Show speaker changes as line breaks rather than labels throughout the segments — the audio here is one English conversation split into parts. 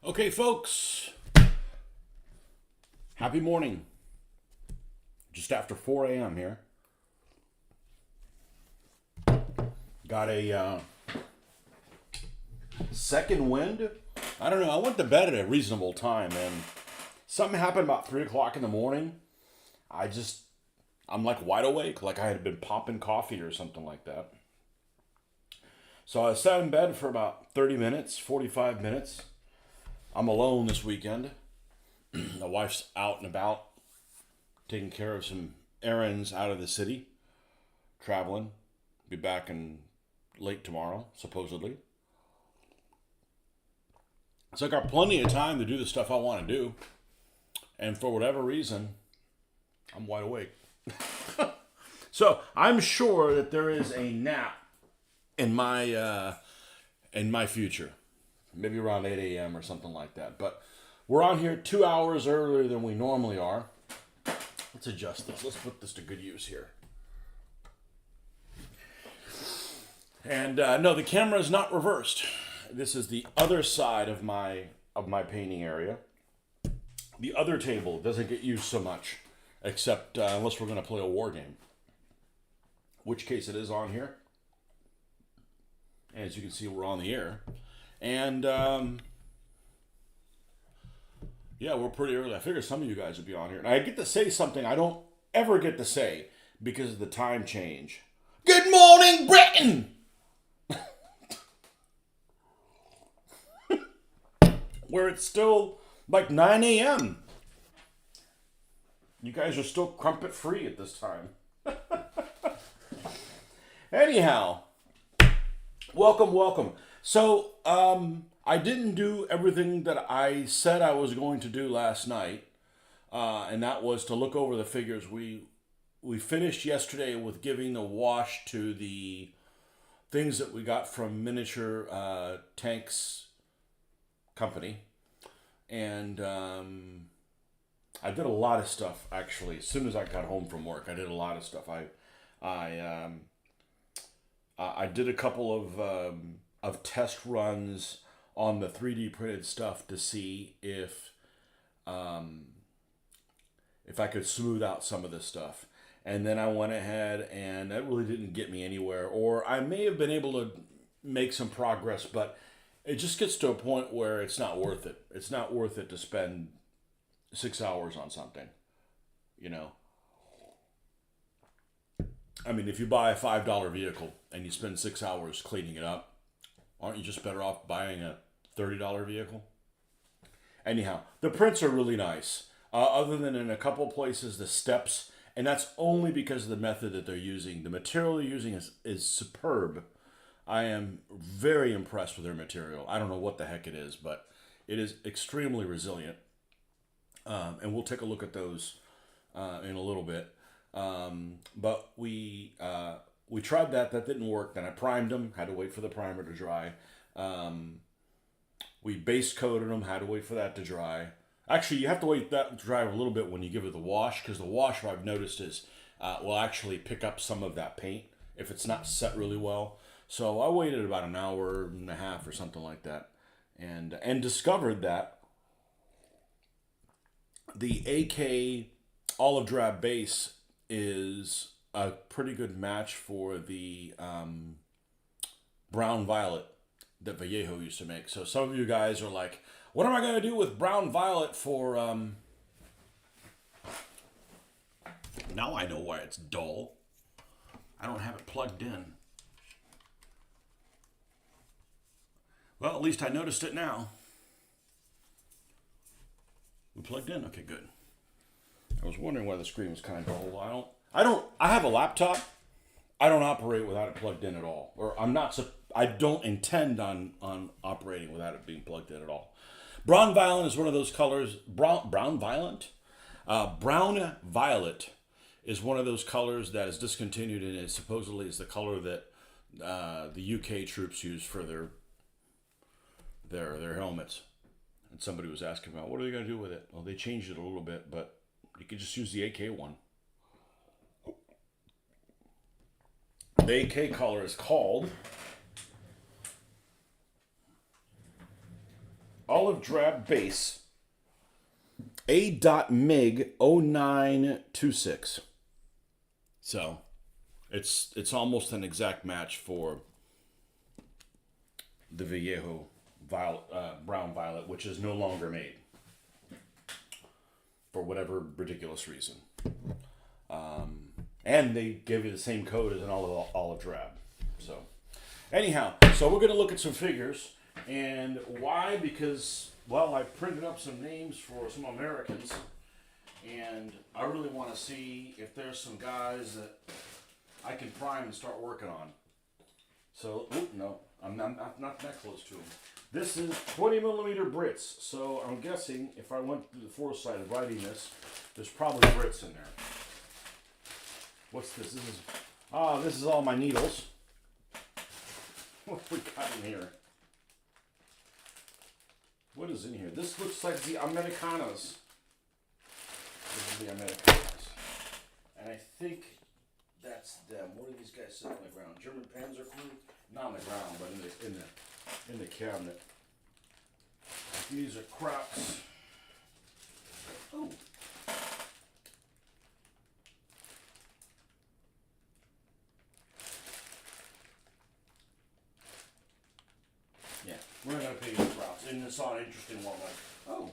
Okay, folks, happy morning. Just after 4 a.m. here. Got a second wind. I don't know. I went to bed at a reasonable time, and something happened about 3 o'clock in the morning. I'm like wide awake, like I had been popping coffee or something like that. So I sat in bed for about 30 minutes, 45 minutes. I'm alone this weekend. The wife's out and about, taking care of some errands out of the city, traveling. Be back in late tomorrow, supposedly. So I got plenty of time to do the stuff I want to do. And for whatever reason, I'm wide awake. So I'm sure that there is a nap in my future. Maybe around 8 a.m. or something like that. But we're on here 2 hours earlier than we normally are. Let's adjust this. Let's put this to good use here. And no, the camera is not reversed. This is the other side of my painting area. The other table doesn't get used so much, except unless we're going to play a war game. Which case it is on here. As you can see, we're on the air. And yeah, we're pretty early. I figure some of you guys would be on here. And I get to say something I don't ever get to say because of the time change. Good morning, Britain! Where it's still like 9 a.m. You guys are still crumpet free at this time. Anyhow, welcome. So, I didn't do everything that I said I was going to do last night, and that was to look over the figures. We finished yesterday with giving the wash to the things that we got from Miniature Tanks Company, and I did a lot of stuff actually. As soon as I got home from work, I did a lot of stuff. I did a couple of test runs on the 3D printed stuff to see if I could smooth out some of this stuff. And then I went ahead, and that really didn't get me anywhere. Or I may have been able to make some progress, but it just gets to a point where it's not worth it. It's not worth it to spend 6 hours on something, you know. I mean, if you buy a $5 vehicle and you spend 6 hours cleaning it up, aren't you just better off buying a $30 vehicle? Anyhow, the prints are really nice. Other than in a couple places, the steps, and that's only because of the method that they're using. The material they're using is superb. I am very impressed with their material. I don't know what the heck it is, but it is extremely resilient. And we'll take a look at those in a little bit. But we tried that. That didn't work. Then I primed them. Had to wait for the primer to dry. We base coated them. Had to wait for that to dry. Actually, you have to wait that to dry a little bit when you give it the wash, because the wash, what I've noticed, is will actually pick up some of that paint if it's not set really well. So I waited about an hour and a half or something like that, and discovered that the AK olive drab base is a pretty good match for the brown violet that Vallejo used to make. So some of you guys are like, what am I going to do with brown violet for... Now I know why it's dull. I don't have it plugged in. Well, at least I noticed it now. We plugged in? Okay, good. I was wondering why the screen was kind of dull. I have a laptop. I don't operate without it plugged in at all. Or I don't intend on operating without it being plugged in at all. Brown violet is one of those colors. Brown violet? Brown violet is one of those colors that is discontinued, and it supposedly is the color that the UK troops use for their helmets. And somebody was asking about, what are they going to do with it? Well, they changed it a little bit, but you could just use the AK one. The AK color is called olive drab base. A.MIG 0926. So it's almost an exact match for the Vallejo brown violet, which is no longer made for whatever ridiculous reason. And they give you the same code as an olive drab. So anyhow, so we're going to look at some figures. And why? Because, well, I printed up some names for some Americans, and I really want to see if there's some guys that I can prime and start working on. So, no, I'm not that close to them. This is 20 millimeter Brits, so I'm guessing if I went through the foresight of writing this, there's probably Brits in there. What's this? This is all my needles. What have we got in here? What is in here? This looks like the Americanas. This is the Americanas. And I think that's them. What are these guys sitting on the ground? German Panzer crew? Not on the ground, but in the cabinet. These are Krauts. Oh. Yeah, we're not going to pay these Krauts. And it's not an interesting one. Like, oh.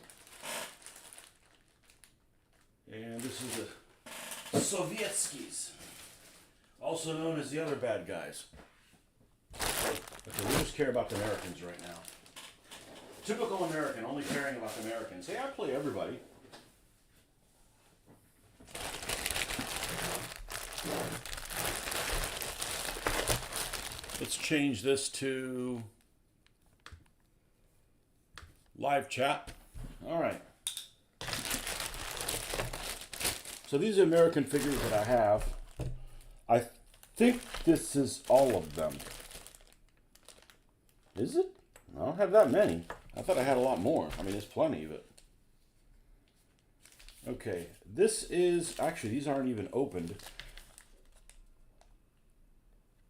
And this is the Sovietskis, also known as the other bad guys. Okay, we just care about the Americans right now. Typical American, only caring about the Americans. Hey, I play everybody. Let's change this to live chat. All right. So these are American figures that I have. I think this is all of them. Is it? I don't have that many. I thought I had a lot more. I mean, there's plenty of it. Okay, this is... Actually, these aren't even opened.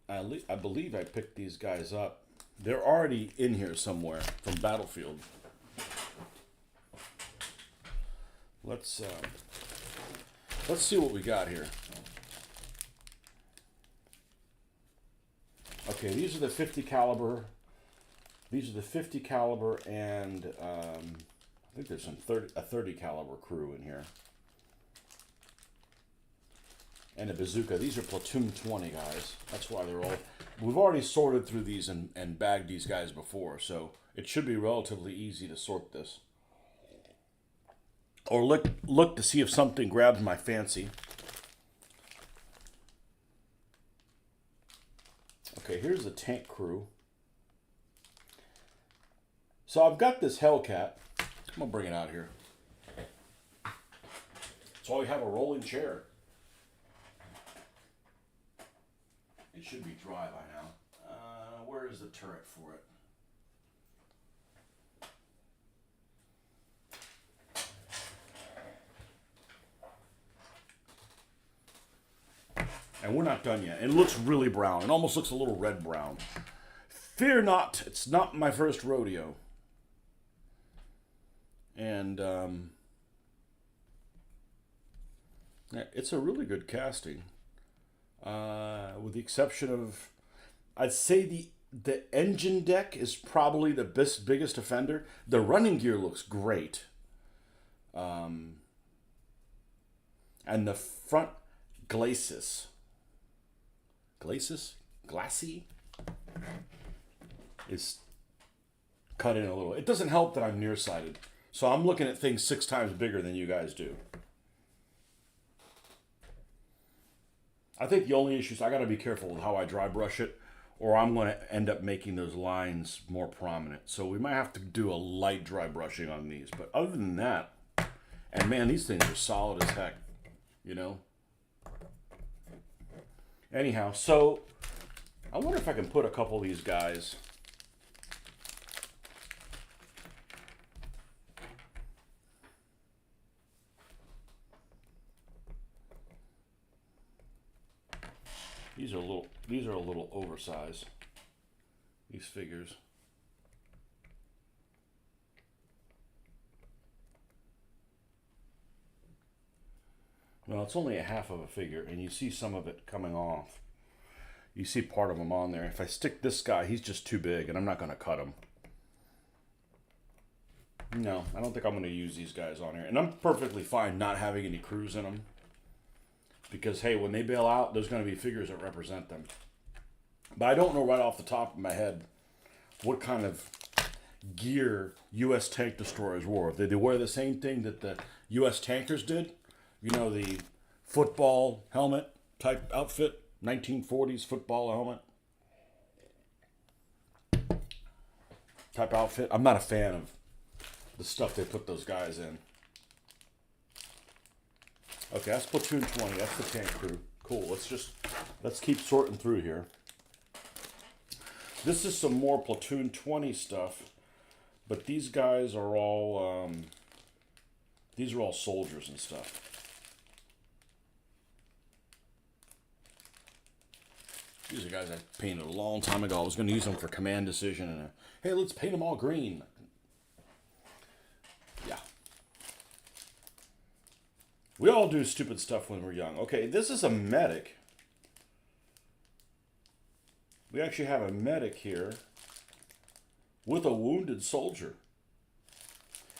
I believe I picked these guys up. They're already in here somewhere from Battlefield. Let's see what we got here. Okay, these are the 50 caliber. These are the 50 caliber, and I think there's a 30 caliber crew in here. And a bazooka. These are platoon 20 guys. That's why they're all... We've already sorted through these and bagged these guys before, so it should be relatively easy to sort this. Or look to see if something grabs my fancy. Okay, here's the tank crew. So I've got this Hellcat. I'm gonna bring it out here. So we have a rolling chair. It should be dry by now. Where is the turret for it? And we're not done yet. It looks really brown. It almost looks a little red brown. Fear not, it's not my first rodeo. And it's a really good casting. With the exception of, I'd say the engine deck is probably the biggest offender. The running gear looks great. And the front glacis is cut in a little. It doesn't help that I'm nearsighted. So I'm looking at things 6 times bigger than you guys do. I think the only issue is I got to be careful with how I dry brush it, or I'm going to end up making those lines more prominent. So we might have to do a light dry brushing on these. But other than that, and man, these things are solid as heck, you know? Anyhow, so I wonder if I can put a couple of these guys... These are a little oversized. These figures. Well, it's only a half of a figure, and you see some of it coming off. You see part of him on there. If I stick this guy, he's just too big, and I'm not going to cut him. No, I don't think I'm going to use these guys on here. And I'm perfectly fine not having any crews in them. Because, hey, when they bail out, there's going to be figures that represent them. But I don't know right off the top of my head what kind of gear U.S. tank destroyers wore. Did they wear the same thing that the U.S. tankers did? You know, the football helmet type outfit? 1940s football helmet type outfit. I'm not a fan of the stuff they put those guys in. Okay, that's platoon 20. That's the tank crew. Cool. Let's keep sorting through here. This is some more platoon 20 stuff, but these guys are all soldiers and stuff. These are guys I painted a long time ago. I was going to use them for command decision, and hey, let's paint them all green. Yeah. We all do stupid stuff when we're young. Okay, this is a medic. We actually have a medic here with a wounded soldier.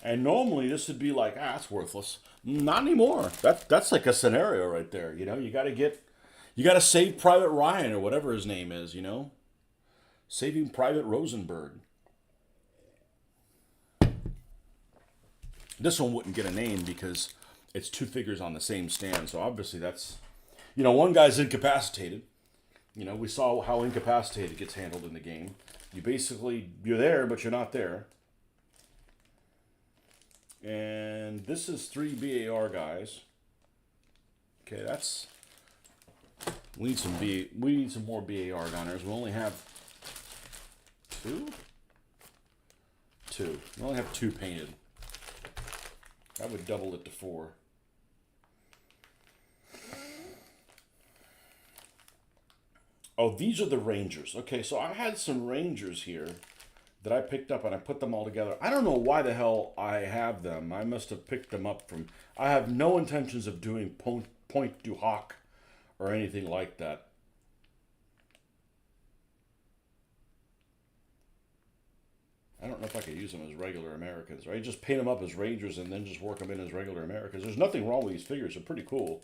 And normally this would be like, that's worthless. Not anymore. That's like a scenario right there. You know, you got to save Private Ryan or whatever his name is, you know? Saving Private Rosenberg. This one wouldn't get a name because it's two figures on the same stand. So obviously that's, you know, one guy's incapacitated. You know, we saw how incapacitated gets handled in the game. You're there, but you're not there. And this is 3 BAR guys. Okay, we need some more BAR gunners. We only have two. We only have 2 painted. I would double it to 4. Oh, these are the Rangers. Okay, so I had some Rangers here that I picked up and I put them all together. I don't know why the hell I have them. I must have picked them up from... I have no intentions of doing Point du Hoc or anything like that. I don't know if I could use them as regular Americans, right? Just paint them up as Rangers and then just work them in as regular Americans. There's nothing wrong with these figures. They're pretty cool.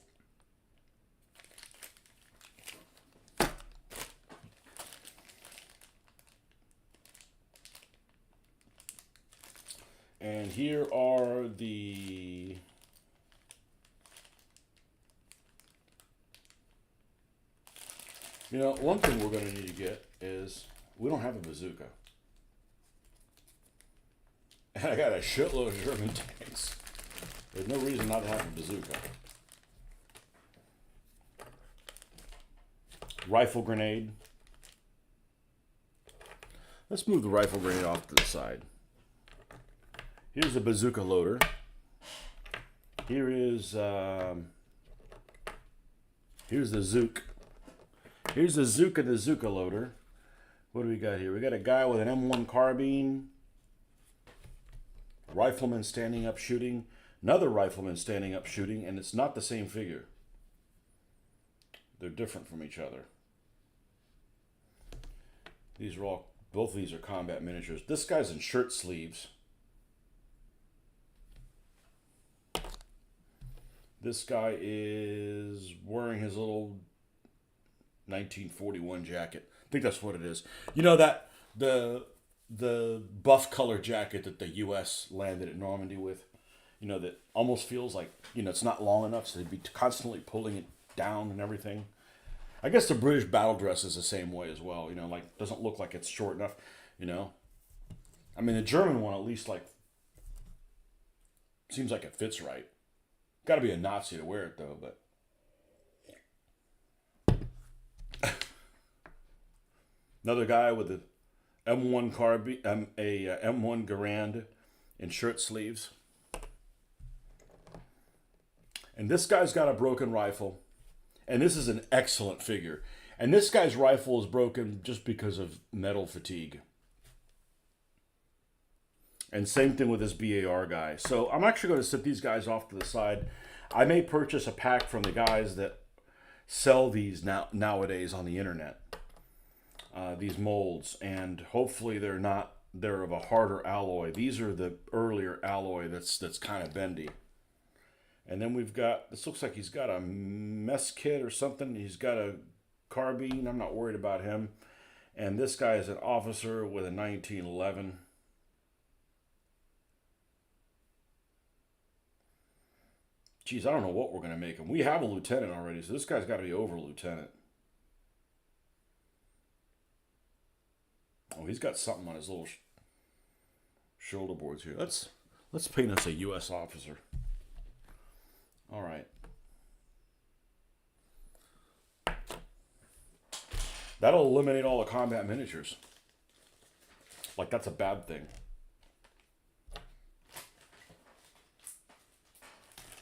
And here are the... You know, one thing we're going to need to get is we don't have a bazooka. And I got a shitload of German tanks. There's no reason not to have a bazooka. Rifle grenade. Let's move the rifle grenade off to the side. Here's the bazooka loader. Here's the Zook. Here's the Zook and the Zooka loader. What do we got here? We got a guy with an M1 carbine. Rifleman standing up shooting. Another rifleman standing up shooting, and it's not the same figure. They're different from each other. Both of these are combat miniatures. This guy's in shirt sleeves. This guy is wearing his little 1941 jacket. I think that's what it is. You know that the buff color jacket that the U.S. landed at Normandy with? You know, that almost feels like, you know, it's not long enough, so they'd be constantly pulling it down and everything. I guess the British battle dress is the same way as well. You know, like, doesn't look like it's short enough, you know. I mean, the German one at least, like, seems like it fits right. Got to be a Nazi to wear it, though, but... Another guy with a M1 carbine, M1 Garand in shirt sleeves. And this guy's got a broken rifle. And this is an excellent figure. And this guy's rifle is broken just because of metal fatigue. And same thing with this BAR guy. So I'm actually going to set these guys off to the side. I may purchase a pack from the guys that sell these nowadays on the internet. These molds, and hopefully they're of a harder alloy. These are the earlier alloy that's kind of bendy. And then we've got, this looks like he's got a mess kit or something. He's got a carbine. I'm not worried about him. And this guy is an officer with a 1911. Geez, I don't know what we're going to make him. We have a lieutenant already, so this guy's got to be over lieutenant. Oh, he's got something on his little shoulder boards here. Let's paint us a U.S. officer. All right. That'll eliminate all the combat miniatures. Like, that's a bad thing.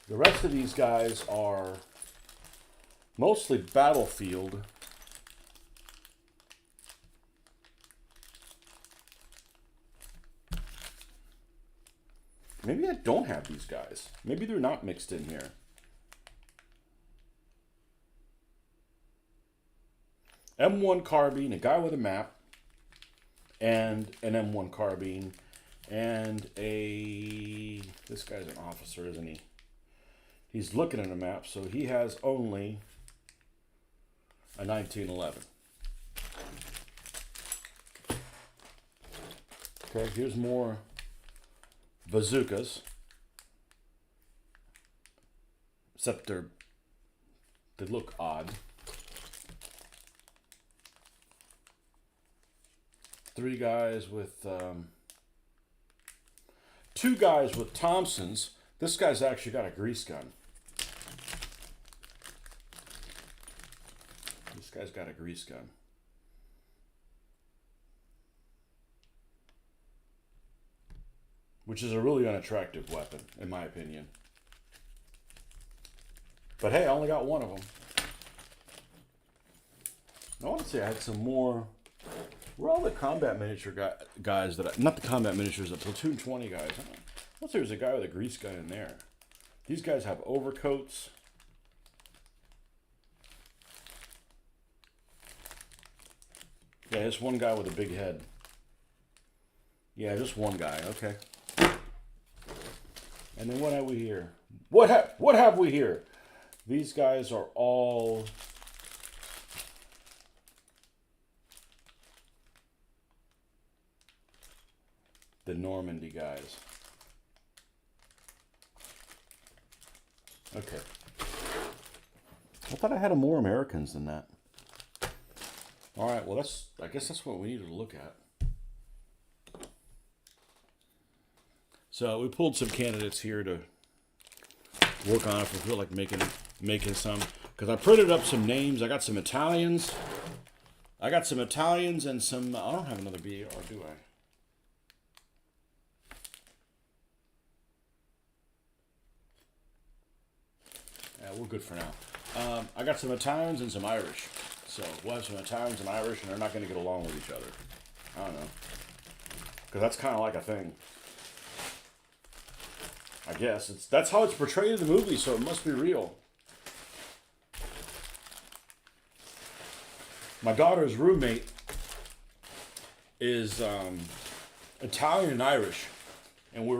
The rest of these guys are mostly battlefield. Maybe I don't have these guys. Maybe they're not mixed in here. M1 carbine, a guy with a map, and an M1 carbine, and this guy's an officer, isn't he? He's looking at a map, so he has only a 1911. Okay, here's more bazookas, except they look odd. Three guys with two guys with Thompsons. This guy's actually got a grease gun. This guy's got a grease gun. Which is a really unattractive weapon, in my opinion. But hey, I only got one of them. I want to say I had some more. Where are all the combat miniature guys that not the combat miniatures, the Platoon 20 guys. I thought there was a guy with a grease gun in there. These guys have overcoats. Yeah, just one guy with a big head. Yeah, just one guy. Okay. And then what have we here? What have we here? These guys are all the Normandy guys. Okay. I thought I had more Americans than that. All right, well, I guess that's what we needed to look at. So we pulled some candidates here to work on if we feel like making some. Because I printed up some names. I got some Italians. And some. I don't have another BAR, do I? Yeah, we're good for now. I got some Italians and some Irish. So we'll have some Italians and Irish, and they're not going to get along with each other. I don't know. Because that's kind of like a thing. I guess that's how it's portrayed in the movie, so it must be real. My daughter's roommate is Italian and Irish, and we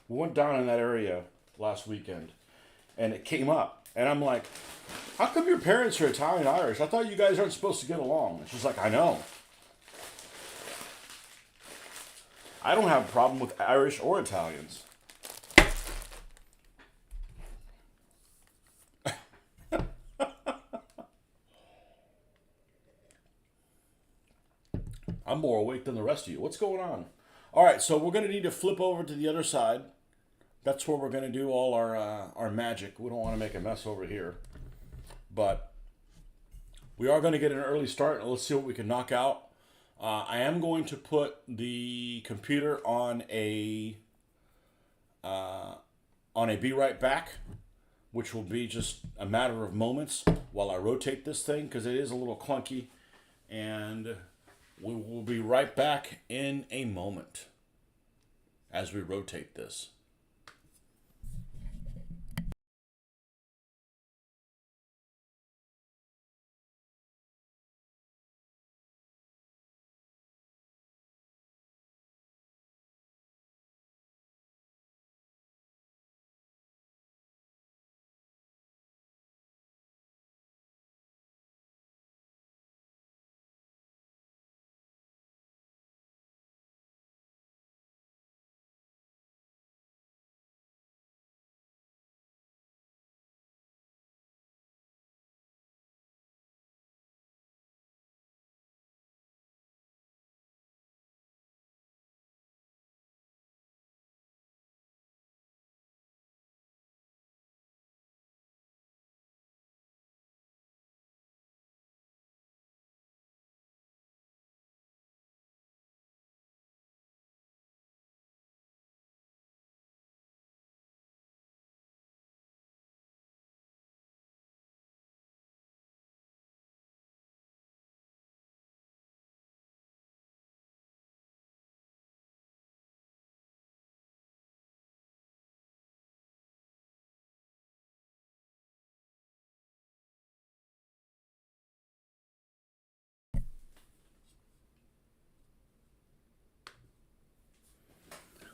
went down in that area last weekend, and it came up, and I'm like, "How come your parents are Italian and Irish? I thought you guys aren't supposed to get along." And she's like, "I know. I don't have a problem with Irish or Italians." I'm more awake than the rest of you. What's going on? All right, so we're going to need to flip over to the other side. That's where we're going to do all our magic. We don't want to make a mess over here. But we are going to get an early start, and let's see what we can knock out. I am going to put the computer on a be right back, which will be just a matter of moments while I rotate this thing, because it is a little clunky. And we will be right back in a moment as we rotate this.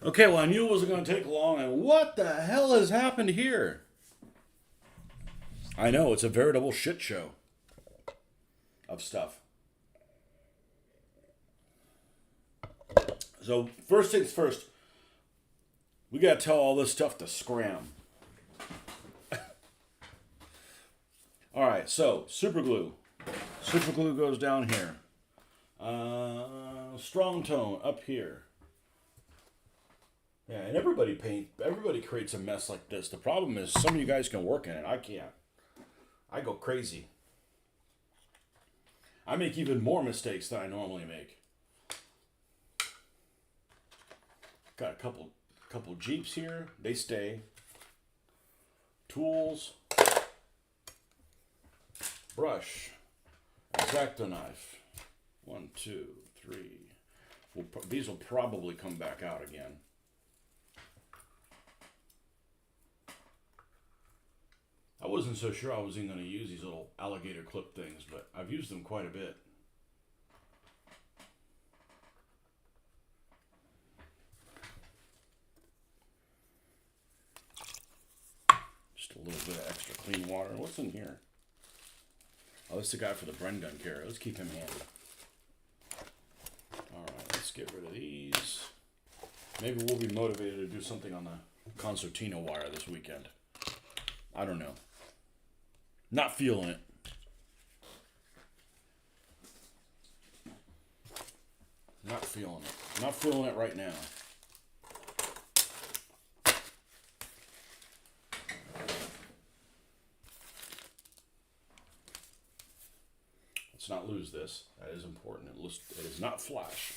Okay, well, I knew it wasn't going to take long, and what the hell has happened here? I know, it's a veritable shit show of stuff. So, first things first, we got to tell all this stuff to scram. All right, so super glue. Super glue goes down here. Strong tone up here. Yeah, and everybody creates a mess like this. The problem is some of you guys can work in it. I can't. I go crazy. I make even more mistakes than I normally make. Got a couple Jeeps here. They stay. Tools. Brush. X-Acto knife. 1, 2, 3. These will probably come back out again. I wasn't so sure I was even going to use these little alligator clip things, but I've used them quite a bit. Just a little bit of extra clean water. What's in here? Oh, this is the guy for the Bren gun carrier. Let's keep him handy. Alright, let's get rid of these. Maybe we'll be motivated to do something on the concertina wire this weekend. I don't know. Not feeling it. Not feeling it. Not feeling it right now. Let's not lose this. That is important. It is not flash.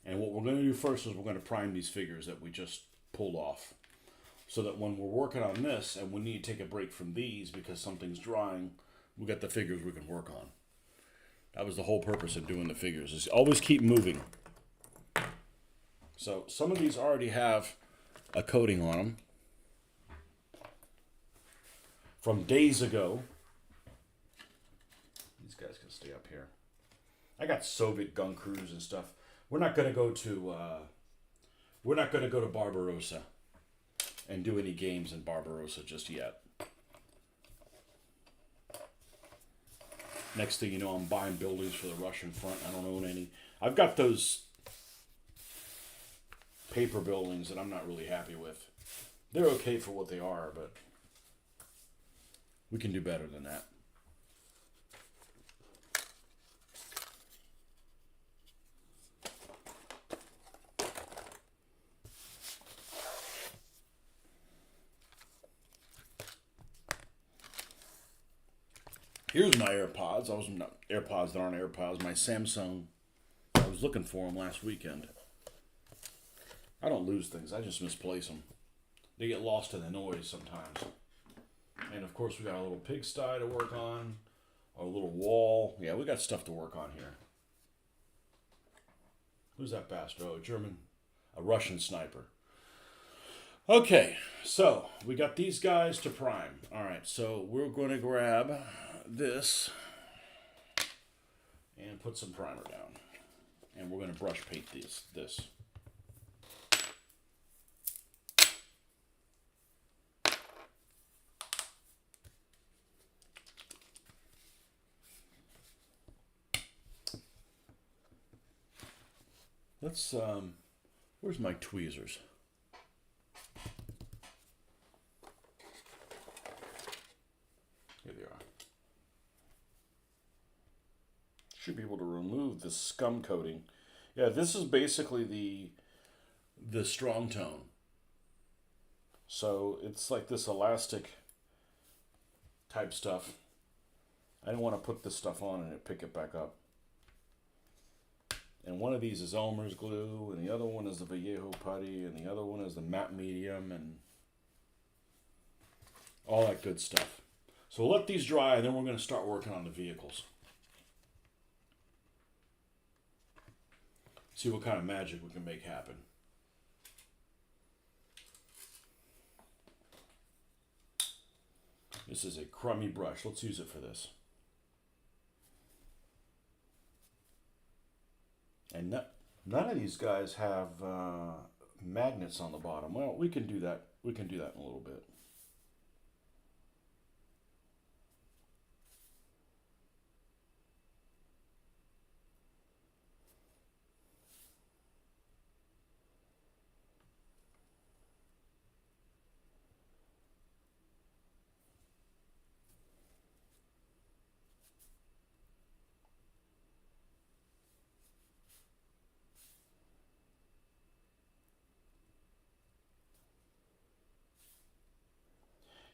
And what we're going to do first is we're going to prime these figures that we just pulled off. So that when we're working on this and we need to take a break from these because something's drying, we got the figures we can work on. That was the whole purpose of doing the figures, is always keep moving. So some of these already have a coating on them from days ago. These guys can stay up here. I got Soviet gun crews and stuff. We're not going to go to Barbarossa and do any games in Barbarossa just yet. Next thing you know, I'm buying buildings for the Russian front. I don't own any. I've got those paper buildings that I'm not really happy with. They're okay for what they are, but we can do better than that. Here's my AirPods. AirPods that aren't AirPods. My Samsung. I was looking for them last weekend. I don't lose things. I just misplace them. They get lost in the noise sometimes. And of course, we got a little pigsty to work on. Or a little wall. Yeah, we got stuff to work on here. Who's that bastard? Oh, a Russian sniper. Okay, so we got these guys to prime. All right, so we're going to grab this and put some primer down, and we're going to brush paint this. Let's where's my tweezers? Here they are. Should be able to remove the scum coating. Yeah, this is basically the strong tone. So it's like this elastic type stuff. I didn't want to put this stuff on and pick it back up. And one of these is Elmer's glue, and the other one is the Vallejo putty, and the other one is the matte medium, and all that good stuff. So we'll let these dry, and then we're going to start working on the vehicles. See what kind of magic we can make happen. This is a crummy brush. Let's use it for this. And none of these guys have magnets on the bottom. Well, we can do that. We can do that in a little bit.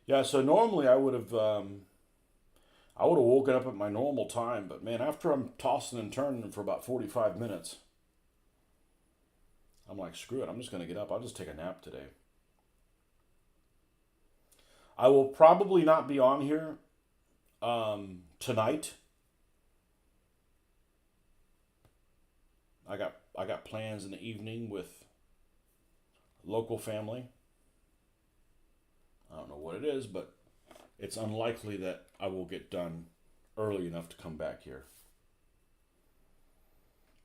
Yeah, so normally I would have woken up at my normal time, but man, after I'm tossing and turning for about 45 minutes, I'm like, screw it, I'm just gonna get up. I'll just take a nap today. I will probably not be on here tonight. I got plans in the evening with local family. I don't know what it is, but it's unlikely that I will get done early enough to come back here.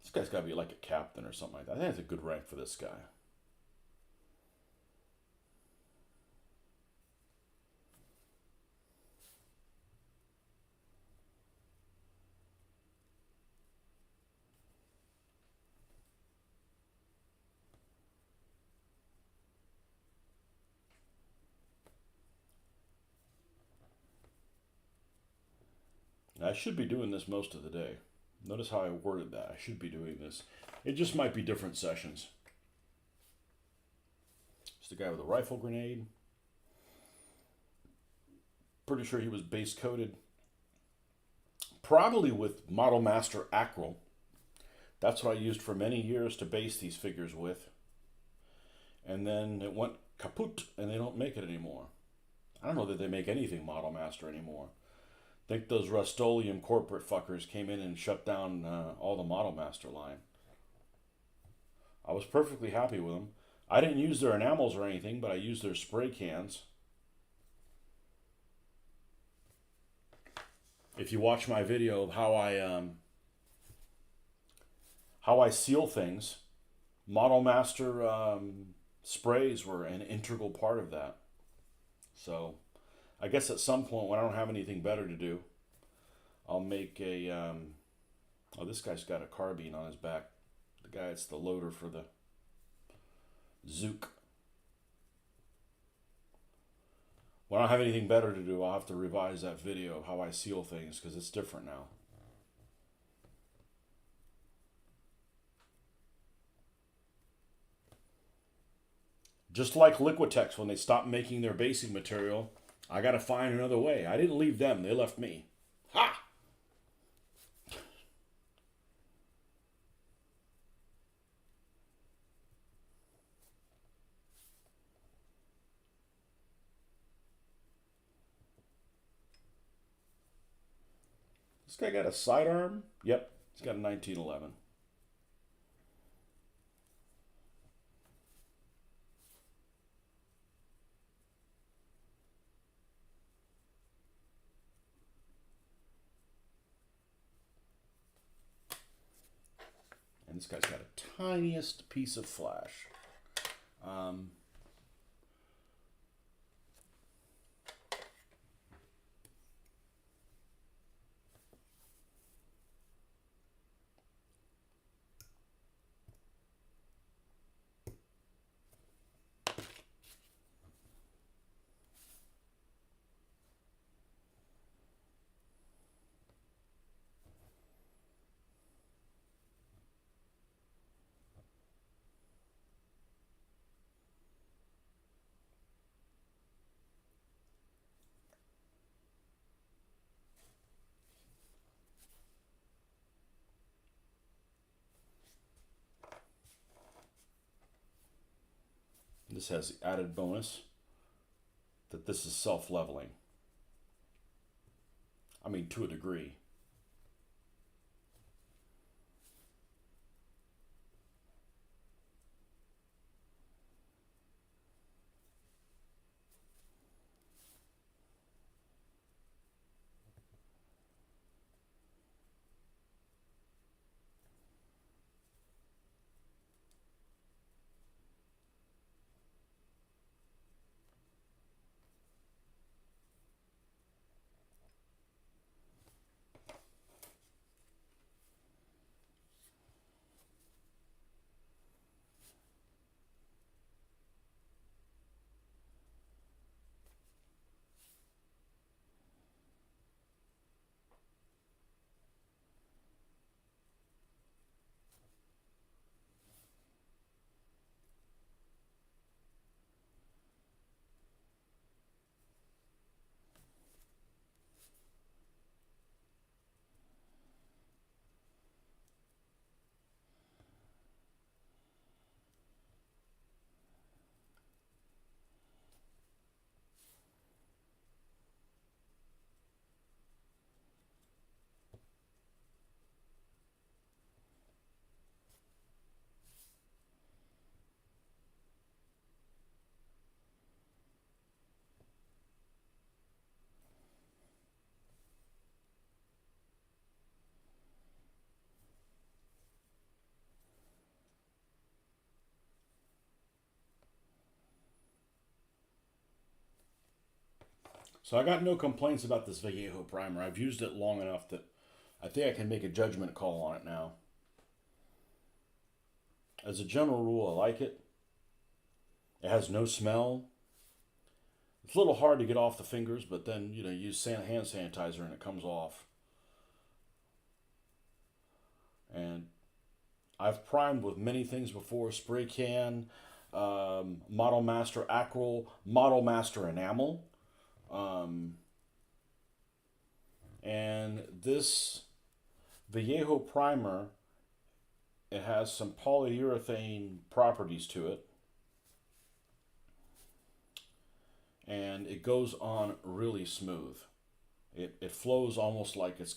This guy's got to be like a captain or something like that. I think that's a good rank for this guy. I should be doing this most of the day. Notice how I worded that. I should be doing this. It just might be different sessions. It's the guy with the rifle grenade. Pretty sure he was base coated. Probably with Model Master Acryl. That's what I used for many years to base these figures with. And then it went kaput and they don't make it anymore. I don't know that they make anything Model Master anymore. I think those Rust-Oleum corporate fuckers came in and shut down all the Model Master line. I was perfectly happy with them. I didn't use their enamels or anything, but I used their spray cans. If you watch my video of how I seal things, Model Master sprays were an integral part of that. So I guess at some point when I don't have anything better to do, I'll make a. Oh, this guy's got a carbine on his back. The guy that's the loader for the Zook. When I don't have anything better to do, I'll have to revise that video of how I seal things because it's different now. Just like Liquitex, when they stopped making their basic material, I got to find another way. I didn't leave them, they left me. Ha! This guy got a sidearm? Yep, he's got a 1911. And this guy's got a tiniest piece of flash. This has the added bonus that this is self-leveling. I mean, to a degree. So I got no complaints about this Vallejo primer. I've used it long enough that I think I can make a judgment call on it now. As a general rule, I like it. It has no smell. It's a little hard to get off the fingers, but then, you use hand sanitizer and it comes off. And I've primed with many things before: spray can, Model Master Acryl, Model Master Enamel. And this Vallejo primer, it has some polyurethane properties to it. And it goes on really smooth. It flows almost like it's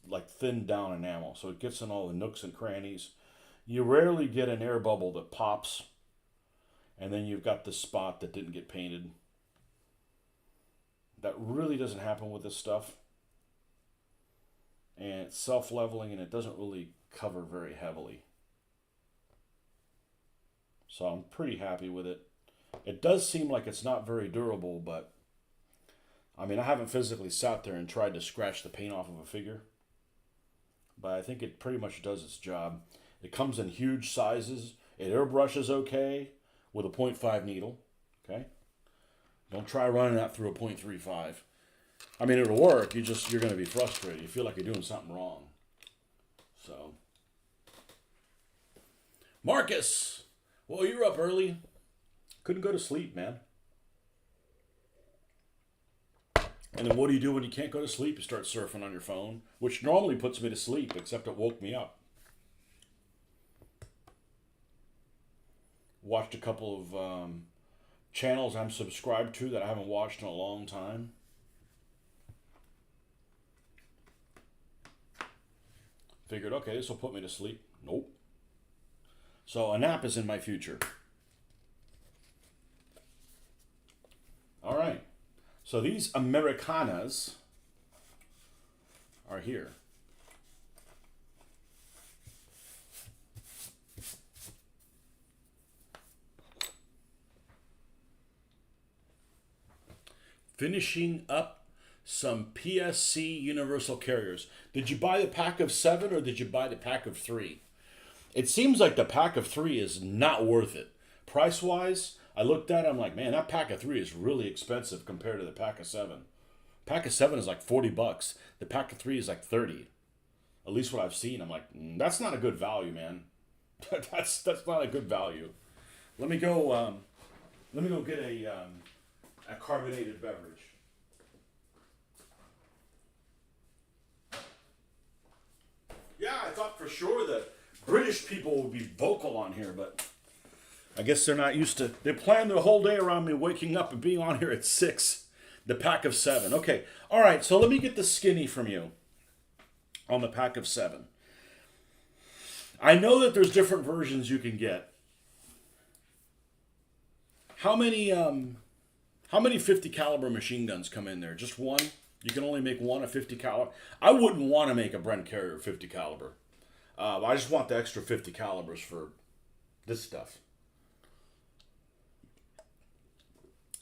like thinned down enamel, so it gets in all the nooks and crannies. You rarely get an air bubble that pops, and then you've got this spot that didn't get painted. That really doesn't happen with this stuff. And it's self-leveling, and it doesn't really cover very heavily. So I'm pretty happy with it. It does seem like it's not very durable, but I mean, I haven't physically sat there and tried to scratch the paint off of a figure, but I think it pretty much does its job. It comes in huge sizes. It airbrushes okay with a 0.5 needle. Okay, don't try running that through a 0.35. I mean, it'll work. You're going to be frustrated. You feel like you're doing something wrong. So, Marcus, well, you're up early. Couldn't go to sleep, man. And then what do you do when you can't go to sleep? You start surfing on your phone, which normally puts me to sleep, except it woke me up. Watched a couple of channels I'm subscribed to that I haven't watched in a long time. Figured, okay, this will put me to sleep. Nope. So a nap is in my future. All right. So these Americanas are here. Finishing up some PSC Universal Carriers. Did you buy the pack of 7 or did you buy the pack of 3? It seems like the pack of 3 is not worth it. Price-wise, I looked at it, I'm like, man, that pack of 3 is really expensive compared to the pack of 7. Pack of 7 is like $40. The pack of 3 is like 30. At least what I've seen. I'm like, that's not a good value, man. that's not a good value. Let me go get a carbonated beverage. Yeah, I thought for sure that British people would be vocal on here, but I guess they're not used to. They plan their whole day around me waking up and being on here at 6. The pack of 7. Okay, all right. So let me get the skinny from you on the pack of 7. I know that there's different versions you can get. How many 50 caliber machine guns come in there? Just one? You can only make one of 50 caliber. I wouldn't want to make a Brent carrier 50 caliber. I just want the extra 50 calibers for this stuff.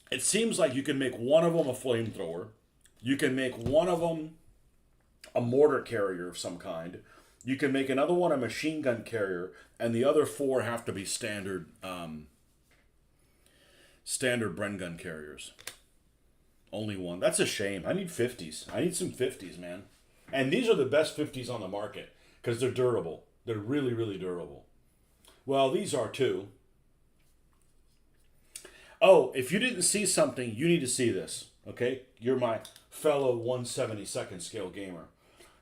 It seems like you can make one of them a flamethrower. You can make one of them a mortar carrier of some kind. You can make another one a machine gun carrier, and the other 4 have to be standard Bren gun carriers. Only one. That's a shame. I need 50s. I need some 50s, man. And these are the best 50s on the market because they're durable. They're really, really durable. Well, these are too. Oh, if you didn't see something, you need to see this. Okay? You're my fellow 1/72nd scale gamer.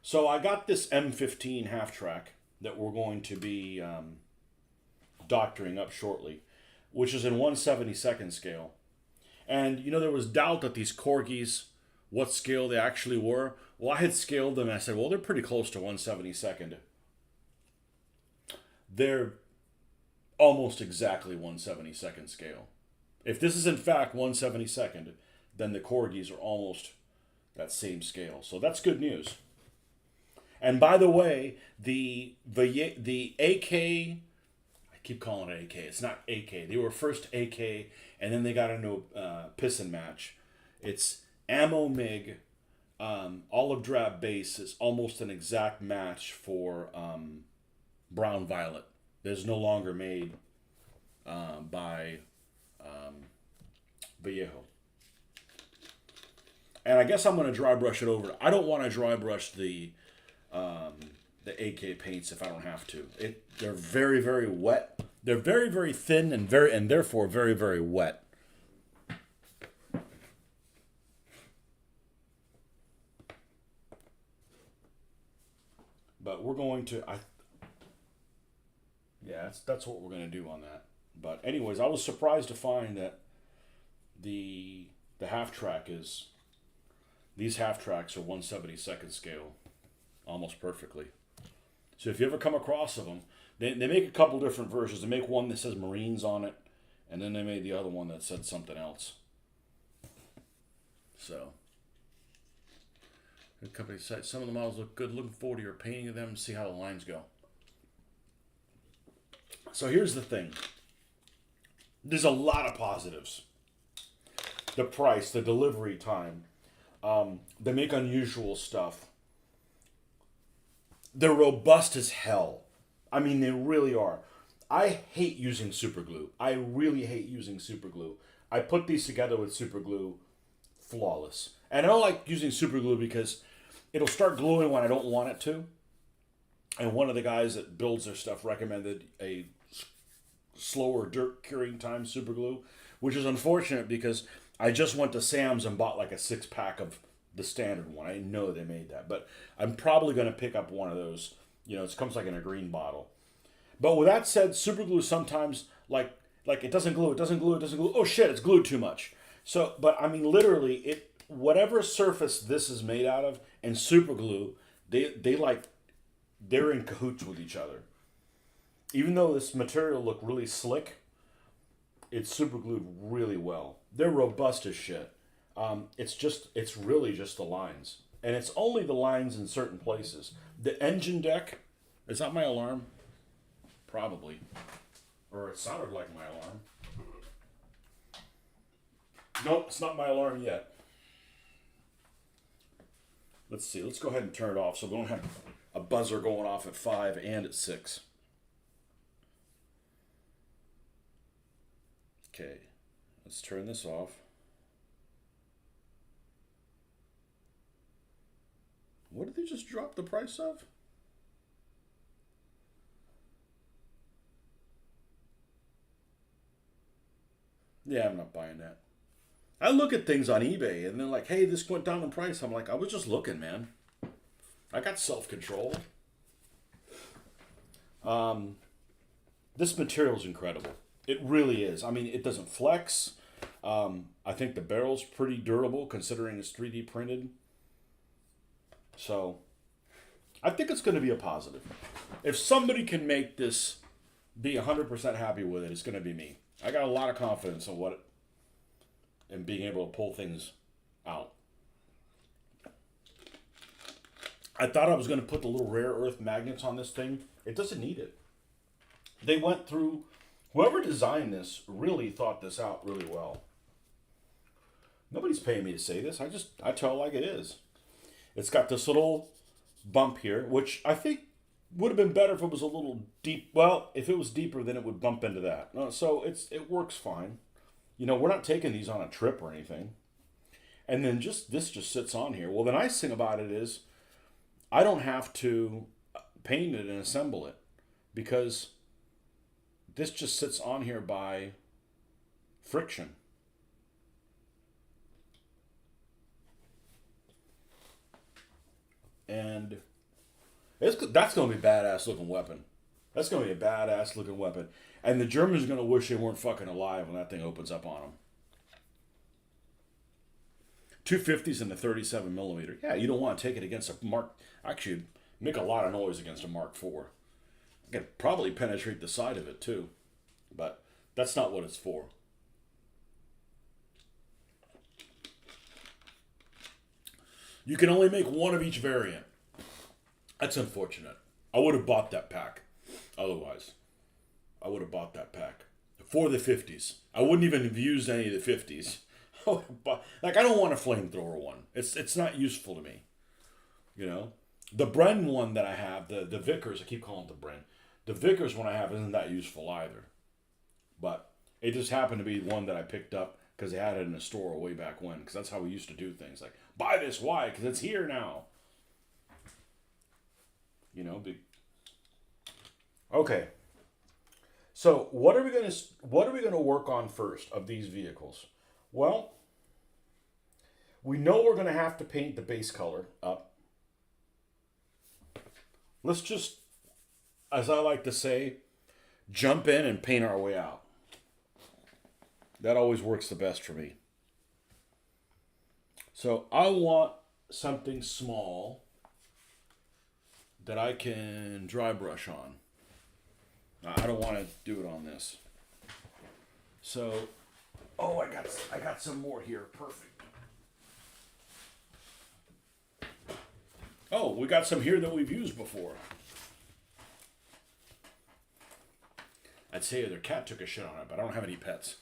So I got this M15 half track that we're going to be doctoring up shortly, which is in 1/72nd scale. And, there was doubt that these corgis, what scale they actually were. Well, I had scaled them and I said, well, they're pretty close to 1/72nd. They're almost exactly 1/72nd scale. If this is in fact 1/72nd, then the corgis are almost that same scale. So that's good news. And by the way, the AK, I keep calling it AK. It's not AK. They were first AK, and then they got into a piss and match. It's Ammo MiG, olive drab base is almost an exact match for brown violet. That is no longer made by Vallejo. And I guess I'm going to dry brush it over. I don't want to dry brush the AK paints if I don't have to. They're very, very wet. They're very, very thin and therefore very, very wet. But we're going to yeah, that's what we're going to do on that. But anyways, I was surprised to find that the half track is these half tracks are 1/72nd scale almost perfectly. So if you ever come across of them, they make a couple different versions. They make one that says Marines on it, and then they made the other one that said something else. So, the company said some of the models look good. Looking forward to your painting of them and see how the lines go. So here's the thing. There's a lot of positives. The price, the delivery time. They make unusual stuff. They're robust as hell. I mean, they really are. I hate using super glue. I really hate using super glue. I put these together with super glue, flawless. And I don't like using super glue because it'll start gluing when I don't want it to. And one of the guys that builds their stuff recommended a slower dirt curing time super glue, which is unfortunate because I just went to Sam's and bought like a 6-pack of the standard one. I know they made that, but I'm probably going to pick up one of those. You know, it comes like in a green bottle. But with that said, super glue sometimes like it doesn't glue, it doesn't glue, it doesn't glue. Oh shit, it's glued too much. So, but I mean, literally, whatever surface this is made out of and super glue, they're in cahoots with each other. Even though this material looked really slick, it's super glued really well. They're robust as shit. It's really just the lines. And it's only the lines in certain places. The engine deck, is that my alarm? Probably. Or it sounded like my alarm. Nope, it's not my alarm yet. Let's see, let's go ahead and turn it off so we don't have a buzzer going off at 5 and at 6. Okay, let's turn this off. What did they just drop the price of? Yeah, I'm not buying that. I look at things on eBay and they're like, hey, this went down in price. I'm like, I was just looking, man. I got self-control. This material is incredible. It really is. I mean, it doesn't flex. I think the barrel's pretty durable considering it's 3D printed. So, I think it's going to be a positive. If somebody can make this be 100% happy with it, it's going to be me. I got a lot of confidence in being able to pull things out. I thought I was going to put the little rare earth magnets on this thing. It doesn't need it. They went through, whoever designed this really thought this out really well. Nobody's paying me to say this. I tell it like it is. It's got this little bump here, which I think would have been better if it was a little deep. Well, if it was deeper, then it would bump into that. So it works fine. You know, we're not taking these on a trip or anything. And then this just sits on here. Well, the nice thing about it is I don't have to paint it and assemble it because this just sits on here by friction. And that's going to be a badass looking weapon. That's going to be a badass looking weapon. And the Germans are going to wish they weren't fucking alive when that thing opens up on them. 250s and a 37 millimeter. Yeah, you don't want to take it against a Mark. Actually, make a lot of noise against a Mark IV. I could probably penetrate the side of it too. But that's not what it's for. You can only make one of each variant. That's unfortunate. I would have bought that pack. Otherwise, I would have bought that pack for the 50s. I wouldn't even have used any of the 50s. like I don't want a flamethrower one. It's not useful to me. You know, the Bren one that I have, the Vickers, I keep calling it the Bren. The Vickers one I have isn't that useful either. But it just happened to be one that I picked up because they had it in the store way back when. Because that's how we used to do things. Like, buy this, why? Because it's here now. You know, okay. So what are we gonna work on first of these vehicles? Well, we know we're gonna have to paint the base color up. Let's just, as I like to say, jump in and paint our way out. That always works the best for me. So I want something small that I can dry brush on. I don't want to do it on this. So, oh, I got some more here. Perfect. Oh, we got some here that we've used before. I'd say their cat took a shit on it, but I don't have any pets.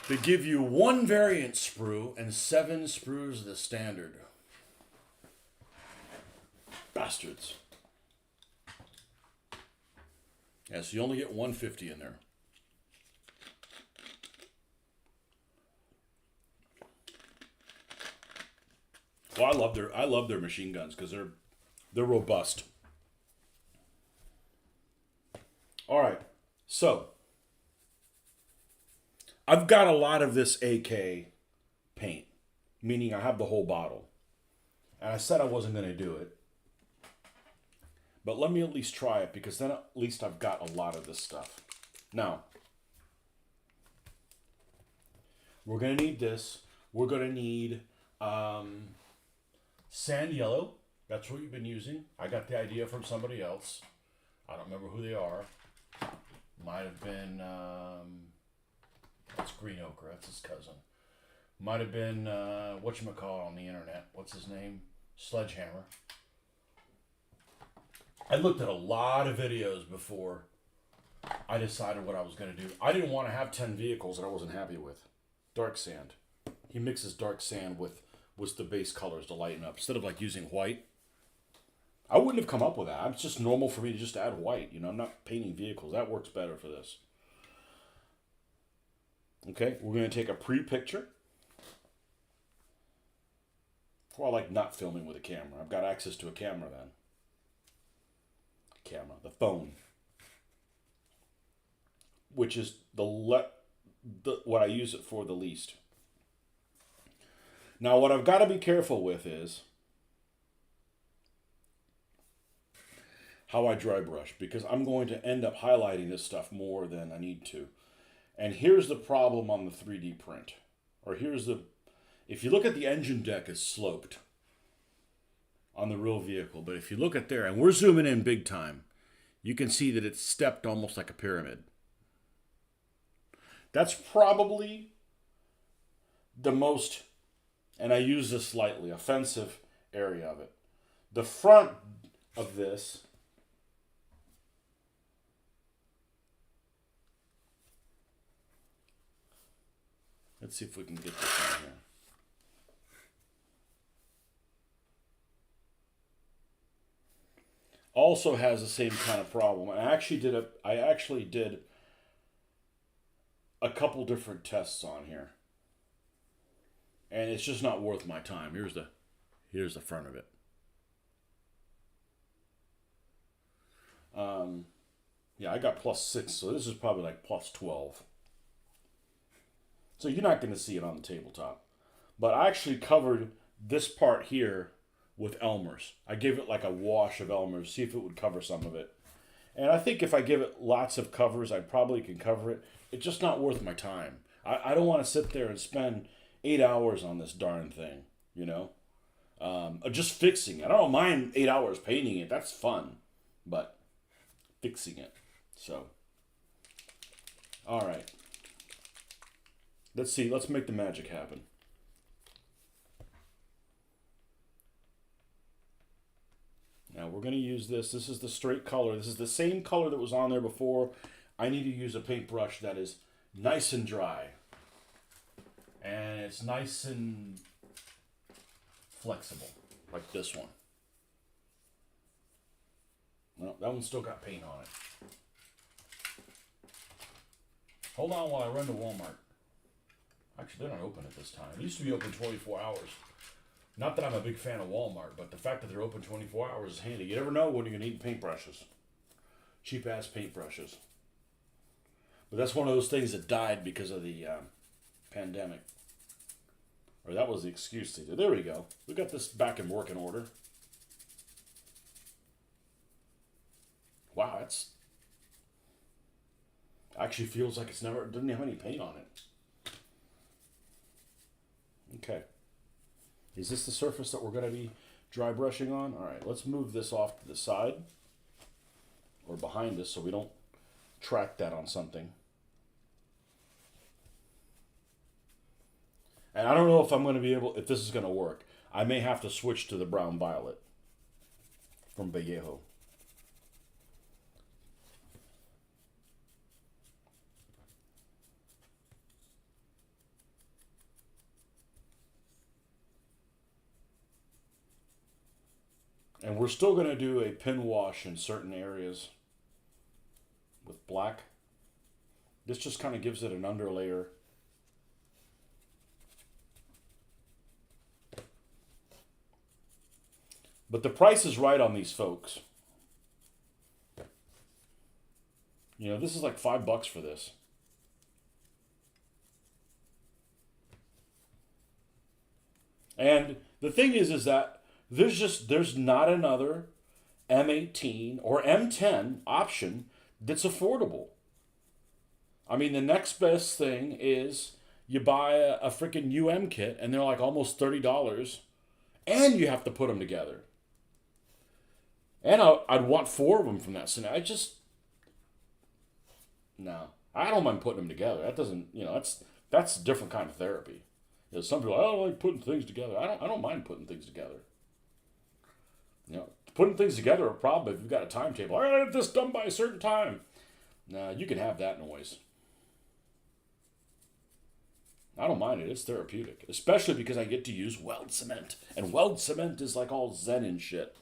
They give you 1 variant sprue and 7 sprues of the standard. Bastards. Yeah, so you only get 150 in there. Well, I love their machine guns because they're robust. All right, so I've got a lot of this AK paint, meaning I have the whole bottle, and I said I wasn't going to do it, but let me at least try it because then at least I've got a lot of this stuff. Now, we're going to need this. We're going to need sand yellow. That's what you've been using. I got the idea from somebody else. I don't remember who they are. Might have been, that's green ochre. That's his cousin. Might have been, whatchamacallit on the internet. What's his name? Sledgehammer. I looked at a lot of videos before I decided what I was going to do. I didn't want to have 10 vehicles that I wasn't happy with. Dark sand. He mixes dark sand with the base colors to lighten up. Instead of like using white. I wouldn't have come up with that. It's just normal for me to just add white. You know, I'm not painting vehicles. That works better for this. Okay, we're going to take a pre-picture. Well, I like not filming with a camera. I've got access to a camera then. The phone. Which is what I use it for the least. Now, what I've got to be careful with is how I dry brush, because I'm going to end up highlighting this stuff more than I need to. And here's the problem on the 3D print. If you look at the engine deck, it's sloped on the real vehicle. But if you look at there, and we're zooming in big time, you can see that it's stepped almost like a pyramid. That's probably the most, and I use this lightly, offensive area of it. The front of this let's see if we can get this on here. Also has the same kind of problem. I actually did a couple different tests on here. And it's just not worth my time. Here's the front of it. Yeah, I got +6, so this is probably like +12. So you're not going to see it on the tabletop. But I actually covered this part here with Elmer's. I gave it like a wash of Elmer's, see if it would cover some of it. And I think if I give it lots of covers, I probably can cover it. It's just not worth my time. I don't want to sit there and spend 8 hours on this darn thing, you know? Just fixing it. I don't mind 8 hours painting it. That's fun. But fixing it. So, all right. Let's see. Let's make the magic happen. Now we're going to use this. This is the straight color. This is the same color that was on there before. I need to use a paintbrush that is nice and dry. And it's nice and flexible, like this one. No, that one's still got paint on it. Hold on while I run to Walmart. Actually, they're not open at this time. It used to be open 24 hours. Not that I'm a big fan of Walmart, but the fact that they're open 24 hours is handy. You never know when you're going to need paintbrushes. Cheap-ass paintbrushes. But that's one of those things that died because of the pandemic. Or that was the excuse they did. There we go. We got this back in working order. Wow, that's... Actually feels like it didn't have any paint on it. Okay. Is this the surface that we're going to be dry brushing on? All right, let's move this off to the side or behind us so we don't track that on something. And I don't know if I'm going to be able, if this is going to work. I may have to switch to the brown violet from Vallejo. And we're still going to do a pin wash in certain areas with black. This just kind of gives it an underlayer. But the price is right on these folks. You know, this is like $5 for this. And the thing is that there's not another M18 or M10 option that's affordable. I mean, the next best thing is you buy a freaking UM kit and they're like almost $30 and you have to put them together. And I'd want 4 of them from that scenario. No. I don't mind putting them together. That doesn't, that's a different kind of therapy. You know, some people, I don't like putting things together. I don't mind putting things together. You know, putting things together are a problem if you've got a timetable. I gotta have this done by a certain time. Nah, you can have that noise. I don't mind it. It's therapeutic. Especially because I get to use weld cement. And weld cement is like all zen and shit.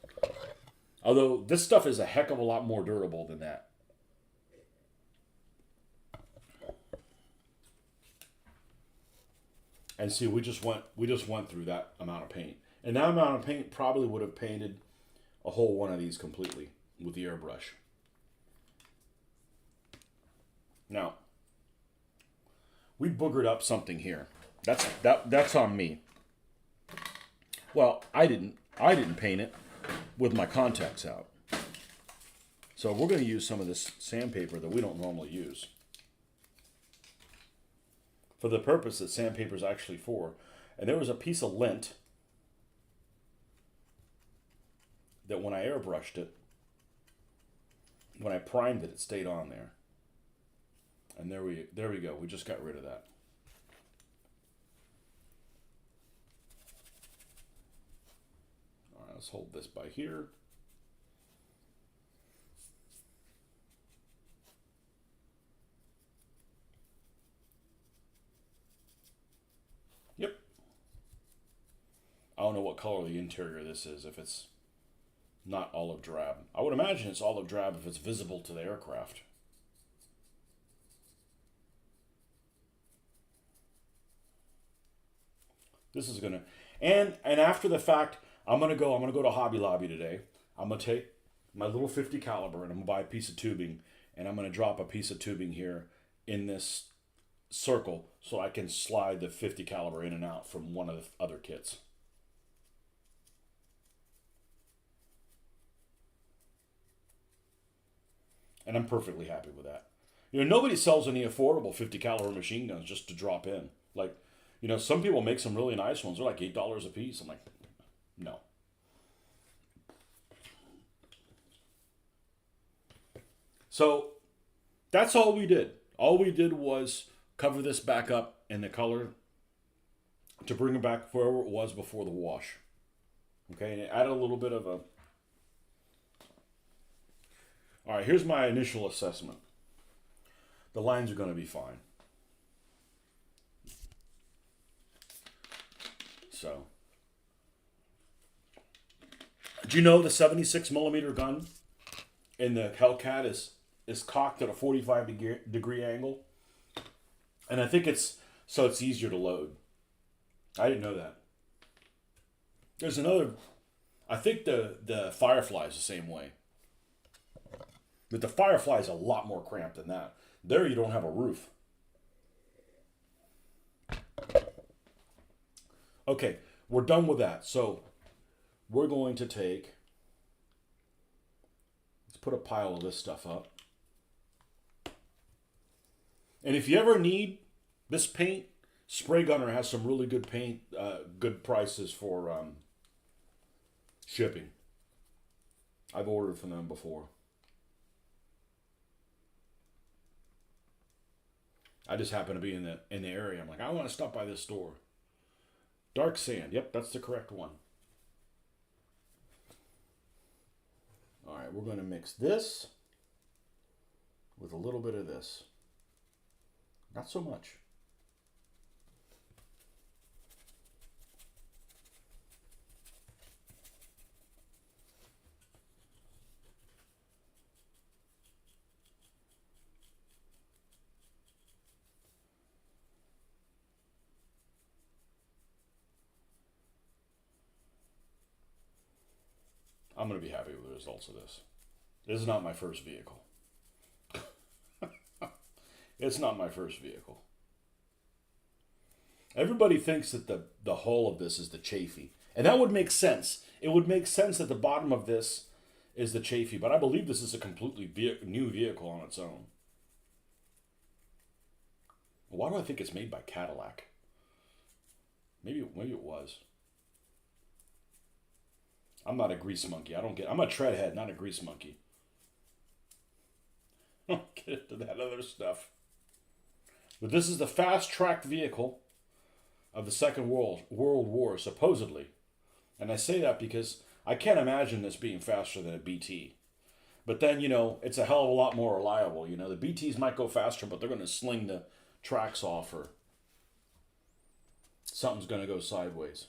Although this stuff is a heck of a lot more durable than that. And see, we just went through that amount of paint. And that amount of paint probably would have painted a whole one of these completely with the airbrush. Now, we boogered up something here. That's on me. Well, I didn't paint it with my contacts out. So we're going to use some of this sandpaper that we don't normally use for the purpose that sandpaper is actually for. And there was a piece of lint that when I airbrushed it, when I primed it, it stayed on there. And there we go. We just got rid of that. All right, let's hold this by here. Yep. I don't know what color the interior of this is, if it's not olive drab. I would imagine it's olive drab if it's visible to the aircraft. This is gonna, and after the fact, I'm gonna go to Hobby Lobby today. I'm gonna take my little 50 caliber and I'm gonna buy a piece of tubing, and I'm gonna drop a piece of tubing here in this circle so I can slide the 50 caliber in and out from one of the other kits. And I'm perfectly happy with that. You know, nobody sells any affordable 50 caliber machine guns just to drop in. Like, you know, some people make some really nice ones. They're like $8 a piece. I'm like, no. So that's all we did. All we did was cover this back up in the color to bring it back wherever it was before the wash. Okay, and add a little bit of a... All right, here's my initial assessment. The lines are going to be fine. So, do you know the 76 millimeter gun in the Hellcat is cocked at a 45 degree angle? And I think it's so it's easier to load. I didn't know that. There's another. I think the Firefly is the same way. But the Firefly is a lot more cramped than that. There you don't have a roof. Okay, we're done with that. So we're going to take. Let's put a pile of this stuff up. And if you ever need this paint, Spray Gunner has some really good paint, good prices for shipping. I've ordered from them before. I just happen to be in the area. I'm like, I want to stop by this store. Dark sand. Yep, that's the correct one. All right, we're going to mix this with a little bit of this. Not so much. I'm going to be happy with the results of this. This is not my first vehicle. It's not my first vehicle. Everybody thinks that the hull of this is the chafee. And that would make sense. It would make sense that the bottom of this is the chafee. But I believe this is a completely new vehicle on its own. Why do I think it's made by Cadillac? Maybe it was. I'm not a grease monkey. I'm a treadhead, not a grease monkey. I don't get into that other stuff. But this is the fast-tracked vehicle of the Second World War, supposedly. And I say that because I can't imagine this being faster than a BT. But then, it's a hell of a lot more reliable. The BTs might go faster, but they're going to sling the tracks off or something's going to go sideways.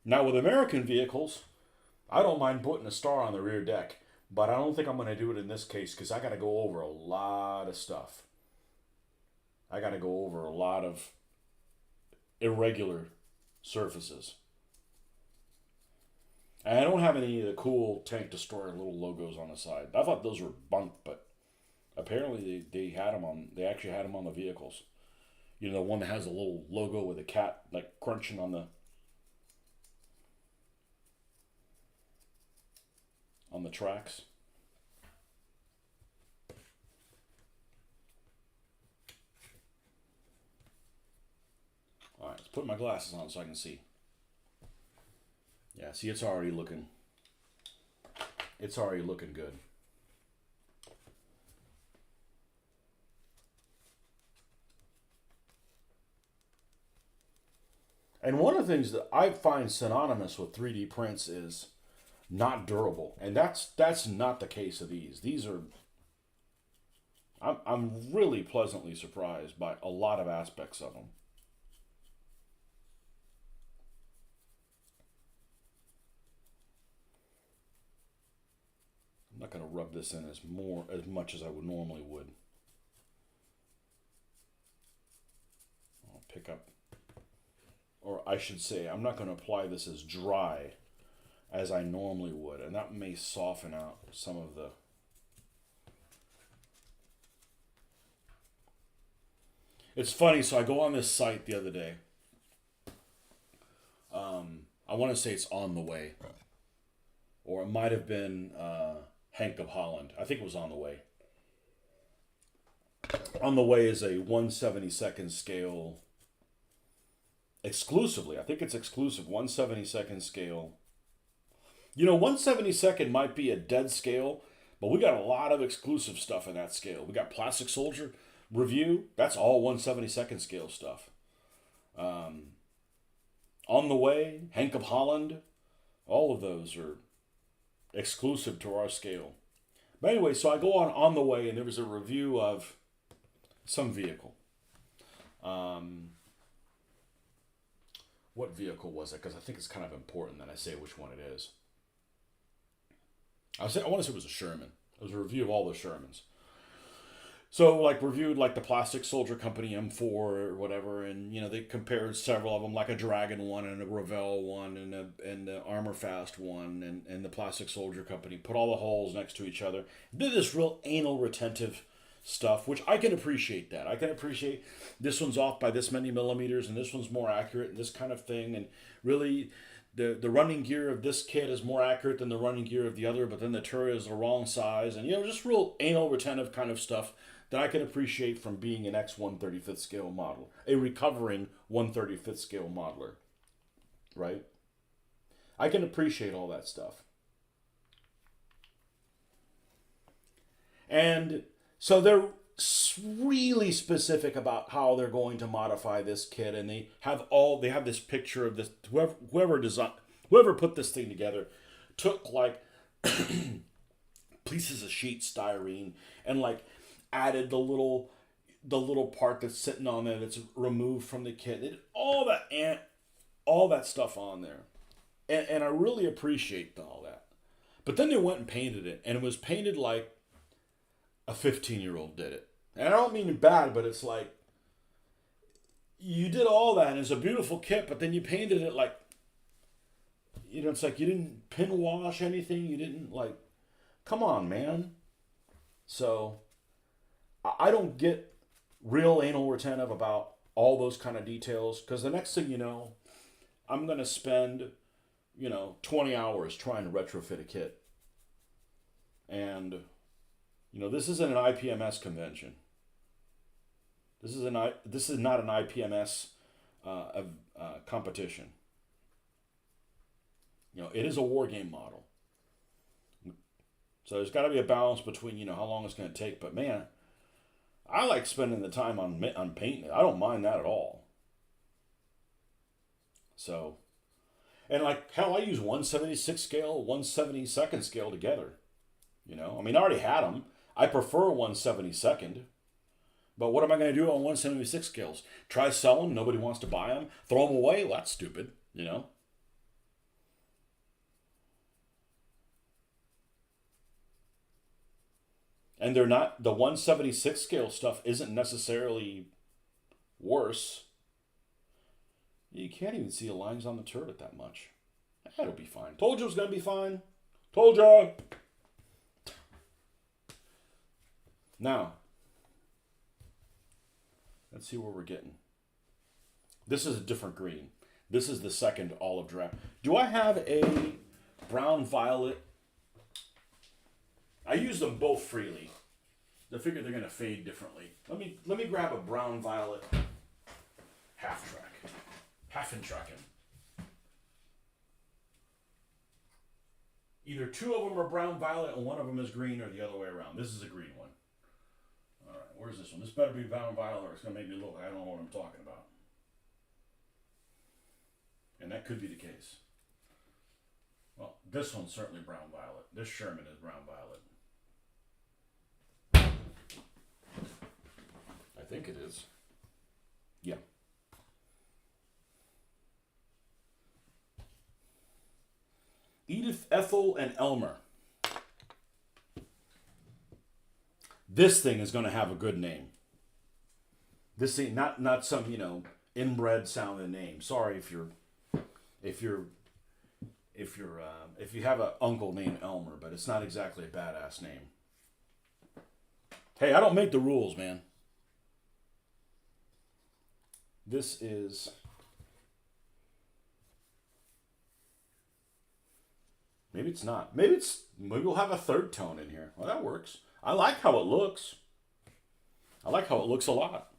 Now, with American vehicles, I don't mind putting a star on the rear deck, but I don't think I'm going to do it in this case because I got to go over a lot of stuff. I got to go over a lot of irregular surfaces. And I don't have any of the cool Tank Destroyer little logos on the side. I thought those were bunk, but apparently they had them on. They actually had them on the vehicles. The one that has a little logo with a cat like crunching on the tracks. All right, let's put my glasses on so I can see. Yeah, see, it's already looking good. And one of the things that I find synonymous with 3D prints is not durable, and that's not the case of these. These are. I'm really pleasantly surprised by a lot of aspects of them. I'm not going to rub this in as much as I would normally would. I'll pick up, or I should say, I'm not going to apply this as dry as I normally would, and that may soften out some of the. It's funny, so I go on this site the other day. I want to say it's On the Way, or it might have been Hank of Holland. I think it was On the Way. On the Way is a 1/72nd scale exclusively. I think it's exclusive 1/72nd scale You know, 1/72nd might be a dead scale, but we got a lot of exclusive stuff in that scale. We got Plastic Soldier Review. That's all 1/72nd scale stuff. On the Way, Hank of Holland. All of those are exclusive to our scale. But anyway, so I go on the Way, and there was a review of some vehicle. What vehicle was it? Because I think it's kind of important that I say which one it is. I want to say it was a Sherman. It was a review of all the Shermans. So, like, reviewed, like, the Plastic Soldier Company M4 or whatever, and, you know, they compared several of them, like a Dragon one and a Revell one and the Armor Fast one and the Plastic Soldier Company. Put all the holes next to each other. Did this real anal retentive stuff, which I can appreciate that. I can appreciate this one's off by this many millimeters and this one's more accurate and this kind of thing. And really, the running gear of this kit is more accurate than the running gear of the other, but then the turret is the wrong size. And, you know, just real anal retentive kind of stuff that I can appreciate from being an X-135th scale model, a recovering 1/35th scale modeler, right? I can appreciate all that stuff. And so they're really specific about how they're going to modify this kit, and they have this picture of this whoever put this thing together took like pieces of sheet styrene and like added the little part that's sitting on there that's removed from the kit. It, all that stuff on there, and I really appreciate all that. But then they went and painted it, and it was painted like a 15-year-old did it. And I don't mean it bad, but it's like you did all that, and it's a beautiful kit, but then you painted it like, you know, it's like you didn't pin wash anything. You didn't like, come on, man. So I don't get real anal retentive about all those kind of details, because the next thing you know, I'm going to spend, 20 hours trying to retrofit a kit. And, this isn't an IPMS convention. This is not an IPMS competition. It is a war game model. So there's got to be a balance between, how long it's going to take. But man, I like spending the time on painting it. I don't mind that at all. So, and like, hell, I use 1/76 scale, 1/72 scale together. I already had them. I prefer 1/72. But what am I going to do on 1/76 scales? Try sell them? Nobody wants to buy them? Throw them away? Well, that's stupid, And they're not, the 1/76 scale stuff isn't necessarily worse. You can't even see the lines on the turret that much. That'll be fine. Told you it was going to be fine. Told ya. Now, let's see where we're getting. This is a different green. This is the second olive drab. Do I have a brown violet? I use them both freely. I figure they're going to fade differently. Let me grab a brown violet half inch tracking. Either two of them are brown violet and one of them is green, or the other way around. This is a green one. All right, where's this one? This better be brown violet, or it's going to make me look. I don't know what I'm talking about. And that could be the case. Well, this one's certainly brown violet. This Sherman is brown violet. I think it is. Yeah. Edith, Ethel, and Elmer. This thing is going to have a good name. This thing, not some inbred sounding name. Sorry if you have an uncle named Elmer, but it's not exactly a badass name. Hey, I don't make the rules, man. This is... Maybe it's not. Maybe we'll have a third tone in here. Well, that works. I like how it looks. I like how it looks a lot.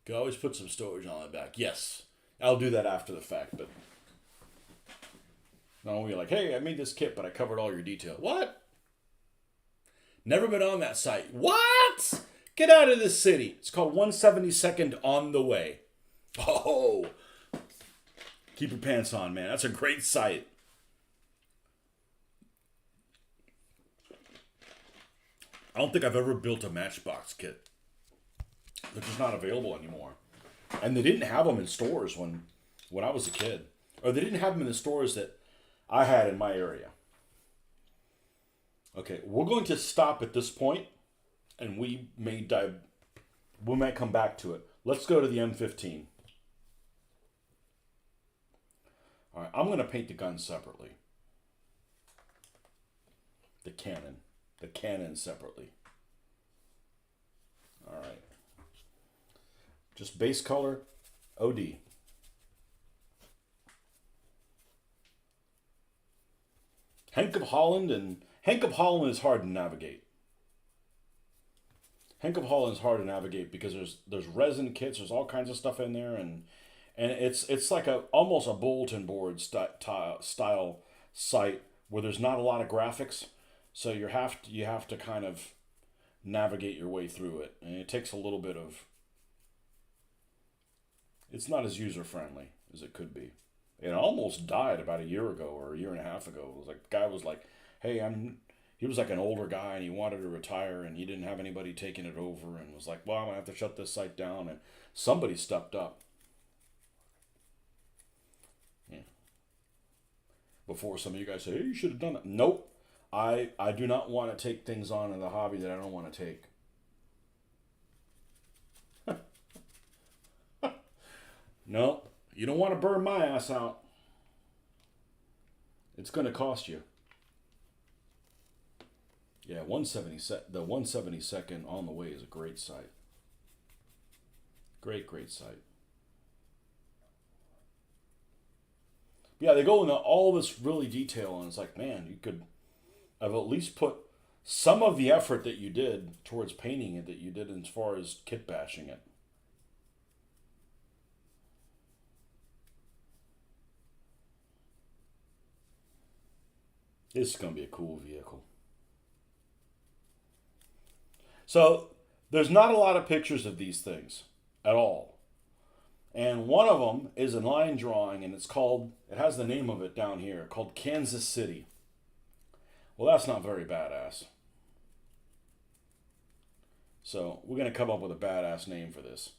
Could always put some storage on the back. Yes. I'll do that after the fact, but not only like, hey, I made this kit, but I covered all your detail. What? Never been on that site. What? Get out of this city. It's called 172nd on the way. Oh, keep your pants on, man. That's a great site. I don't think I've ever built a Matchbox kit. They're just not available anymore. And they didn't have them in stores when I was a kid. Or they didn't have them in the stores that I had in my area. Okay, we're going to stop at this point, and we might come back to it. Let's go to the M15. All right, I'm going to paint the gun separately. The cannon separately. All right. Just base color, OD. Henk of Holland is hard to navigate. Henk of Holland is hard to navigate because there's resin kits, there's all kinds of stuff in there, and it's like almost a bulletin board style site where there's not a lot of graphics, so you have to kind of navigate your way through it, and it takes a little bit of. It's not as user friendly as it could be. It almost died about a year ago or a year and a half ago. It was like the guy was like, "Hey, he was like an older guy and he wanted to retire and he didn't have anybody taking it over and was like, well, I'm going to have to shut this site down." And somebody stepped up. Yeah. Before some of you guys say, hey, you should have done it. Nope. I do not want to take things on in the hobby that I don't want to take. No, you don't want to burn my ass out. It's going to cost you. Yeah, the 172nd on the way is a great site. Great site. Yeah, they go into all this really detail, and it's like, man, you could have at least put some of the effort that you did towards painting it that you did as far as kit bashing it. This is going to be a cool vehicle. So, there's not a lot of pictures of these things at all. And one of them is a line drawing, and it has the name of it down here, called Kansas City. Well, that's not very badass. So, we're going to come up with a badass name for this.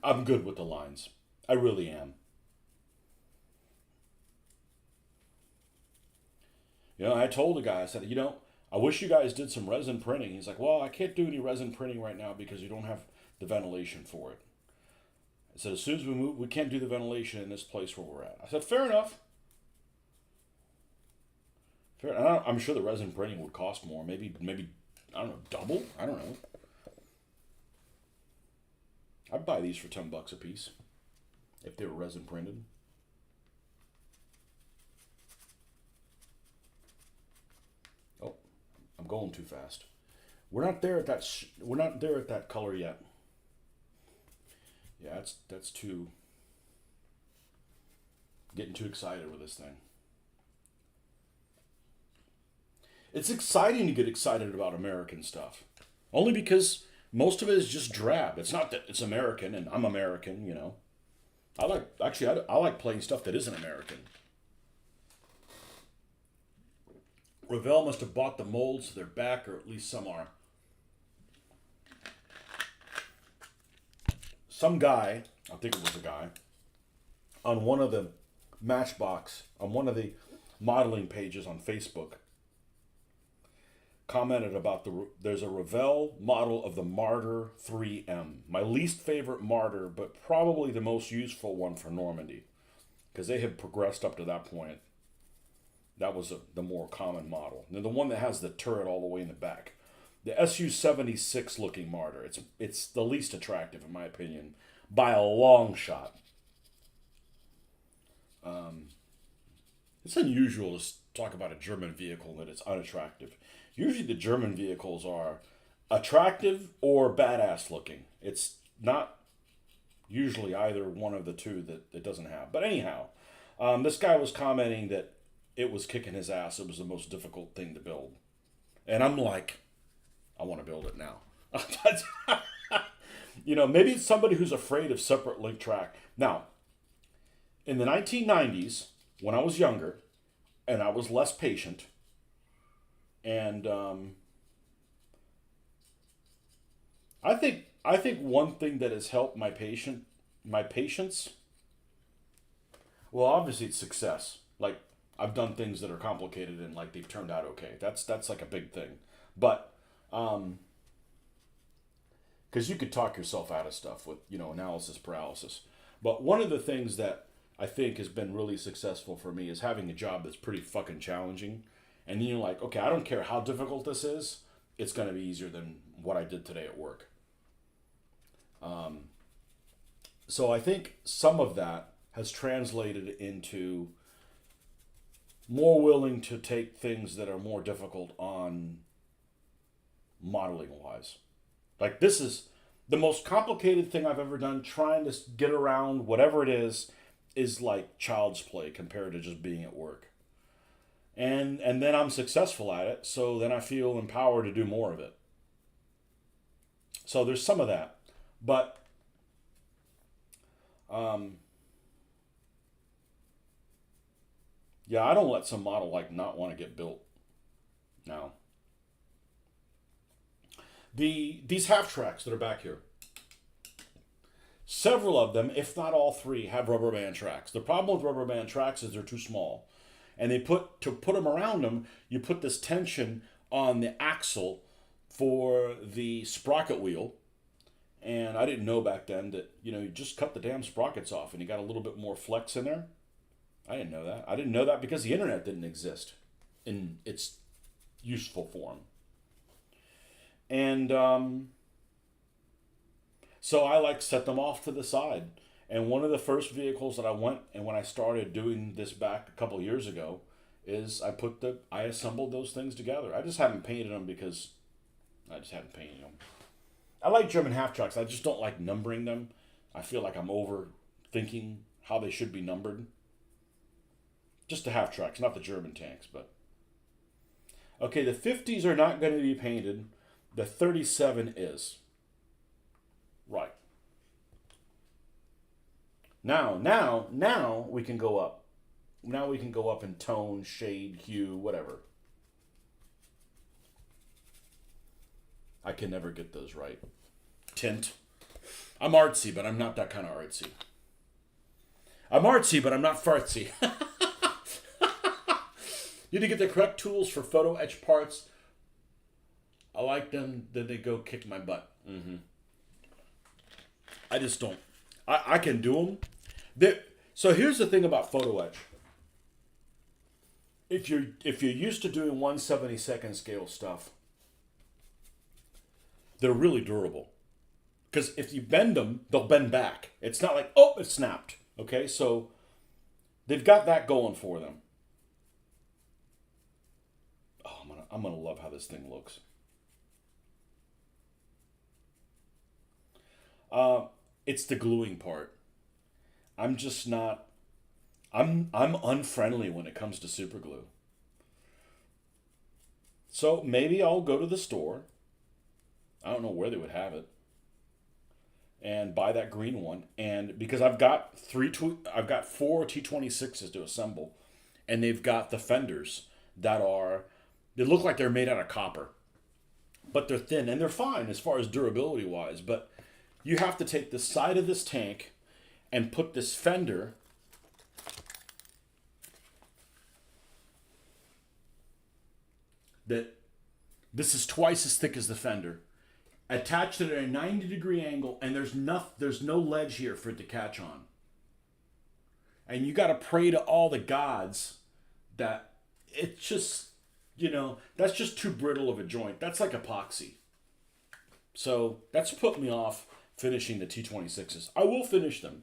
I'm good with the lines. I really am. I told the guy, I said, I wish you guys did some resin printing. He's like, well, I can't do any resin printing right now because you don't have the ventilation for it. I said, as soon as we move, we can't do the ventilation in this place where we're at. I said, fair enough. I'm sure the resin printing would cost more. Maybe, I don't know, double? I don't know. I'd buy these for $10 a piece if they were resin printed. Oh, I'm going too fast. We're not there at that color yet. Yeah, that's too. Getting too excited with this thing. It's exciting to get excited about American stuff, only because most of it is just drab. It's not that it's American and I'm American, I like playing stuff that isn't American. Revell must have bought the molds, so they're back, or at least some are. Some guy, I think it was a guy, on one of the on one of the modeling pages on Facebook, commented about there's a Revell model of the Martyr 3M. My least favorite Martyr, but probably the most useful one for Normandy, because they had progressed up to that point. That was the more common model. And the one that has the turret all the way in the back. The SU-76 looking Martyr, it's the least attractive in my opinion, by a long shot. It's unusual to talk about a German vehicle that is unattractive. Usually the German vehicles are attractive or badass looking. It's not usually either one of the two that it doesn't have. But anyhow, this guy was commenting that it was kicking his ass. It was the most difficult thing to build. And I'm like, I want to build it now. Maybe it's somebody who's afraid of separate link track. Now, in the 1990s, when I was younger and I was less patient, and I think one thing that has helped my patience. Well, obviously it's success. Like I've done things that are complicated and like they've turned out okay. That's like a big thing, but because you could talk yourself out of stuff with analysis paralysis. But one of the things that I think has been really successful for me is having a job that's pretty fucking challenging, and then you're like, okay, I don't care how difficult this is, it's gonna be easier than what I did today at work. So I think some of that has translated into more willing to take things that are more difficult on modeling wise. Like this is the most complicated thing I've ever done. Trying to get around whatever it is like child's play compared to just being at work. And then I'm successful at it, so then I feel empowered to do more of it. So there's some of that, but yeah, I don't let some model like not want to get built. Now, these half tracks that are back here, several of them, if not all three, have rubber band tracks. The problem with rubber band tracks is they're too small, and to put them around them, you put this tension on the axle for the sprocket wheel. And I didn't know back then that you just cut the damn sprockets off and you got a little bit more flex in there. I didn't know that. I didn't know that because the internet didn't exist in its useful form. And so I like set them off to the side. And one of the first vehicles that I went and when I started doing this back a couple of years ago is I assembled those things together. I just haven't painted them because I just haven't painted them. I like German half tracks. I just don't like numbering them. I feel like I'm overthinking how they should be numbered. Just the half tracks, not the German tanks, but okay, the 50s are not going to be painted. The 37 is. Right. Now we can go up. Now we can go up in tone, shade, hue, whatever. I can never get those right. Tint. I'm artsy, but I'm not that kind of artsy. I'm artsy, but I'm not fartsy. You need to get the correct tools for photo etch parts. I like them, then they go kick my butt. Mm-hmm. I just don't. I can do them. So here's the thing about photo etch. If you're used to doing 1/72 scale stuff, they're really durable. Because if you bend them, they'll bend back. It's not like, oh, it snapped. Okay, so they've got that going for them. Oh, I'm gonna love how this thing looks. It's the gluing part. I'm just not. I'm unfriendly when it comes to super glue. So maybe I'll go to the store. I don't know where they would have it, and buy that green one. And because I've got I've got 4 T26s to assemble, and they've got the fenders they look like they're made out of copper, but they're thin and they're fine as far as durability wise. But you have to take the side of this tank and put this fender that this is twice as thick as the fender, attached it at a 90-degree angle, and there's no ledge here for it to catch on. And you got to pray to all the gods that it's just, that's just too brittle of a joint. That's like epoxy. So that's put me off finishing the T26s. I will finish them,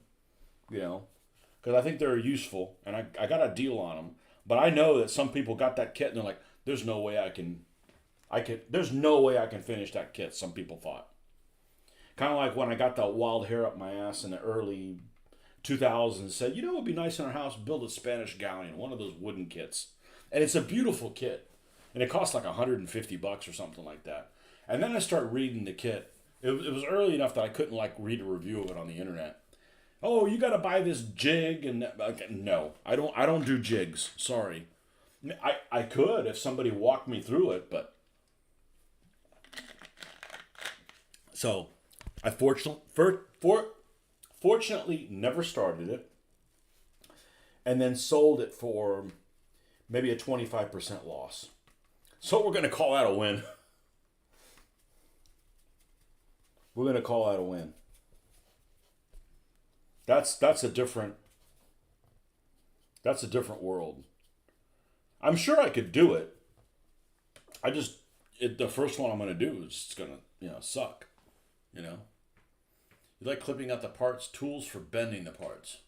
because I think they're useful, and I got a deal on them. But I know that some people got that kit and they're like, there's no way there's no way I can finish that kit, some people thought. Kind of like when I got that wild hair up my ass in the early 2000s, said, you know, it would be nice in our house, build a Spanish galleon, one of those wooden kits. And it's a beautiful kit. And it costs like $150 or something like that. And then I start reading the kit. It was early enough that I couldn't like read a review of it on the internet. Oh, you got to buy this jig and no, I don't do jigs. Sorry. I could if somebody walked me through it, but so I fortunately never started it, and then sold it for maybe a 25% loss. So we're going to call that a win. We're going to call that a win. That's a different world. I'm sure I could do it. The first one I'm going to do is going to, suck, You You like clipping out the parts, tools for bending the parts.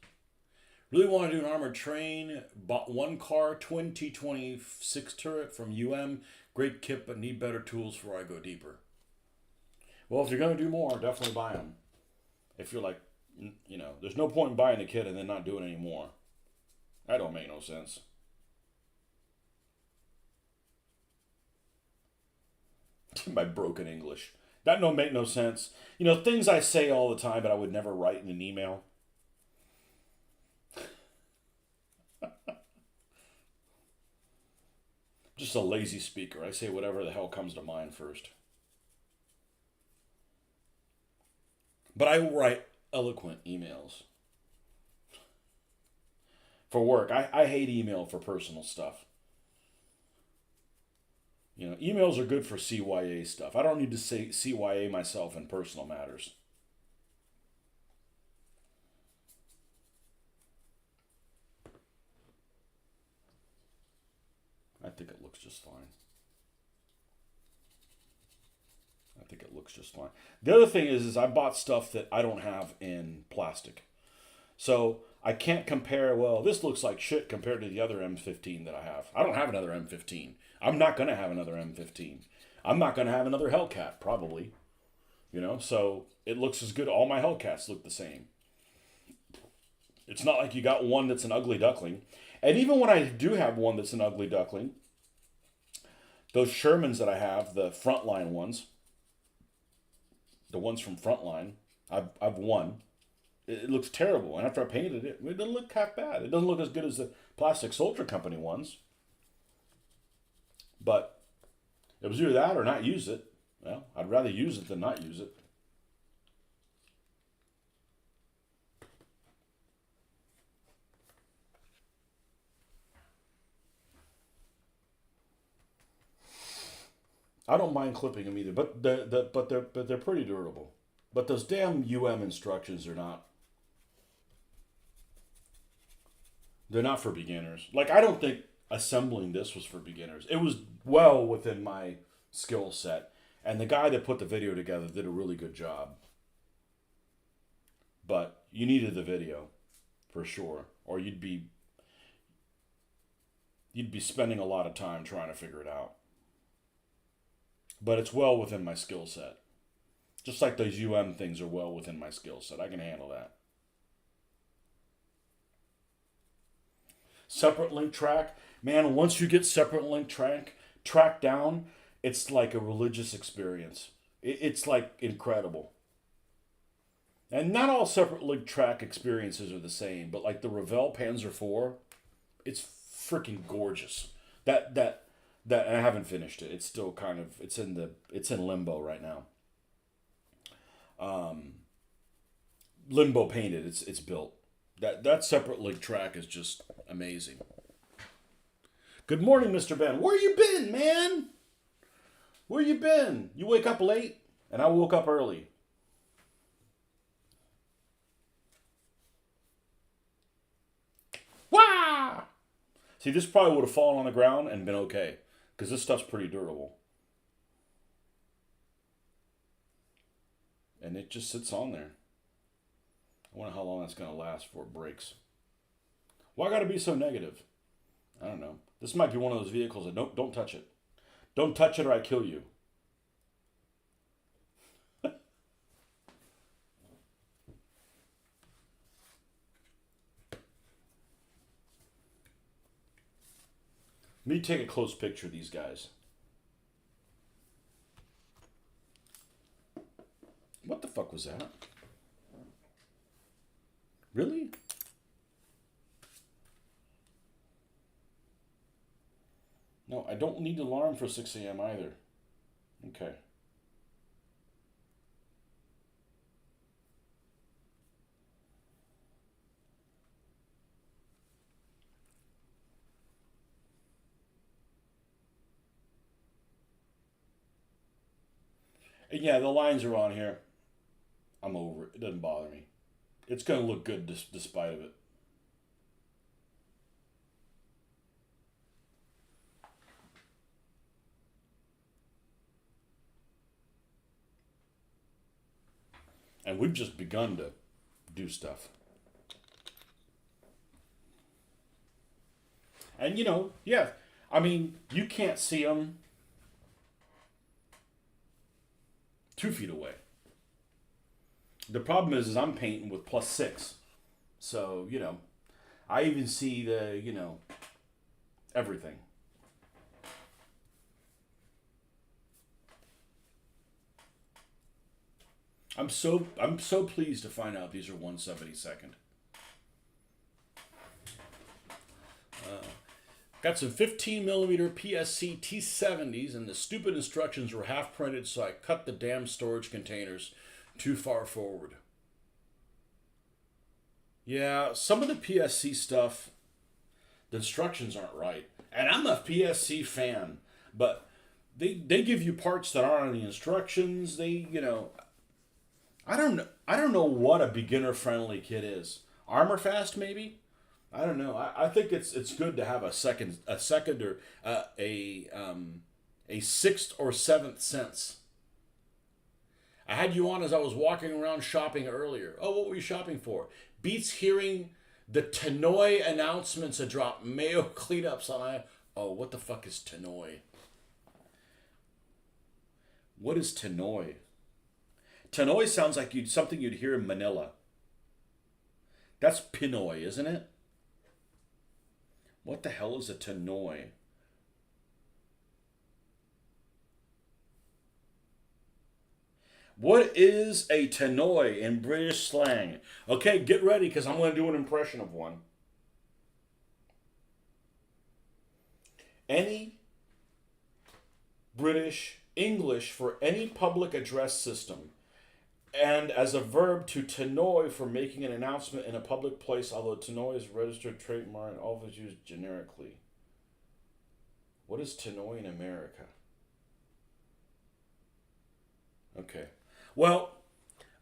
Really want to do an armored train. Bought one car, twin T26 turret from Great kit, but need better tools before I go deeper. Well, if you're going to do more, definitely buy them. If you're like, there's no point in buying a kit and then not doing any more. That don't make no sense. My broken English. That don't make no sense. Things I say all the time, but I would never write in an email. Just a lazy speaker. I say whatever the hell comes to mind first. But I write eloquent emails. For work. I hate email for personal stuff. Emails are good for CYA stuff. I don't need to say CYA myself in personal matters. I think it looks just fine. The other thing is I bought stuff that I don't have in plastic. So I can't compare, well, this looks like shit compared to the other M15 that I have. I don't have another M15. I'm not going to have another M15. I'm not going to have another Hellcat, probably. So it looks as good. All my Hellcats look the same. It's not like you got one that's an ugly duckling. And even when I do have one that's an ugly duckling, those Shermans that I have, the Frontline ones, the ones from Frontline, I've won. It looks terrible. And after I painted it, it doesn't look half bad. It doesn't look as good as the Plastic Soldier Company ones. But it was either that or not use it. Well, I'd rather use it than not use it. I don't mind clipping them either, but they're pretty durable. But those damn instructions are not. They're not for beginners. Like, I don't think assembling this was for beginners. It was well within my skill set, and the guy that put the video together did a really good job. But you needed the video for sure, or you'd be spending a lot of time trying to figure it out. But it's well within my skill set. Just like those things are well within my skill set. I can handle that. Separate link track. Man, once you get separate link track down, it's like a religious experience. It's like incredible. And not all separate link track experiences are the same, but like the Revell Panzer IV, it's freaking gorgeous. That I haven't finished it. It's still kind of it's in limbo right now. Limbo painted. It's built. That separate link track is just amazing. Good morning, Mr. Ben. Where you been, man? Where you been? You wake up late, and I woke up early. Wah! See, this probably would have fallen on the ground and been okay, because this stuff's pretty durable. And it just sits on there. I wonder how long that's going to last before it breaks. Why got to be so negative? I don't know. This might be one of those vehicles that don't touch it. Don't touch it or I kill you. Let me take a close picture of these guys. What the fuck was that? Really? No, I don't need an alarm for 6 a.m. either. Okay. And yeah, the lines are on here. I'm over it. It doesn't bother me. It's going to look good despite of it. And we've just begun to do stuff. And yeah, I mean, you can't see them 2 feet away. The problem is I'm painting with +6. So, I even see everything. I'm so pleased to find out these are 1/72. Got some 15mm PSC T70s, and the stupid instructions were half printed, so I cut the damn storage containers too far forward. Yeah, some of the PSC stuff, the instructions aren't right. And I'm a PSC fan, but they give you parts that aren't in the instructions. I don't know what a beginner friendly kit is. Armor Fast maybe? I don't know. I think it's good to have a second or a sixth or seventh sense. I had you on as I was walking around shopping earlier. Oh, what were you shopping for? Beats hearing the Tannoy announcements that drop Mayo cleanups on. Oh, what the fuck is Tannoy? What is Tannoy? Tannoy sounds like something you'd hear in Manila. That's Pinoy, isn't it? What the hell is a Tannoy? What is a Tannoy in British slang? Okay, get ready because I'm going to do an impression of one. Any British English for any public address system. And as a verb, to tannoy for making an announcement in a public place, although tannoy is registered trademark and always used generically. What is tannoy in America? Okay. Well,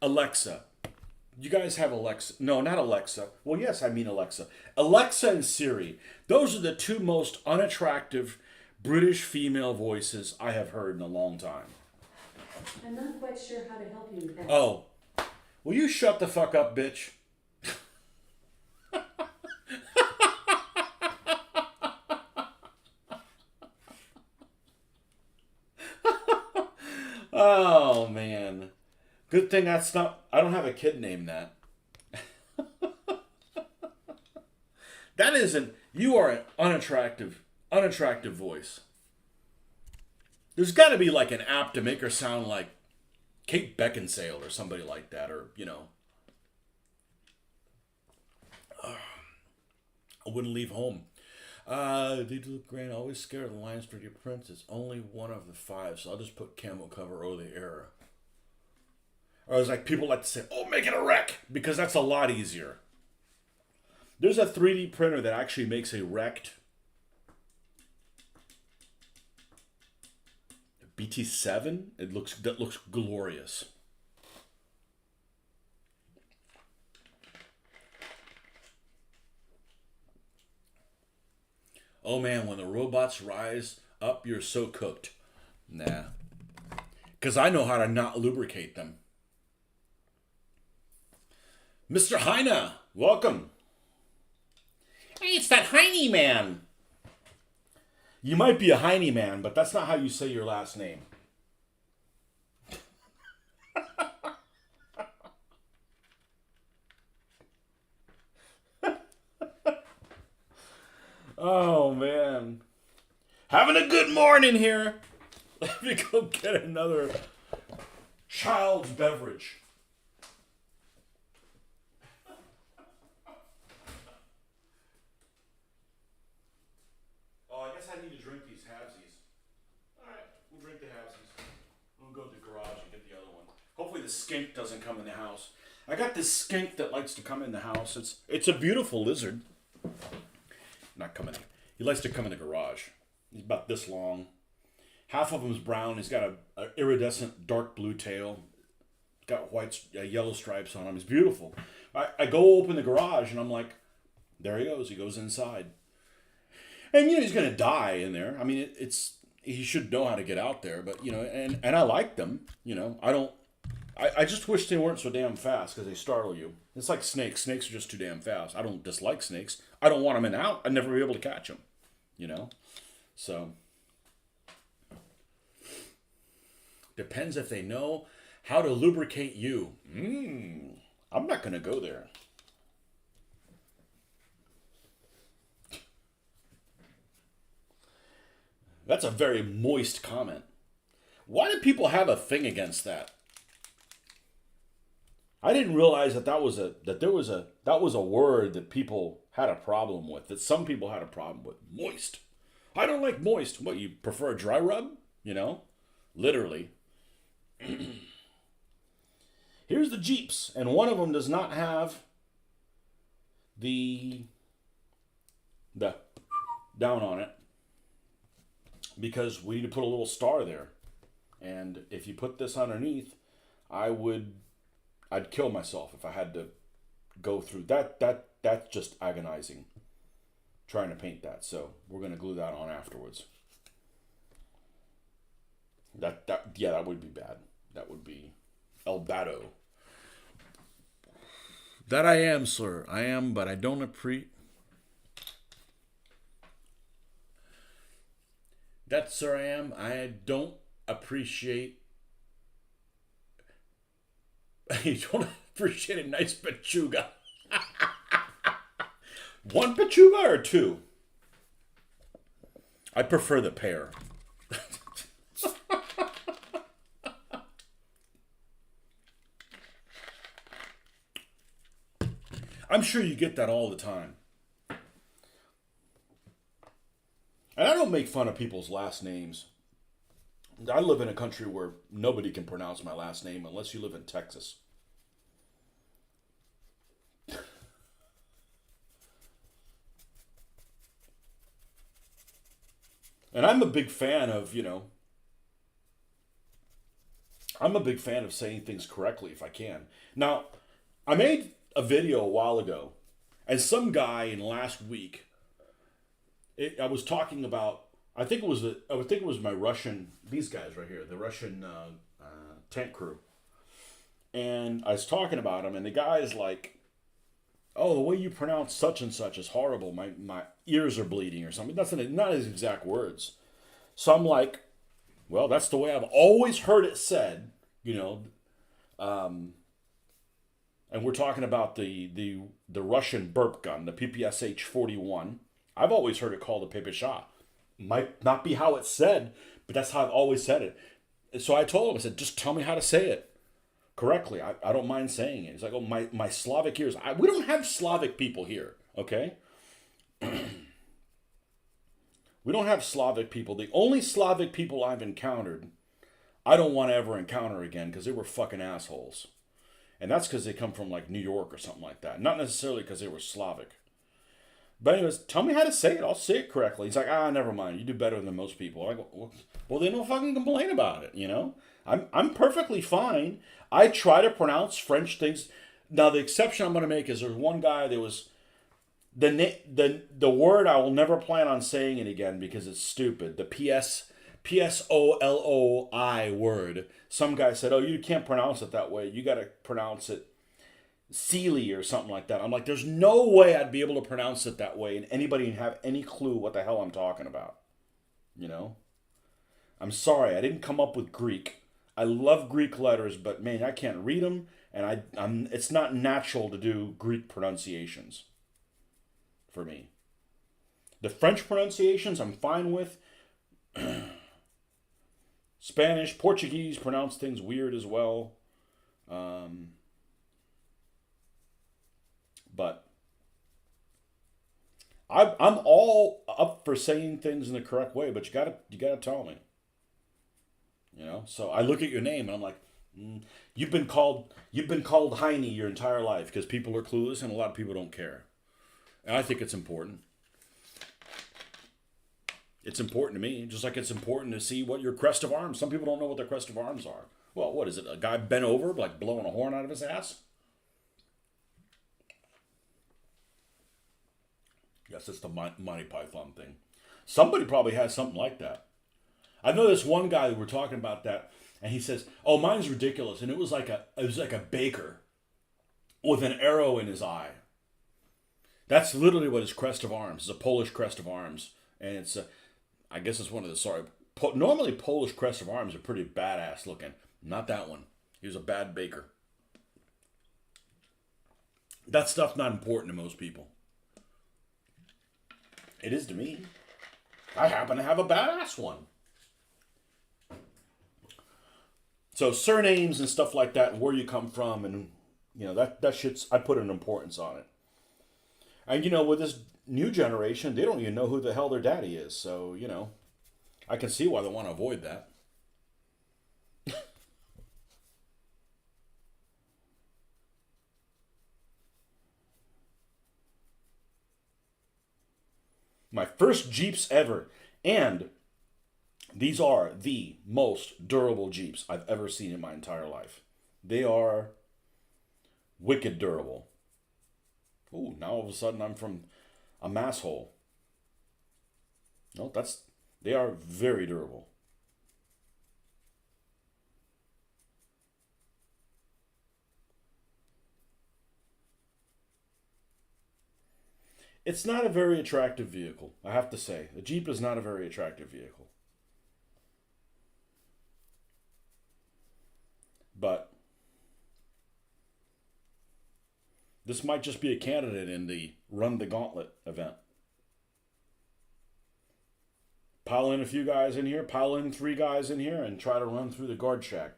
Alexa. You guys have Alexa. No, not Alexa. Well, yes, I mean Alexa. Alexa and Siri. Those are the two most unattractive British female voices I have heard in a long time.
I'm not quite sure how to help you with that.
Oh. Will you shut the fuck up, bitch? Oh, man. Good thing that's not... I don't have a kid named that. That isn't... You are an unattractive voice. There's got to be like an app to make her sound like Kate Beckinsale or somebody like that, or, I wouldn't leave home. They do look great. Always scared of the lines for your prints. It's only one of the 5, so I'll just put camel cover over the error. Or it's like people like to say, oh, make it a rec, because that's a lot easier. There's a 3D printer that actually makes a rect. BT7? That looks glorious. Oh man, when the robots rise up, you're so cooked. Nah. Because I know how to not lubricate them. Mr. Heine, welcome. Hey, it's that Heine man. You might be a Heine man, but that's not how you say your last name. Oh, man. Having a good morning here. Let me go get another child's beverage. Oh, I guess I need to drink these halvesies. Alright, we'll drink the halvesies. We'll go to the garage and get the other one. Hopefully the skink doesn't come in the house. I got this skink that likes to come in the house. It's a beautiful lizard. Not coming in. He likes to come in the garage. He's about this long. Half of him's brown. He's got a iridescent dark blue tail. Got white, yellow stripes on him. He's beautiful. I go open the garage and I'm like, there he goes. He goes inside. And, you know, he's going to die in there. I mean, he should know how to get out there. But, you know, and I like them. You know, I just wish they weren't so damn fast because they startle you. It's like snakes. Snakes are just too damn fast. I don't dislike snakes. I don't want them in and out. I'd never be able to catch them. You know? So, depends if they know how to lubricate you. I'm not going to go there. That's a very moist comment. Why do people have a thing against that? I didn't realize that was a word that people had a problem with. That some people had a problem with. Moist. I don't like moist. What, you prefer a dry rub? You know, literally. Here's the Jeeps, and one of them does not have the down on it because we need to put a little star there. And if you put this underneath, I'd kill myself if I had to go through that. That's just agonizing trying to paint that. So we're gonna glue that on afterwards. That would be bad. That would be El Bato. That I am, sir. I am, but I don't appreciate. That, sir, I am. I don't appreciate. You don't appreciate a nice pechuga. One pechuga or two? I prefer the pear. I'm sure you get that all the time. And I don't make fun of people's last names. I live in a country where nobody can pronounce my last name unless you live in Texas. And I'm a big fan of, I'm a big fan of saying things correctly if I can. Now, I made a video a while ago, and some guy in last week, I was talking about, I think it was my Russian, these guys right here, the Russian tank crew. And I was talking about them, and the guy is like, oh, the way you pronounce such and such is horrible. My ears are bleeding or something. That's not his exact words. So I'm like, well, that's the way I've always heard it said, and we're talking about the Russian burp gun, the PPSH-41. I've always heard it called a pipishah. Might not be how it's said, but that's how I've always said it. And so I told him, I said, just tell me how to say it correctly. I don't mind saying it. He's like, oh, my Slavic ears. We don't have Slavic people here, okay? We don't have Slavic people. The only Slavic people I've encountered, I don't want to ever encounter again because they were fucking assholes. And that's because they come from like New York or something like that. Not necessarily because they were Slavic. But anyways, tell me how to say it. I'll say it correctly. He's like, never mind. You do better than most people. I go, well, then don't fucking complain about it, I'm perfectly fine. I try to pronounce French things. Now, the exception I'm going to make is there's one guy, there was the word I will never plan on saying it again because it's stupid. The PSOLOI word. Some guy said, oh, you can't pronounce it that way. You got to pronounce it Sealy or something like that. I'm like, there's no way I'd be able to pronounce it that way and anybody have any clue what the hell I'm talking about. You know, I'm sorry, I didn't come up with Greek. I love Greek letters, but man, I can't read them, and I'm it's not natural to do Greek pronunciations for me. The French pronunciations I'm fine with. Spanish, Portuguese pronounce things weird as well. Um, but I'm all up for saying things in the correct way, but you gotta tell me. You know. So I look at your name and I'm like, you've been called Heine your entire life because people are clueless and a lot of people don't care. And I think it's important. It's important to me, just like it's important to see what your crest of arms. Some people don't know what their crest of arms are. Well, what is it? A guy bent over, like blowing a horn out of his ass? Yes, it's the Monty Python thing. Somebody probably has something like that. I know this one guy who we're talking about that, and he says, "Oh, mine's ridiculous," and it was like a baker with an arrow in his eye. That's literally what his crest of arms is, a Polish crest of arms, and I guess it's one of the normally Polish crest of arms are pretty badass looking. Not that one. He was a bad baker. That stuff's not important to most people. It is to me. I happen to have a badass one. So surnames and stuff like that, and where you come from, and that shit's. I put an importance on it. And with this new generation, they don't even know who the hell their daddy is. So I can see why they want to avoid that. My first Jeeps ever, and these are the most durable Jeeps I've ever seen in my entire life. They are wicked durable. Ooh, now all of a sudden I'm from a masshole. No, they are very durable. It's not a very attractive vehicle, I have to say. The Jeep is not a very attractive vehicle. But this might just be a candidate in the Run the Gauntlet event. Pile in a few guys in here, pile in 3 guys in here, and try to run through the guard shack.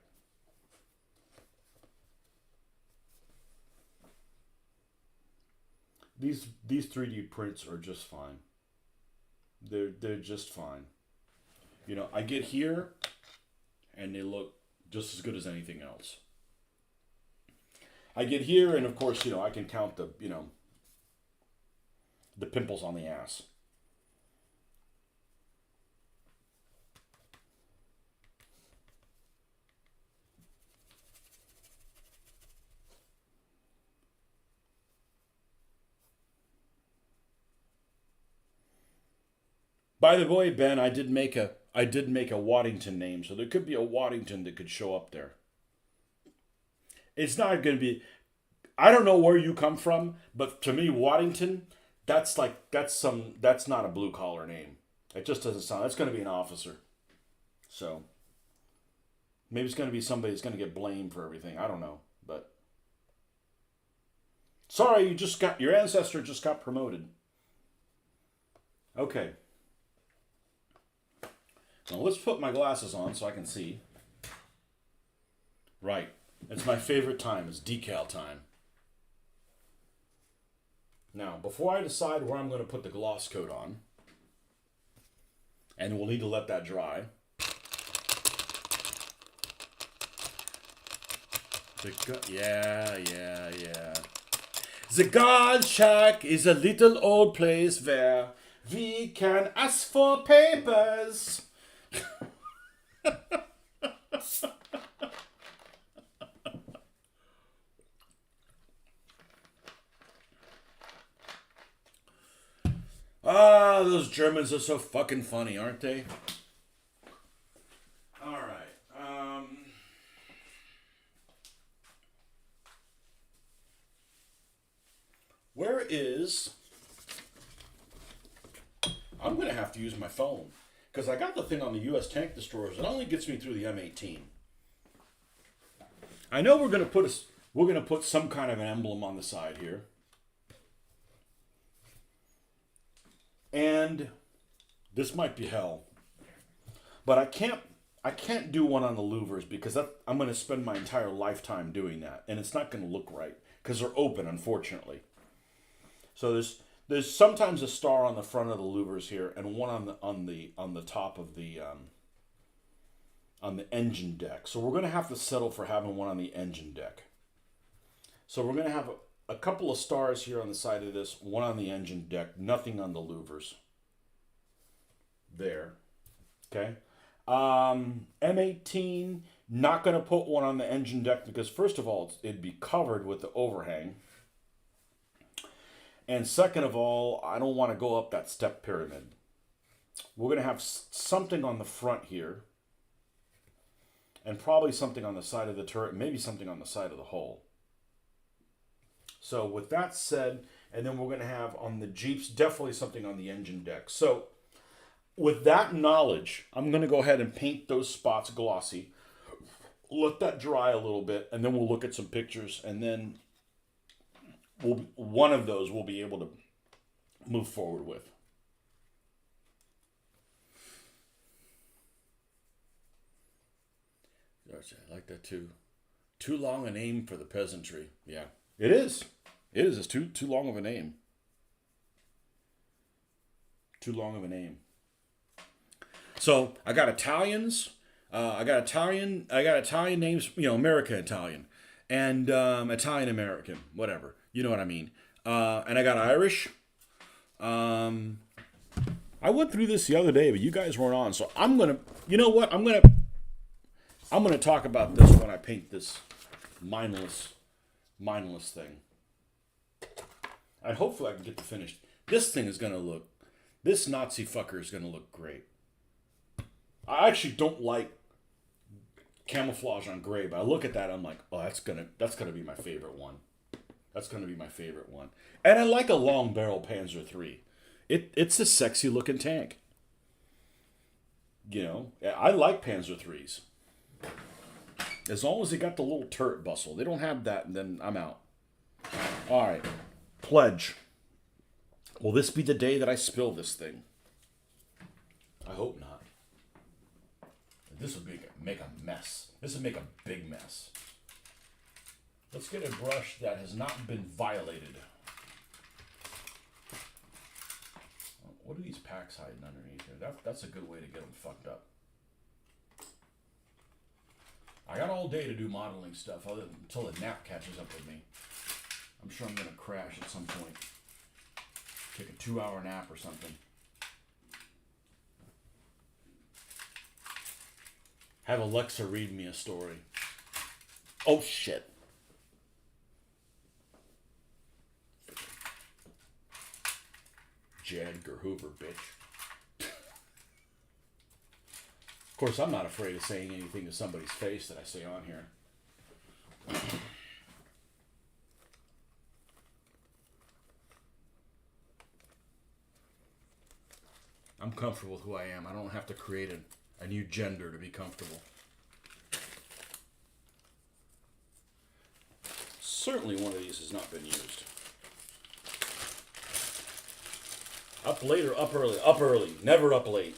These 3D prints are just fine. They're just fine. I get here, and they look just as good as anything else. I get here, and of course, I can count the pimples on the ass. By the way, Ben, I did make a Waddington name, so there could be a Waddington that could show up there. It's not going to be. I don't know where you come from, but to me, Waddington, that's not a blue collar name. It just doesn't sound. That's going to be an officer. So maybe it's going to be somebody that's going to get blamed for everything. I don't know, but sorry, your ancestor just got promoted. Okay. Now let's put my glasses on so I can see. Right. It's my favorite time. It's decal time. Now, before I decide where I'm going to put the gloss coat on, and we'll need to let that dry. Yeah. The guard shack is a little old place where we can ask for papers. Those Germans are so fucking funny, aren't they? All right. Where is? I'm gonna have to use my phone Because I got the thing on the U.S. tank destroyers. It only gets me through the M18. I know we're gonna put some kind of an emblem on the side here, and this might be hell, but I can't do one on the louvers because I'm going to spend my entire lifetime doing that, and it's not going to look right because they're open, unfortunately. So there's sometimes a star on the front of the louvers here, and one on the top of the on the engine deck. So we're going to have to settle for having one on the engine deck. So we're going to have a couple of stars here on the side of this, one on the engine deck, nothing on the louvers. There. Okay. M18, not going to put one on the engine deck because, first of all, it'd be covered with the overhang. And second of all, I don't want to go up that step pyramid. We're going to have something on the front here. And probably something on the side of the turret, maybe something on the side of the hull. So with that said, and then we're going to have on the Jeeps, definitely something on the engine deck. So with that knowledge, I'm going to go ahead and paint those spots glossy. Let that dry a little bit, and then we'll look at some pictures, and then one of those we'll be able to move forward with. I like that too. Too long a name for the peasantry. Yeah, it is. It is. It's too long of a name. Too long of a name. So I got Italians. I got Italian names. You know, American Italian, and Italian American. Whatever. You know what I mean. And I got Irish. I went through this the other day, but you guys weren't on. So I'm gonna. You know what? I'm gonna talk about this when I paint this mindless thing. And hopefully I can get the finished. This thing is gonna look. This Nazi fucker is gonna look great. I actually don't like camouflage on gray, but I look at that, I'm like, oh, that's gonna be my favorite one. That's gonna be my favorite one. And I like a long barrel Panzer III. It's a sexy looking tank. You know, I like Panzer IIIs. As long as they got the little turret bustle. They don't have that, and then I'm out. All right. Pledge. Will this be the day that I spill this thing? I hope not. This would make a mess. This would make a big mess. Let's get a brush that has not been violated. What are these packs hiding underneath here? That's a good way to get them fucked up. I got all day to do modeling stuff until the nap catches up with me. I'm sure I'm going to crash at some point. Take a 2-hour nap or something. Have Alexa read me a story. Oh, shit. J. Edgar Hoover, bitch. Of course, I'm not afraid of saying anything to somebody's face that I say on here. I'm comfortable with who I am. I don't have to create a new gender to be comfortable. Certainly one of these has not been used. Up late or up early? Up early. Never up late.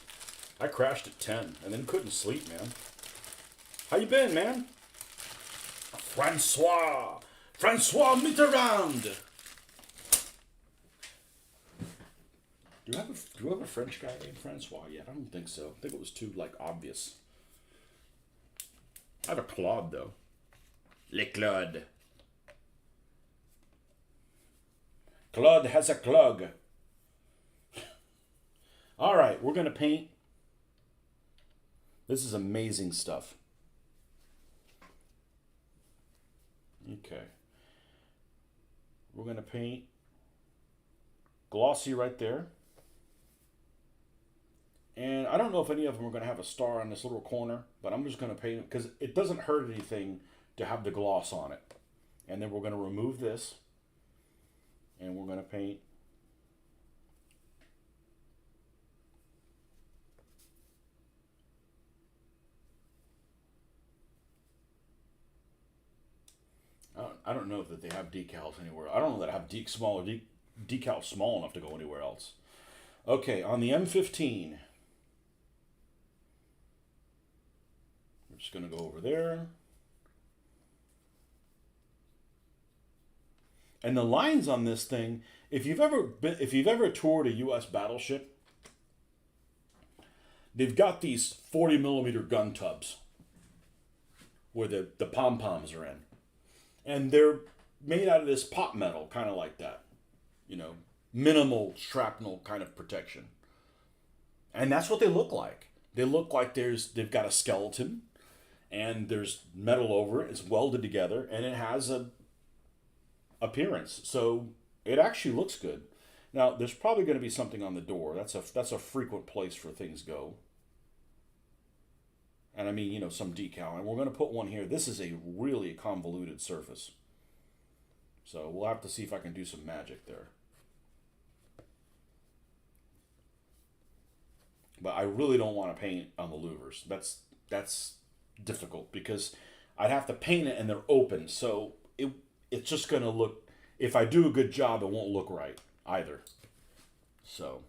I crashed at 10 and then couldn't sleep, man. How you been, man? Francois Mitterrand. Do you have a French guy named Francois yet? I don't think so. I think it was too obvious. I have a Claude though. Le Claude. Claude has a clog. All right, we're gonna paint. This is amazing stuff. Okay. We're going to paint glossy right there. And I don't know if any of them are going to have a star on this little corner, but I'm just going to paint it because it doesn't hurt anything to have the gloss on it. And then we're going to remove this. And we're going to paint I don't know that they have decals anywhere. I don't know that I have decals small enough to go anywhere else. Okay, on the M15, we're just going to go over there. And the lines on this thing, if you've ever toured a U.S. battleship, they've got these 40 millimeter gun tubs where the pom poms are in, and they're made out of this pot metal, kind of like that, you know, minimal shrapnel kind of protection. And that's what they look like. They look like they've got a skeleton, and there's metal over it. It's welded together, and it has a appearance. So it actually looks good. Now there's probably going to be something on the door. That's a frequent place for things go. And I mean, you know, some decal. And we're going to put one here. This is a really convoluted surface. So we'll have to see if I can do some magic there. But I really don't want to paint on the louvers. That's difficult because I'd have to paint it and they're open. So it's just going to look, if I do a good job, it won't look right either. So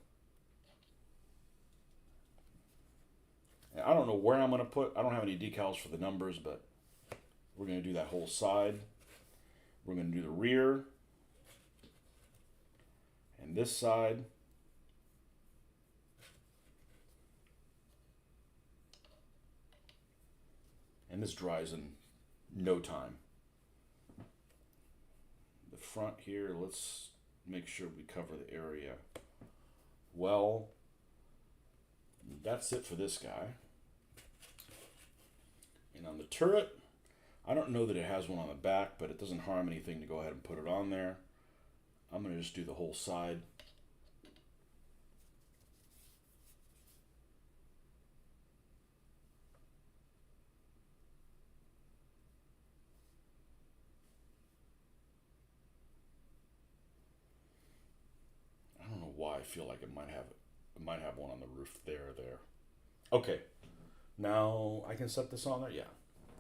I don't know where I'm going to put, I don't have any decals for the numbers, but we're going to do that whole side. We're going to do the rear and this side. And this dries in no time. The front here, let's make sure we cover the area well. That's it for this guy. And on the turret, I don't know that it has one on the back, but it doesn't harm anything to go ahead and put it on there. I'm going to just do the whole side. I don't know why I feel like it might have one on the roof there. Okay. Now I can set this on there? Yeah.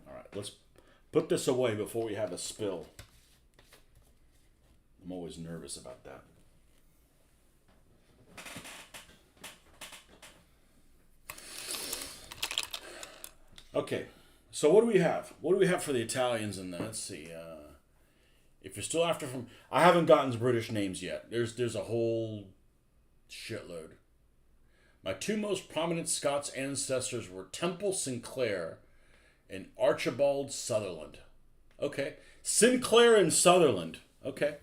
All right, let's put this away before we have a spill. I'm always nervous about that. Okay, so what do we have? What do we have for the Italians in there? Let's see. If you're still after from, I haven't gotten British names yet. There's a whole shitload. My two most prominent Scots ancestors were Temple Sinclair and Archibald Sutherland. Okay. Sinclair and Sutherland. Okay.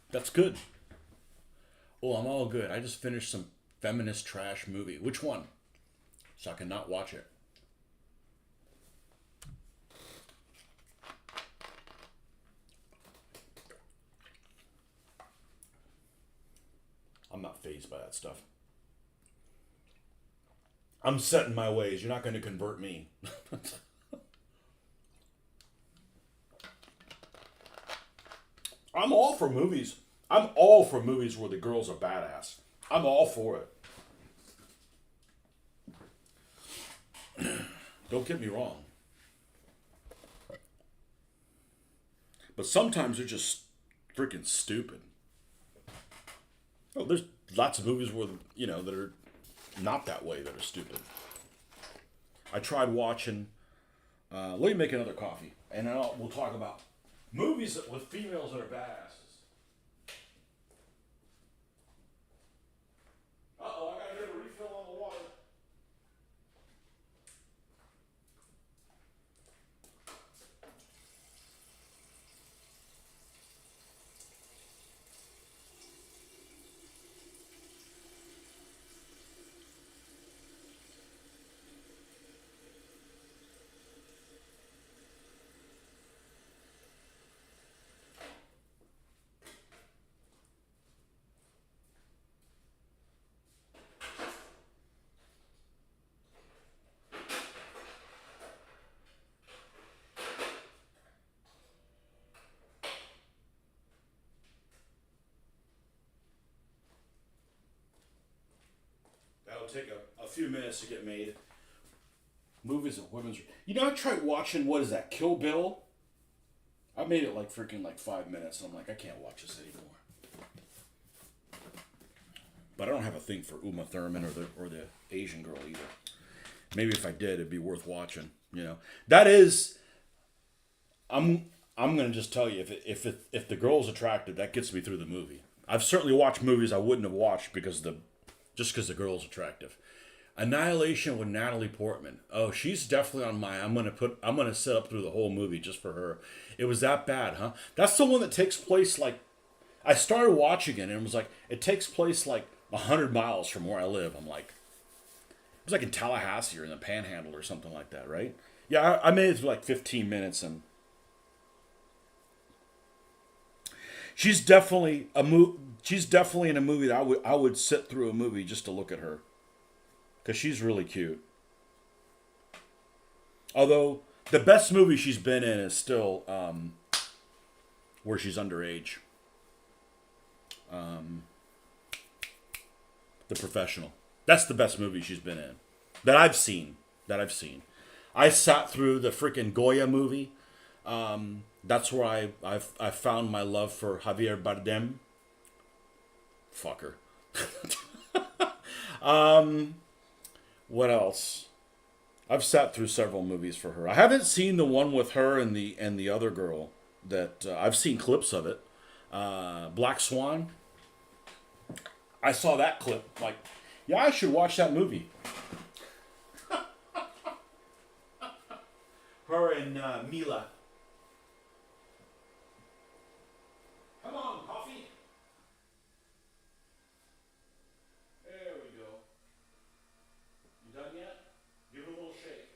That's good. Oh, I'm all good. I just finished some feminist trash movie. Which one? So I can not watch it. I'm not fazed by that stuff. I'm set in my ways. You're not going to convert me. I'm all for movies. I'm all for movies where the girls are badass. I'm all for it. Don't get me wrong. But sometimes they're just freaking stupid. Oh, there's lots of movies where, you know, that are not that way, that are stupid. I tried watching, let me make another coffee, and then we'll talk about movies with females that are badasses. Uh-oh, I gotta get a refill on the water. That'll take a few minutes to get made. Movies of women's. You know, I tried watching, what is that, Kill Bill? I made it like freaking like 5 minutes, and I'm like, I can't watch this anymore. But I don't have a thing for Uma Thurman or the Asian girl either. Maybe if I did, it'd be worth watching. You know, that is. I'm gonna just tell you, if the girl's attractive, that gets me through the movie. I've certainly watched movies I wouldn't have watched because the girl's attractive. Annihilation with Natalie Portman. Oh, she's definitely on my. I'm gonna set up through the whole movie just for her. It was that bad, huh? That's the one that takes place like. I started watching it and it was like it takes place like 100 miles from where I live. I'm like, it was like in Tallahassee or in the Panhandle or something like that, right? Yeah, I made it through like 15 minutes and she's definitely she's definitely in a movie that I would sit through a movie just to look at her because she's really cute. Although the best movie she's been in is still where she's underage. The Professional. That's the best movie she's been in that I've seen. I sat through the freaking Goya movie. That's where I found my love for Javier Bardem. Fucker. What else? I've sat through several movies for her. I haven't seen the one with her and the other girl. That I've seen clips of it. Black Swan. I saw that clip. Like, yeah, I should watch that movie. Her and Mila. Come on, coffee. There we go. You done yet? Give it a little shake.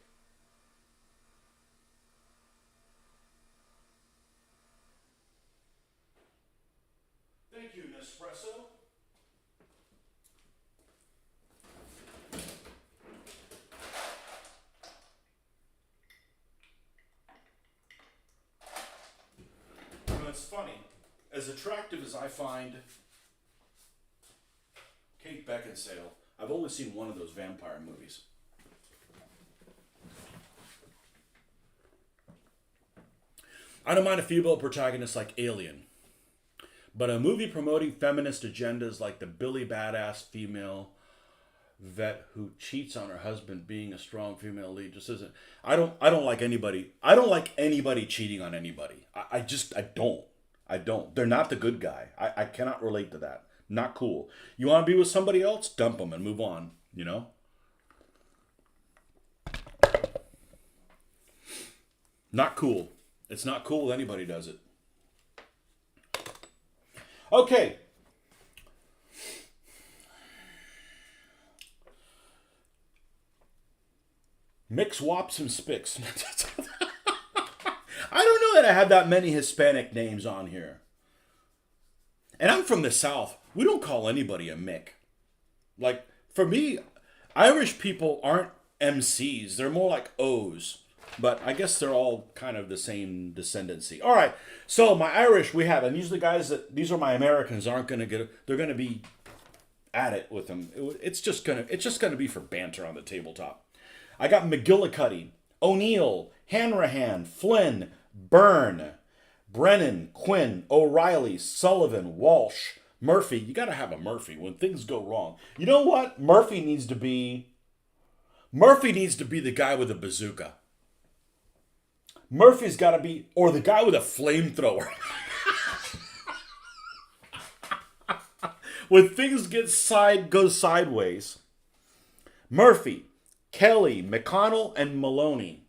Thank you, Nespresso. You know, it's funny. As attractive as I find Kate Beckinsale, I've only seen one of those vampire movies. I don't mind a female protagonist like Alien, but a movie promoting feminist agendas like the Billy Badass female vet who cheats on her husband being a strong female lead just isn't. I don't like anybody. I don't like anybody cheating on anybody. I don't. They're not the good guy. I cannot relate to that. Not cool. You want to be with somebody else? Dump them and move on. You know? Not cool. It's not cool if anybody does it. Okay. Mix wops and spicks. I don't know that I have that many Hispanic names on here. And I'm from the South. We don't call anybody a Mick. Like, for me, Irish people aren't MCs. They're more like O's. But I guess they're all kind of the same descendancy. All right. So my Irish we have, and usually guys these are my Americans aren't going to get. They're going to be at it with them. It's just gonna be for banter on the tabletop. I got McGillicuddy, O'Neill, Hanrahan, Flynn, Byrne, Brennan, Quinn, O'Reilly, Sullivan, Walsh, Murphy. You got to have a Murphy when things go wrong. You know what? Murphy needs to be the guy with a bazooka. Murphy's got to be, or the guy with a flamethrower. When things go sideways, Murphy, Kelly, McConnell, and Maloney.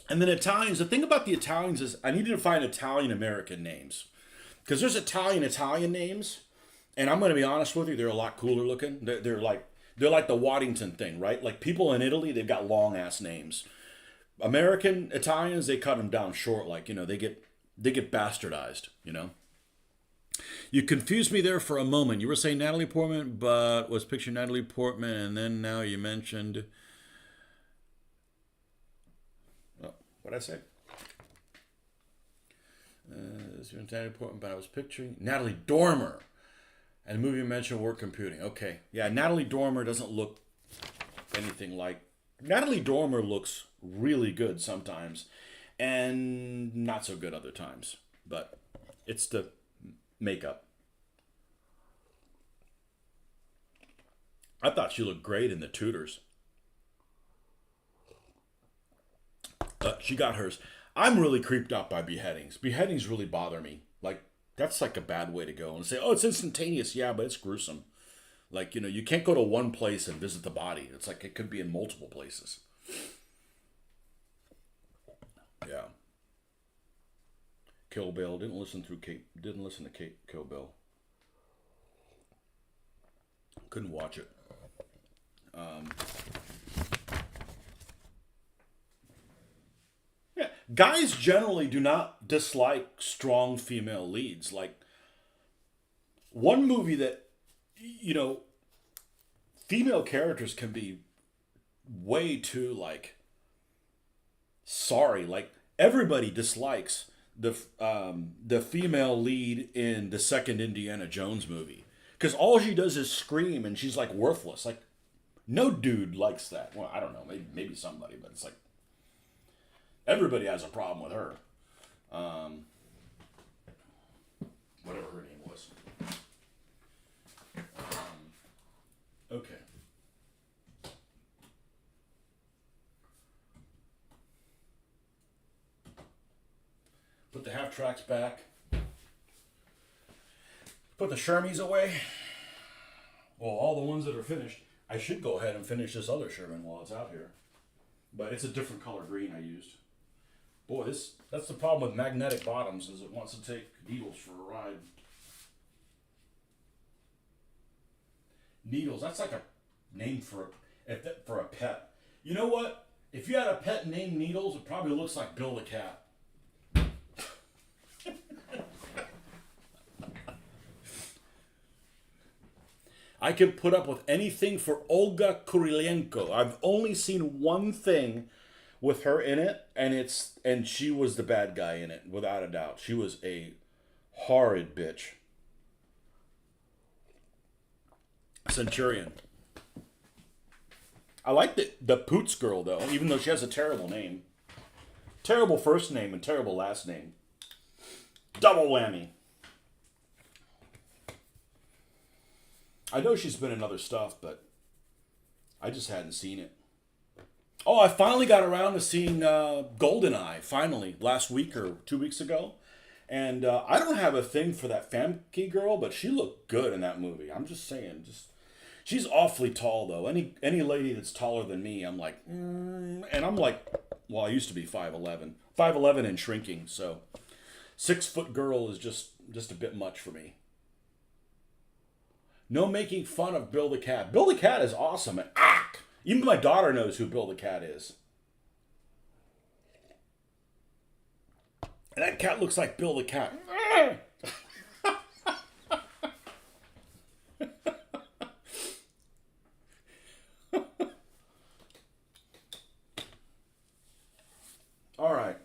And then Italians, the thing about the Italians is I needed to find Italian-American names. Because there's Italian names, and I'm going to be honest with you, they're a lot cooler looking. They're like the Waddington thing, right? Like people in Italy, they've got long-ass names. American Italians, they cut them down short, like, you know, they get bastardized, you know? You confused me there for a moment. You were saying Natalie Portman, but was picturing Natalie Portman, and then now you mentioned... Oh, what'd I say? Natalie Portman, but I was picturing Natalie Dormer. And the movie you mentioned, Work Computing. Okay. Yeah, Natalie Dormer doesn't look anything like. Natalie Dormer looks really good sometimes, and not so good other times. But it's the makeup. I thought she looked great in The Tudors. She got hers. I'm really creeped out by beheadings. Beheadings really bother me. Like, that's like a bad way to go. And say, oh, it's instantaneous. Yeah, but it's gruesome. Like, you can't go to one place and visit the body. It's like it could be in multiple places. Yeah. Kill Bill. Didn't listen to Kill Bill. Couldn't watch it. Yeah, guys generally do not dislike strong female leads. Like, one movie that, female characters can be way too, like, sorry. Like, everybody dislikes the female lead in the second Indiana Jones movie. Because all she does is scream and she's, like, worthless. Like, no dude likes that. Well, I don't know. Maybe somebody, but it's like, everybody has a problem with her. Whatever her name was. Okay. Put the half tracks back. Put the Shermies away. Well, all the ones that are finished. I should go ahead and finish this other Sherman while it's out here. But it's a different color green I used. Boy, that's the problem with magnetic bottoms, is it wants to take needles for a ride. Needles, that's like a name for a pet. You know what? If you had a pet named Needles, it probably looks like Bill the Cat. I can put up with anything for Olga Kurylenko. I've only seen one thing with her in it, and she was the bad guy in it, without a doubt. She was a horrid bitch. Centurion. I like the Poots girl, though, even though she has a terrible name. Terrible first name and terrible last name. Double whammy. I know she's been in other stuff, but I just hadn't seen it. Oh, I finally got around to seeing GoldenEye, finally, last week or 2 weeks ago. And I don't have a thing for that Famke girl, but she looked good in that movie. I'm just saying. She's awfully tall, though. Any lady that's taller than me, I'm like, and I'm like, well, I used to be 5'11". 5'11" and shrinking, so 6-foot girl is just a bit much for me. No making fun of Bill the Cat. Bill the Cat is awesome. And even my daughter knows who Bill the Cat is. And that cat looks like Bill the Cat. All right.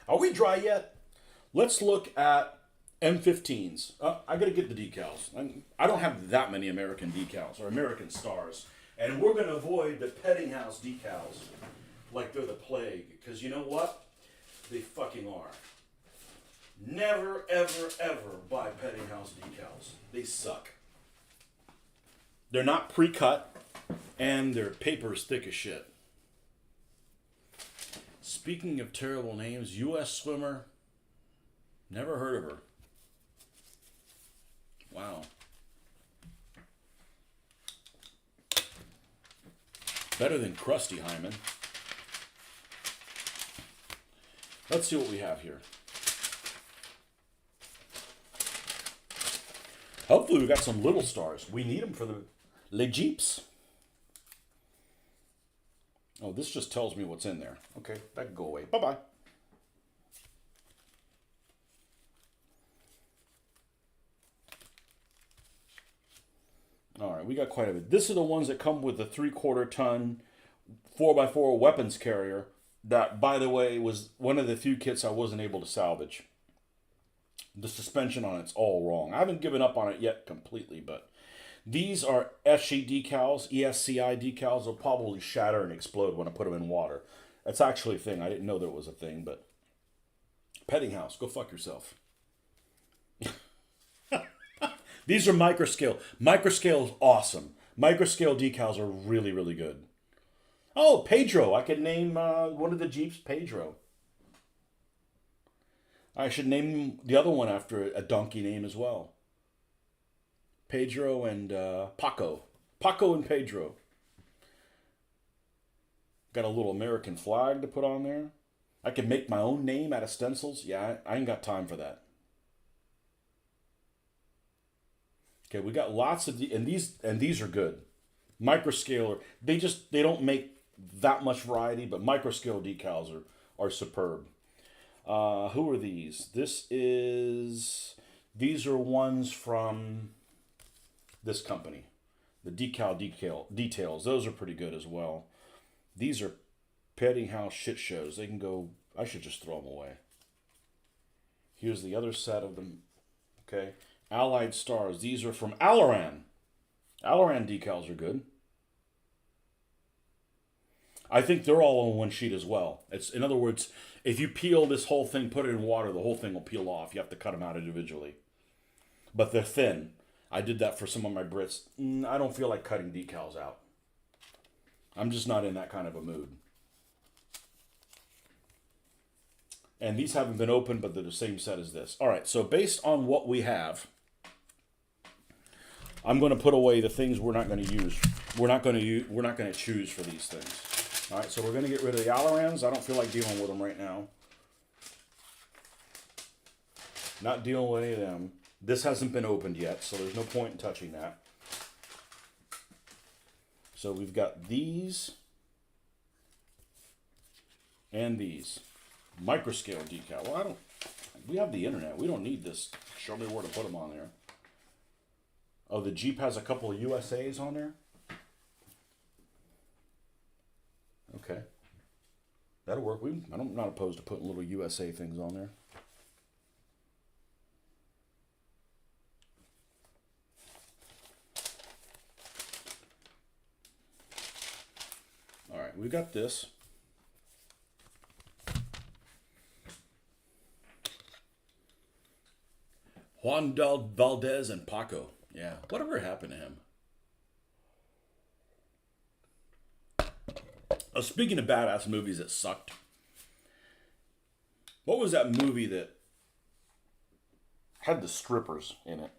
Are we dry yet? Let's look at M15s. I gotta get the decals. I don't have that many American decals or American stars. And we're gonna avoid the Petting House decals like they're the plague. Because you know what? They fucking are. Never, ever, ever buy Petting House decals. They suck. They're not pre-cut, and their paper's thick as shit. Speaking of terrible names, U.S. swimmer, never heard of her. Wow. Better than Krusty Hyman. Let's see what we have here. Hopefully we got some little stars. We need them for the Les Jeeps. Oh, this just tells me what's in there. Okay, that can go away. Bye-bye. All right, we got quite a bit. This are the ones that come with the 3/4 ton 4x4 weapons carrier. That, by the way, was one of the few kits I wasn't able to salvage. The suspension on it's all wrong. I haven't given up on it yet completely, but These are ESCI decals, ESCI decals. They'll probably shatter and explode when I put them in water. That's actually a thing. I didn't know there was a thing, but Petting House, go fuck yourself. These are microscale. Microscale is awesome. Microscale decals are really, really good. Oh, Pedro. I could name one of the Jeeps Pedro. I should name the other one after a donkey name as well. Pedro and Paco. Paco and Pedro. Got a little American flag to put on there. I can make my own name out of stencils. Yeah, I ain't got time for that. Okay, we got lots of and these are good. Microscale, they don't make that much variety, but microscale decals are superb. Who are these? These are ones from this company. The details. Those are pretty good as well. These are Petting House shit shows. They can go. I should just throw them away. Here's the other set of them. Okay. Allied Stars. These are from Alaran. Alaran decals are good. I think they're all on one sheet as well. It's, in other words, if you peel this whole thing, put it in water, the whole thing will peel off. You have to cut them out individually. But they're thin. I did that for some of my Brits. I don't feel like cutting decals out. I'm just not in that kind of a mood. And these haven't been opened, but they're the same set as this. All right, so based on what we have, I'm going to put away the things we're not going to use. We're not going to choose for these things. All right, so we're going to get rid of the Alarans. I don't feel like dealing with them right now. Not dealing with any of them. This hasn't been opened yet, so there's no point in touching that. So we've got these and these. Microscale decal. Well, we have the internet. We don't need this. Show me where to put them on there. Oh, the Jeep has a couple of USAs on there? Okay. That'll work. I'm not opposed to putting little USA things on there. All right, we got this. Juan Valdez and Paco. Yeah, whatever happened to him? Speaking of badass movies that sucked, what was that movie that had the strippers in it?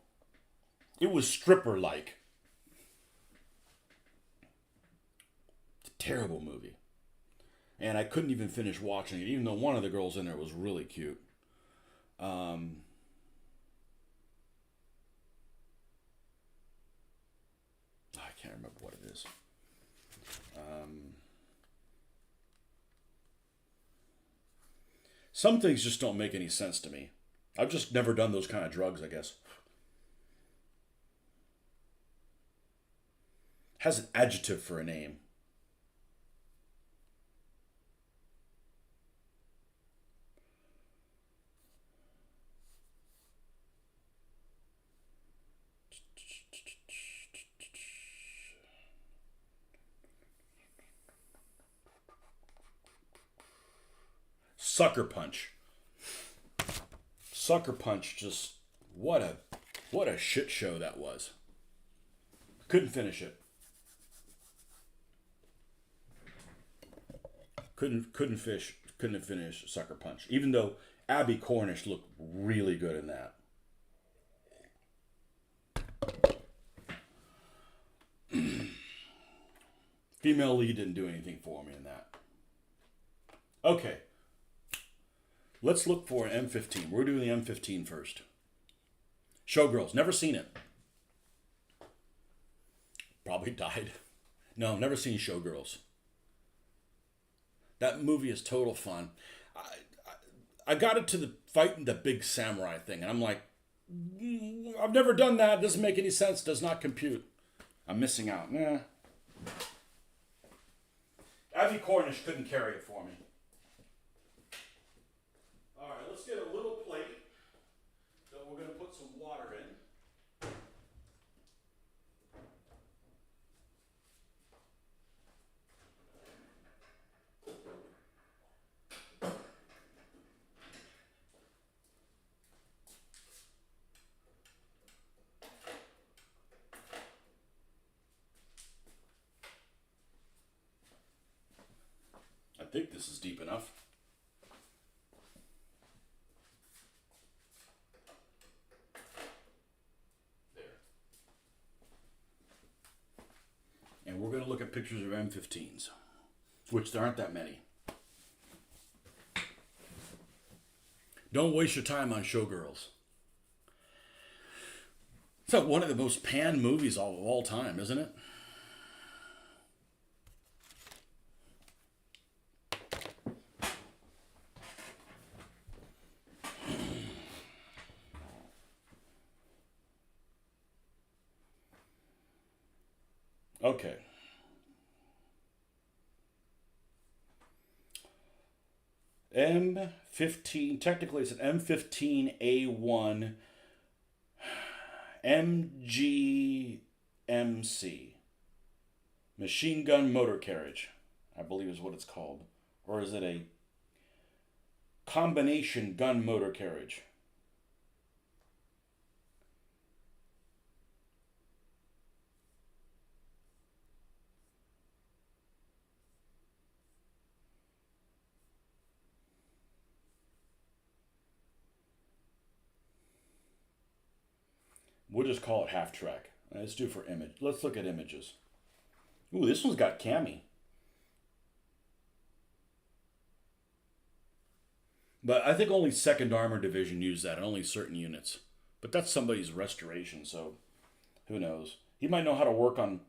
It was stripper-like. It's a terrible movie. And I couldn't even finish watching it, even though one of the girls in there was really cute. I can't remember what it is. Some things just don't make any sense to me. I've just never done those kind of drugs, I guess. Has an adjective for a name. Sucker Punch. Sucker Punch, just what a shit show that was. Couldn't finish it. Couldn't finish Sucker Punch. Even though Abby Cornish looked really good in that. Female lead didn't do anything for me in that. Okay. Let's look for an M15. We're doing the M15 first. Showgirls. Never seen it. Probably died. No, never seen Showgirls. That movie is total fun. I got it to the fighting the big samurai thing, and I'm like, I've never done that. Doesn't make any sense. Does not compute. I'm missing out. Nah. Abby Cornish couldn't carry it for me. All right, let's get a little plate that we're going to put some water in. think this is deep enough. There. And we're going to look at pictures of M15s, which there aren't that many. Don't waste your time on Showgirls. It's like one of the most panned movies of all time, isn't it? Okay. M15, technically it's an M15A1 MGMC. Machine gun motor carriage, I believe is what it's called. Or is it a combination gun motor carriage? We'll just call it half track. Let's do for image. Let's look at images. Ooh, this one's got cami. But I think only 2nd Armor Division used that, and only certain units. But that's somebody's restoration, so who knows? He might know how to work on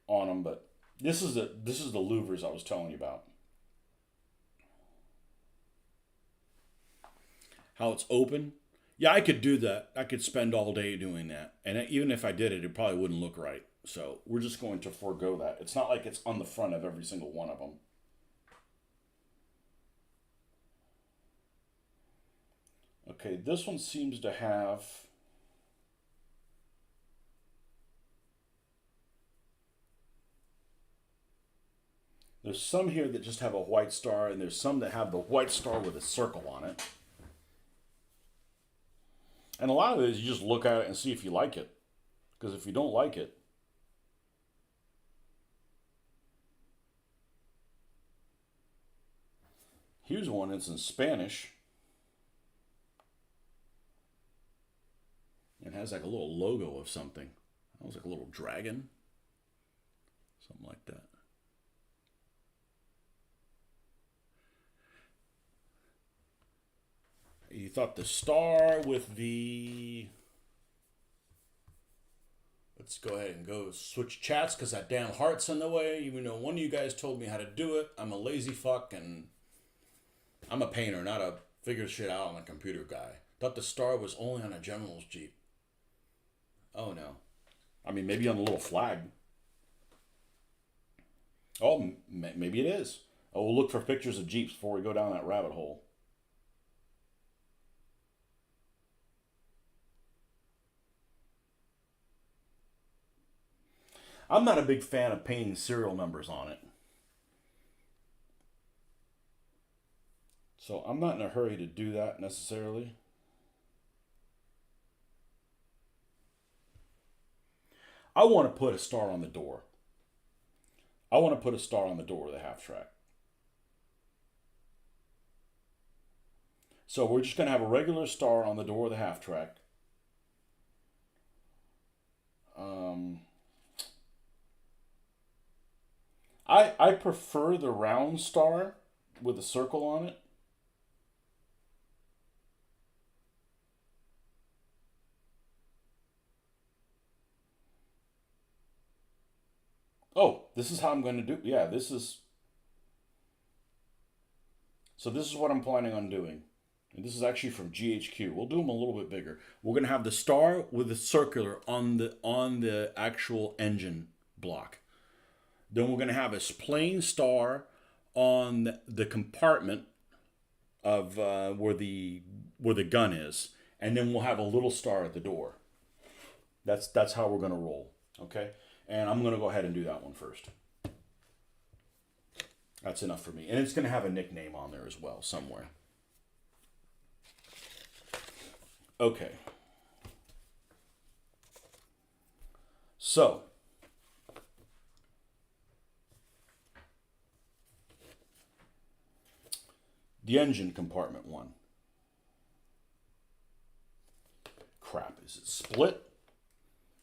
them, but this is the louvers I was telling you about. How it's open. Yeah, I could do that. I could spend all day doing that. And even if I did it, it probably wouldn't look right. So we're just going to forego that. It's not like it's on the front of every single one of them. Okay, this one seems to have... There's some here that just have a white star, and there's some that have the white star with a circle on it. And a lot of it is you just look at it and see if you like it. Because if you don't like it, here's one that's in Spanish. It has like a little logo of something. That was like a little dragon. Something like that. You thought the star with the... Let's go ahead and go switch chats because that damn heart's in the way. Even though one of you guys told me how to do it, I'm a lazy fuck and I'm a painter, not a figure shit out on a computer guy. Thought the star was only on a general's Jeep. Oh no. I mean, maybe on the little flag. Oh, maybe it is. Oh, we'll look for pictures of Jeeps before we go down that rabbit hole. I'm not a big fan of painting serial numbers on it. So I'm not in a hurry to do that necessarily. I want to put a star on the door. I want to put a star on the door of the half track. So we're just going to have a regular star on the door of the half track. I prefer the round star with a circle on it. Oh, this is how I'm going to do. Yeah, this is. So this is what I'm planning on doing. And this is actually from GHQ. We'll do them a little bit bigger. We're going to have the star with the circular on the actual engine block. Then we're going to have a plain star on the compartment of where the gun is, and then we'll have a little star at the door. That's how we're going to roll. Okay, and I'm going to go ahead and do that one first. That's enough for me, and it's going to have a nickname on there as well somewhere. Okay. So. the engine compartment one. Crap, is it split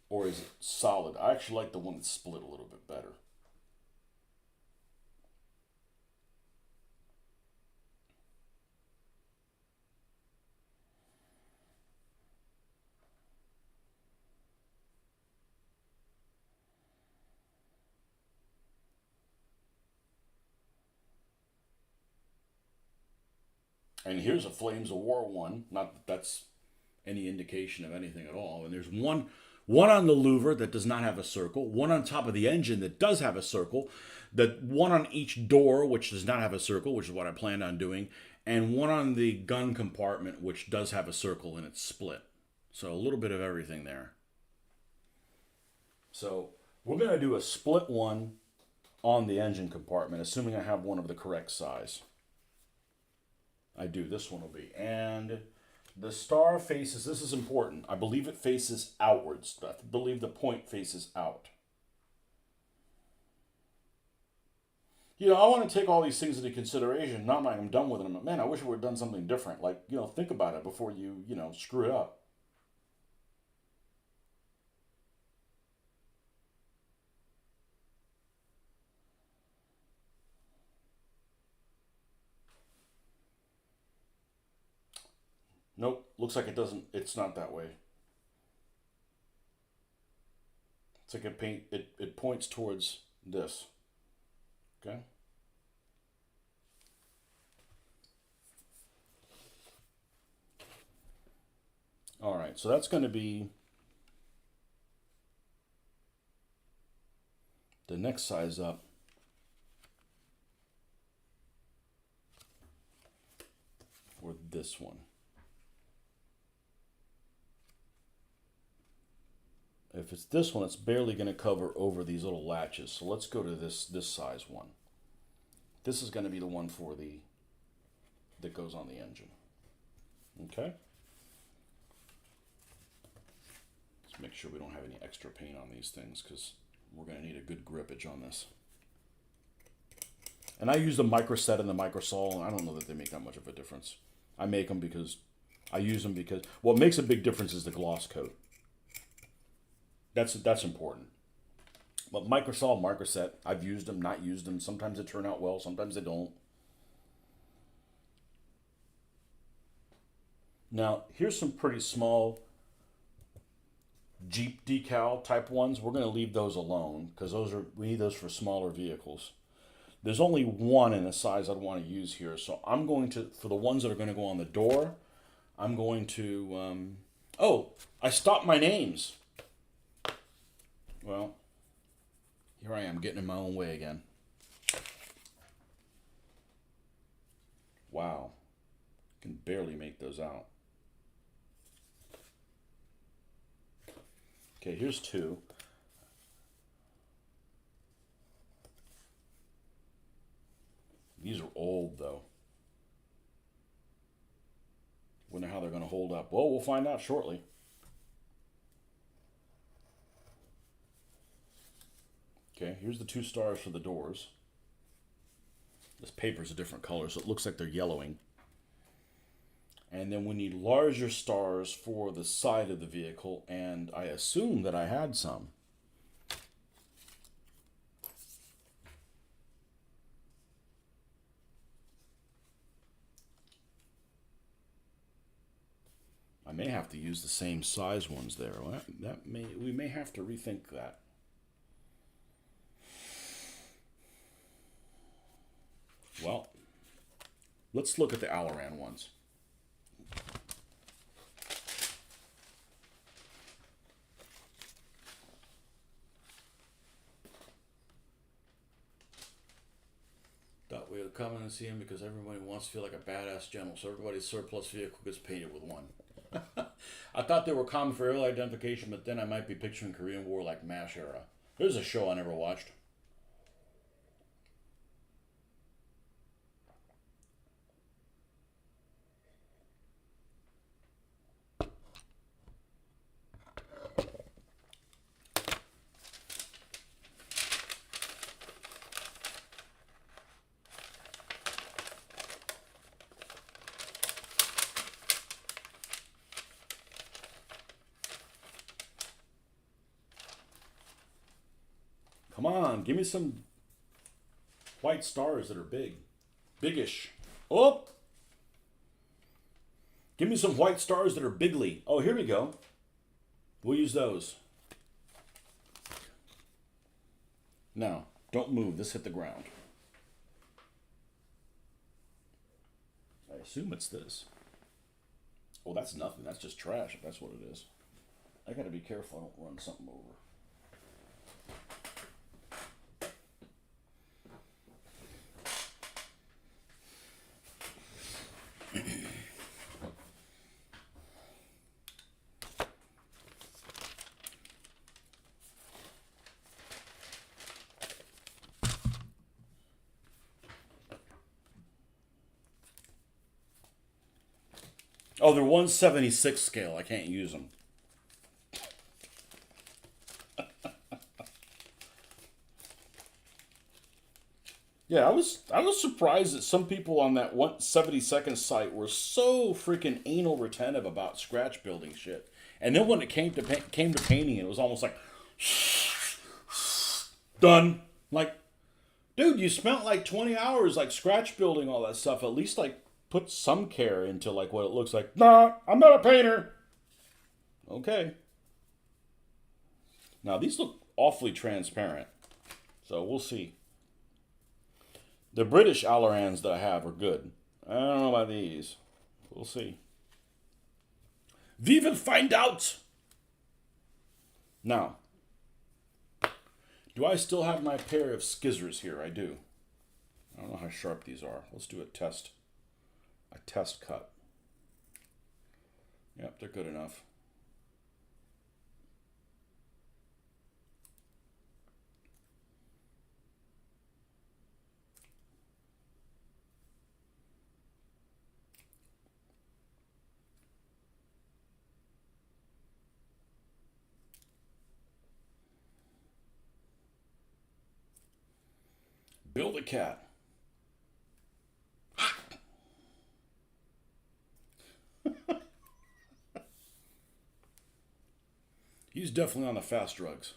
or is it solid? I actually like the one that's split a little bit better. And here's a Flames of War one. Not that that's any indication of anything at all. And there's one on the louver that does not have a circle, one on top of the engine that does have a circle, one on each door which does not have a circle, which is what I planned on doing, and one on the gun compartment which does have a circle and it's split. So a little bit of everything there. So we're going to do a split one on the engine compartment, assuming I have one of the correct size. I do. This one will be. And the star faces, this is important. I believe it faces outwards. I believe the point faces out. You know, I want to take all these things into consideration. Not like I'm done with them. Man, I wish I would have done something different. Like, you know, think about it before you screw it up. Nope, looks like it doesn't, it's not that way. It's like it points towards this. Okay? All right, so that's going to be the next size up. For this one. If it's this one, it's barely going to cover over these little latches. So let's go to this size one. This is going to be the one for that goes on the engine. Okay? Let's make sure we don't have any extra paint on these things because we're going to need a good grippage on this. And I use the Microset and the Microsol, and I don't know that they make that much of a difference. I make them because I use them because what makes a big difference is the gloss coat. That's important. But Microsol, Microset, I've used them, not used them. Sometimes they turn out well, sometimes they don't. Now, here's some pretty small Jeep decal type ones. We're going to leave those alone because we need those for smaller vehicles. There's only one in the size I'd want to use here. So I'm going to, for the ones that are going to go on the door, I'm going to, oh, I stopped my names. Well, here I am getting in my own way again. Wow. Can barely make those out. Okay, here's two. These are old, though. Wonder how they're going to hold up. Well, we'll find out shortly. Okay, here's the two stars for the doors. This paper's a different color, so it looks like they're yellowing. And then we need larger stars for the side of the vehicle, and I assume that I had some. I may have to use the same size ones there. We may have to rethink that. Well, let's look at the Alaran ones. Thought we would come in and see him because everybody wants to feel like a badass general, so everybody's surplus vehicle gets painted with one. I thought they were common for aerial identification, but then I might be picturing Korean War like MASH era. There's a show I never watched. Come on, give me some white stars that are big. Biggish. Oh! Give me some white stars that are bigly. Oh, here we go. We'll use those. Now, don't move. This hit the ground. I assume it's this. Oh, that's nothing. That's just trash if that's what it is. I gotta be careful I don't run something over. Oh, they're 1/76 scale. I can't use them. Yeah, I was surprised that some people on that 1/72 site were so freaking anal retentive about scratch building shit. And then when it came to painting, it was almost like done. Like, dude, you spent like 20 hours like scratch building all that stuff. At least like put some care into like what it looks like. Nah, I'm not a painter. Okay. Now these look awfully transparent. So we'll see. The British Allerans that I have are good. I don't know about these. We'll see. We will find out. Now, do I still have my pair of skizzers here? I do. I don't know how sharp these are. Let's do a test cut. Yep, they're good enough. Build a cat. He's definitely on the fast drugs.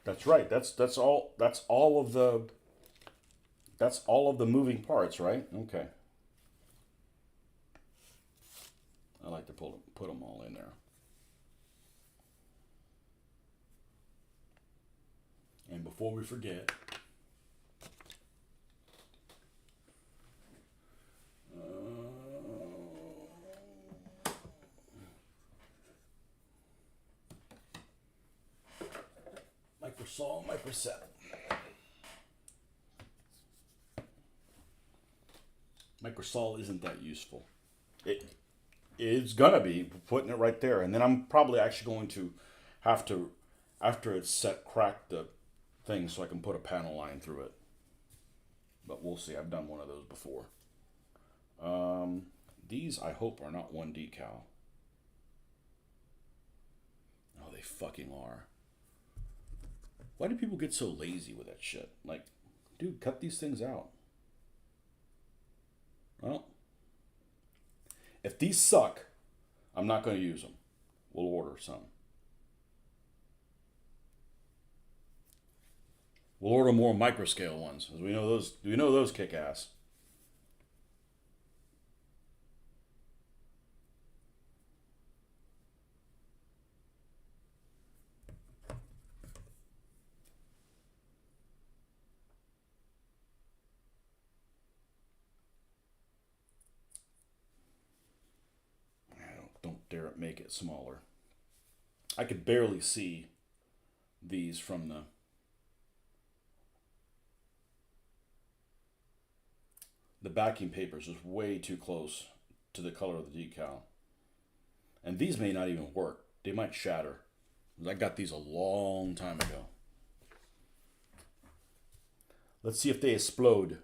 That's right. That's all of the moving parts, right? Okay. I like to put them all in there. And before we forget, microsol, microset. Microsol isn't that useful. It's gonna be putting it right there, and then I'm probably actually going to have to, after it's set, crack the thing so I can put a panel line through it. But we'll see. I've done one of those before. These I hope are not one decal. Oh, they fucking are. Why do people get so lazy with that shit? Like, dude, cut these things out. Well, if these suck, I'm not going to use them. We'll order some. We'll order more microscale ones, as we know those kick ass. Don't dare make it smaller. I could barely see these from the backing paper is just way too close to the color of the decal. And these may not even work. They might shatter. I got these a long time ago. Let's see if they explode.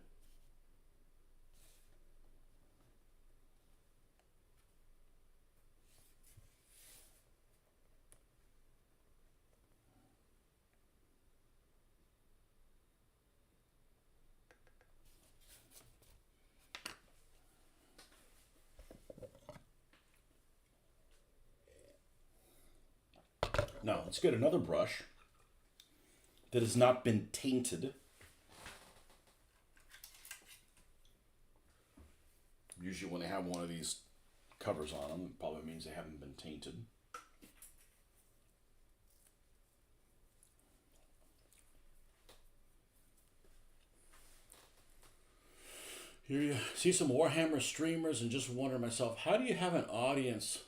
Now, let's get another brush that has not been tainted. Usually when they have one of these covers on them, it probably means they haven't been tainted. Here you see some Warhammer streamers and just wonder to myself, how do you have an audience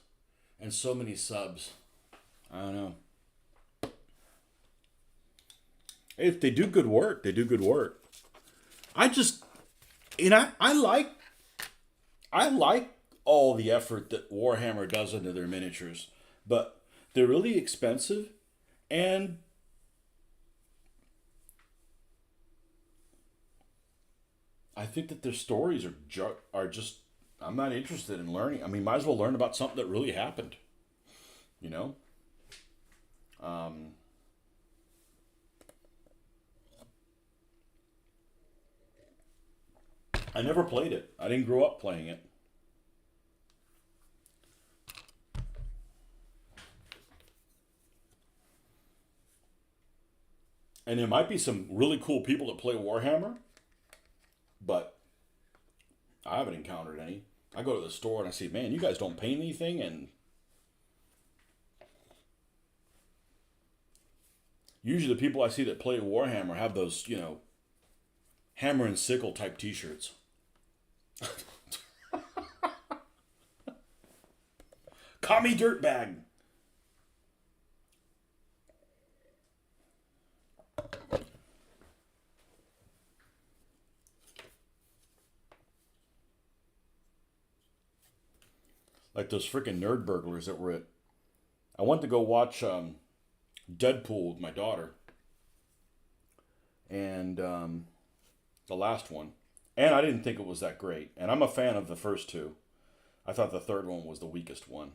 and so many subs? I don't know. If they do good work, they do good work. I just, I like all the effort that Warhammer does into their miniatures, but they're really expensive, and I think that their stories are just, I'm not interested in learning. I mean, might as well learn about something that really happened, you know? I never played it. I didn't grow up playing it. And there might be some really cool people that play Warhammer, but I haven't encountered any. I go to the store and I see, man, you guys don't paint anything, and usually the people I see that play Warhammer have those, hammer and sickle type t-shirts. Commie dirtbag. Like those freaking nerd burglars that were at. I went to go watch Deadpool with my daughter, and the last one, and I didn't think it was that great. And I'm a fan of the first two. I thought the third one was the weakest one.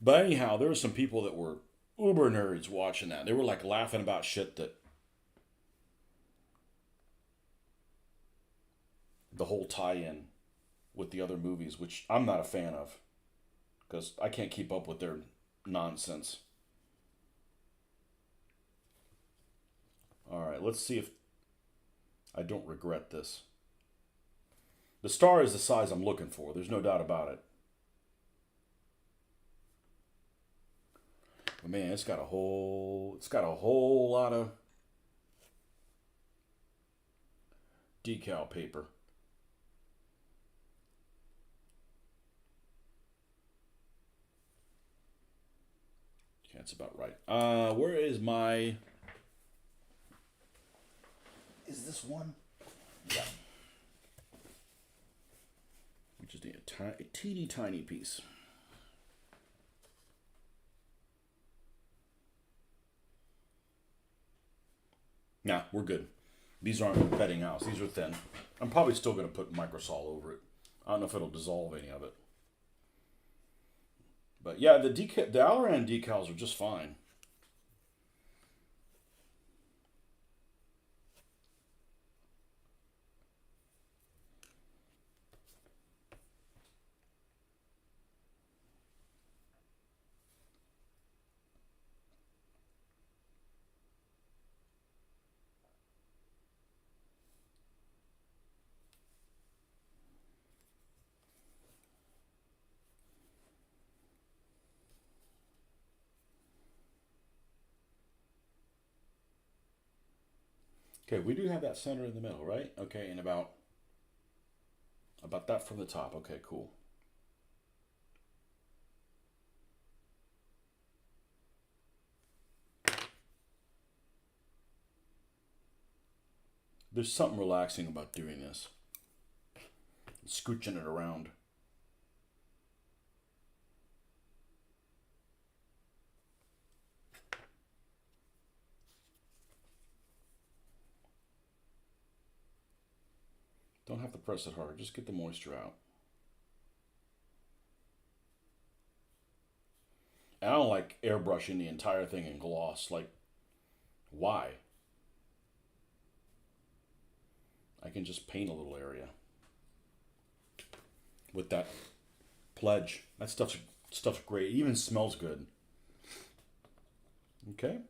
But anyhow, there were some people that were uber nerds watching that. They were like laughing about shit that the whole tie-in with the other movies, which I'm not a fan of because I can't keep up with their nonsense. All right, let's see if I don't regret this. The star is the size I'm looking for. There's no doubt about it. But man, it's got a whole lot of decal paper. Okay, that's about right. Where is my... Is this one? Yeah. We just need a teeny tiny piece. Nah, we're good. These aren't bedding house. These are thin. I'm probably still going to put microsol over it. I don't know if it'll dissolve any of it. But yeah, the Alaran decals are just fine. Okay, we do have that center in the middle, right? Okay, and about that from the top. Okay, cool. There's something relaxing about doing this. Scooching it around. Don't have to press it hard. Just get the moisture out. And I don't like airbrushing the entire thing in gloss. Like, why? I can just paint a little area with that Pledge. That stuff's great. It even smells good. Okay.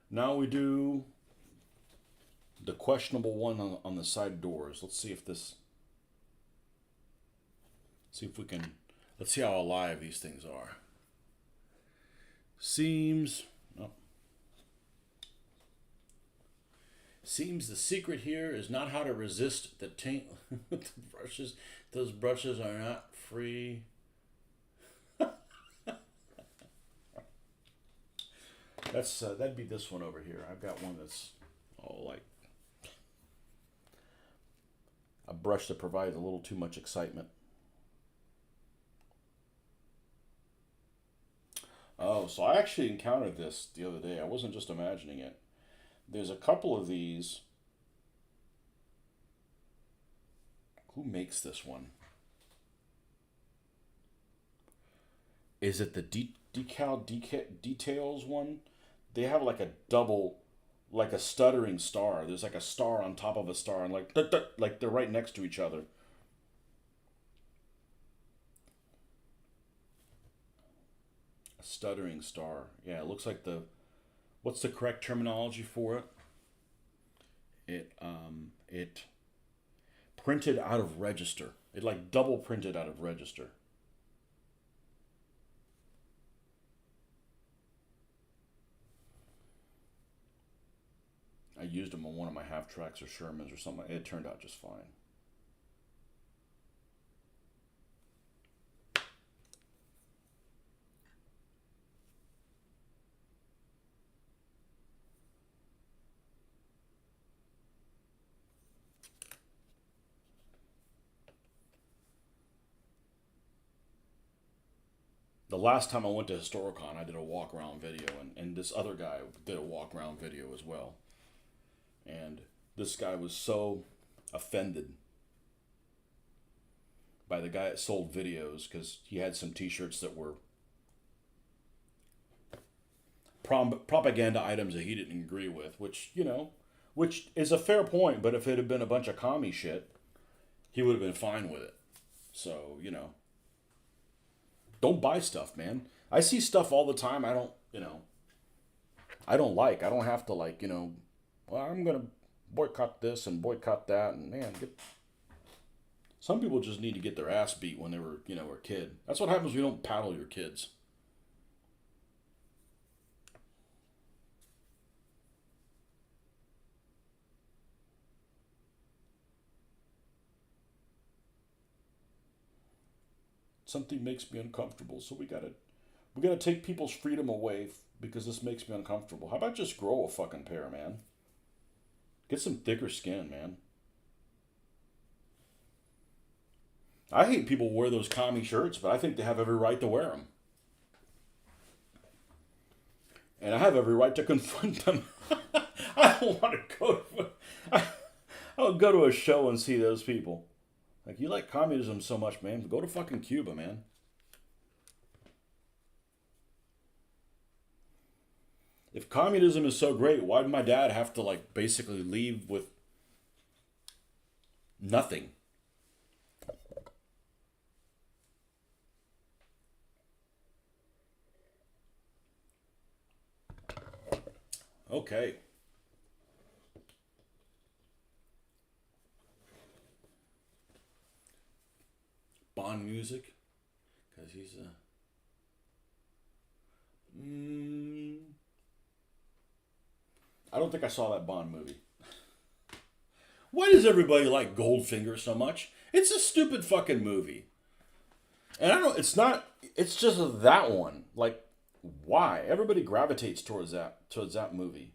Now we do the questionable one on the side doors. Let's see if this. See if we can. Let's see how alive these things are. Seems. Oh. Seems the secret here is not how to resist the taint with the brushes. Those brushes are not free. That'd be this one over here. I've got one that's all like a brush that provides a little too much excitement. Oh, so I actually encountered this the other day. I wasn't just imagining it. There's a couple of these. Who makes this one? Is it the details one? They have like a double, like a stuttering star. There's like a star on top of a star, and like they're right next to each other. A stuttering star. Yeah, it looks like the. What's the correct terminology for it? It printed out of register. It like double printed out of register. I used them on one of my half tracks or Shermans or something. It turned out just fine. The last time I went to Historicon, I did a walk around video, and this other guy did a walk around video as well. And this guy was so offended by the guy that sold videos because he had some t-shirts that were propaganda items that he didn't agree with, which is a fair point, but if it had been a bunch of commie shit, he would have been fine with it. So, don't buy stuff, man. I see stuff all the time I don't like. I don't have to well, I'm going to boycott this and boycott that, and man, some people just need to get their ass beat when they were, a kid. That's what happens when you don't paddle your kids. Something makes me uncomfortable, so we gotta take people's freedom away because this makes me uncomfortable. How about just grow a fucking pair, man? Get some thicker skin, man. I hate people wear those commie shirts, but I think they have every right to wear them. And I have every right to confront them. I don't want to go to I don't go to a show and see those people. Like, you like communism so much, man. Go to fucking Cuba, man. If communism is so great, why did my dad have to, basically leave with nothing? Okay. Bond music, because he's I don't think I saw that Bond movie. Why does everybody like Goldfinger so much? It's a stupid fucking movie. And I don't. It's not. It's just that one. Like, why? Everybody gravitates towards that movie.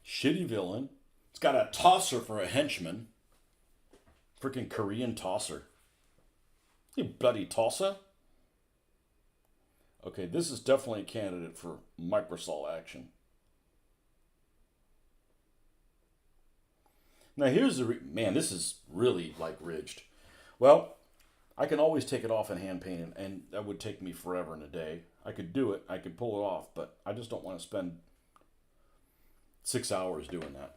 Shitty villain. It's got a tosser for a henchman. Freaking Korean tosser. You bloody tosser. Okay, this is definitely a candidate for microsol action. Now here's the man. This is really like ridged. Well, I can always take it off and hand paint it, and that would take me forever and a day. I could do it. I could pull it off, but I just don't want to spend 6 hours doing that.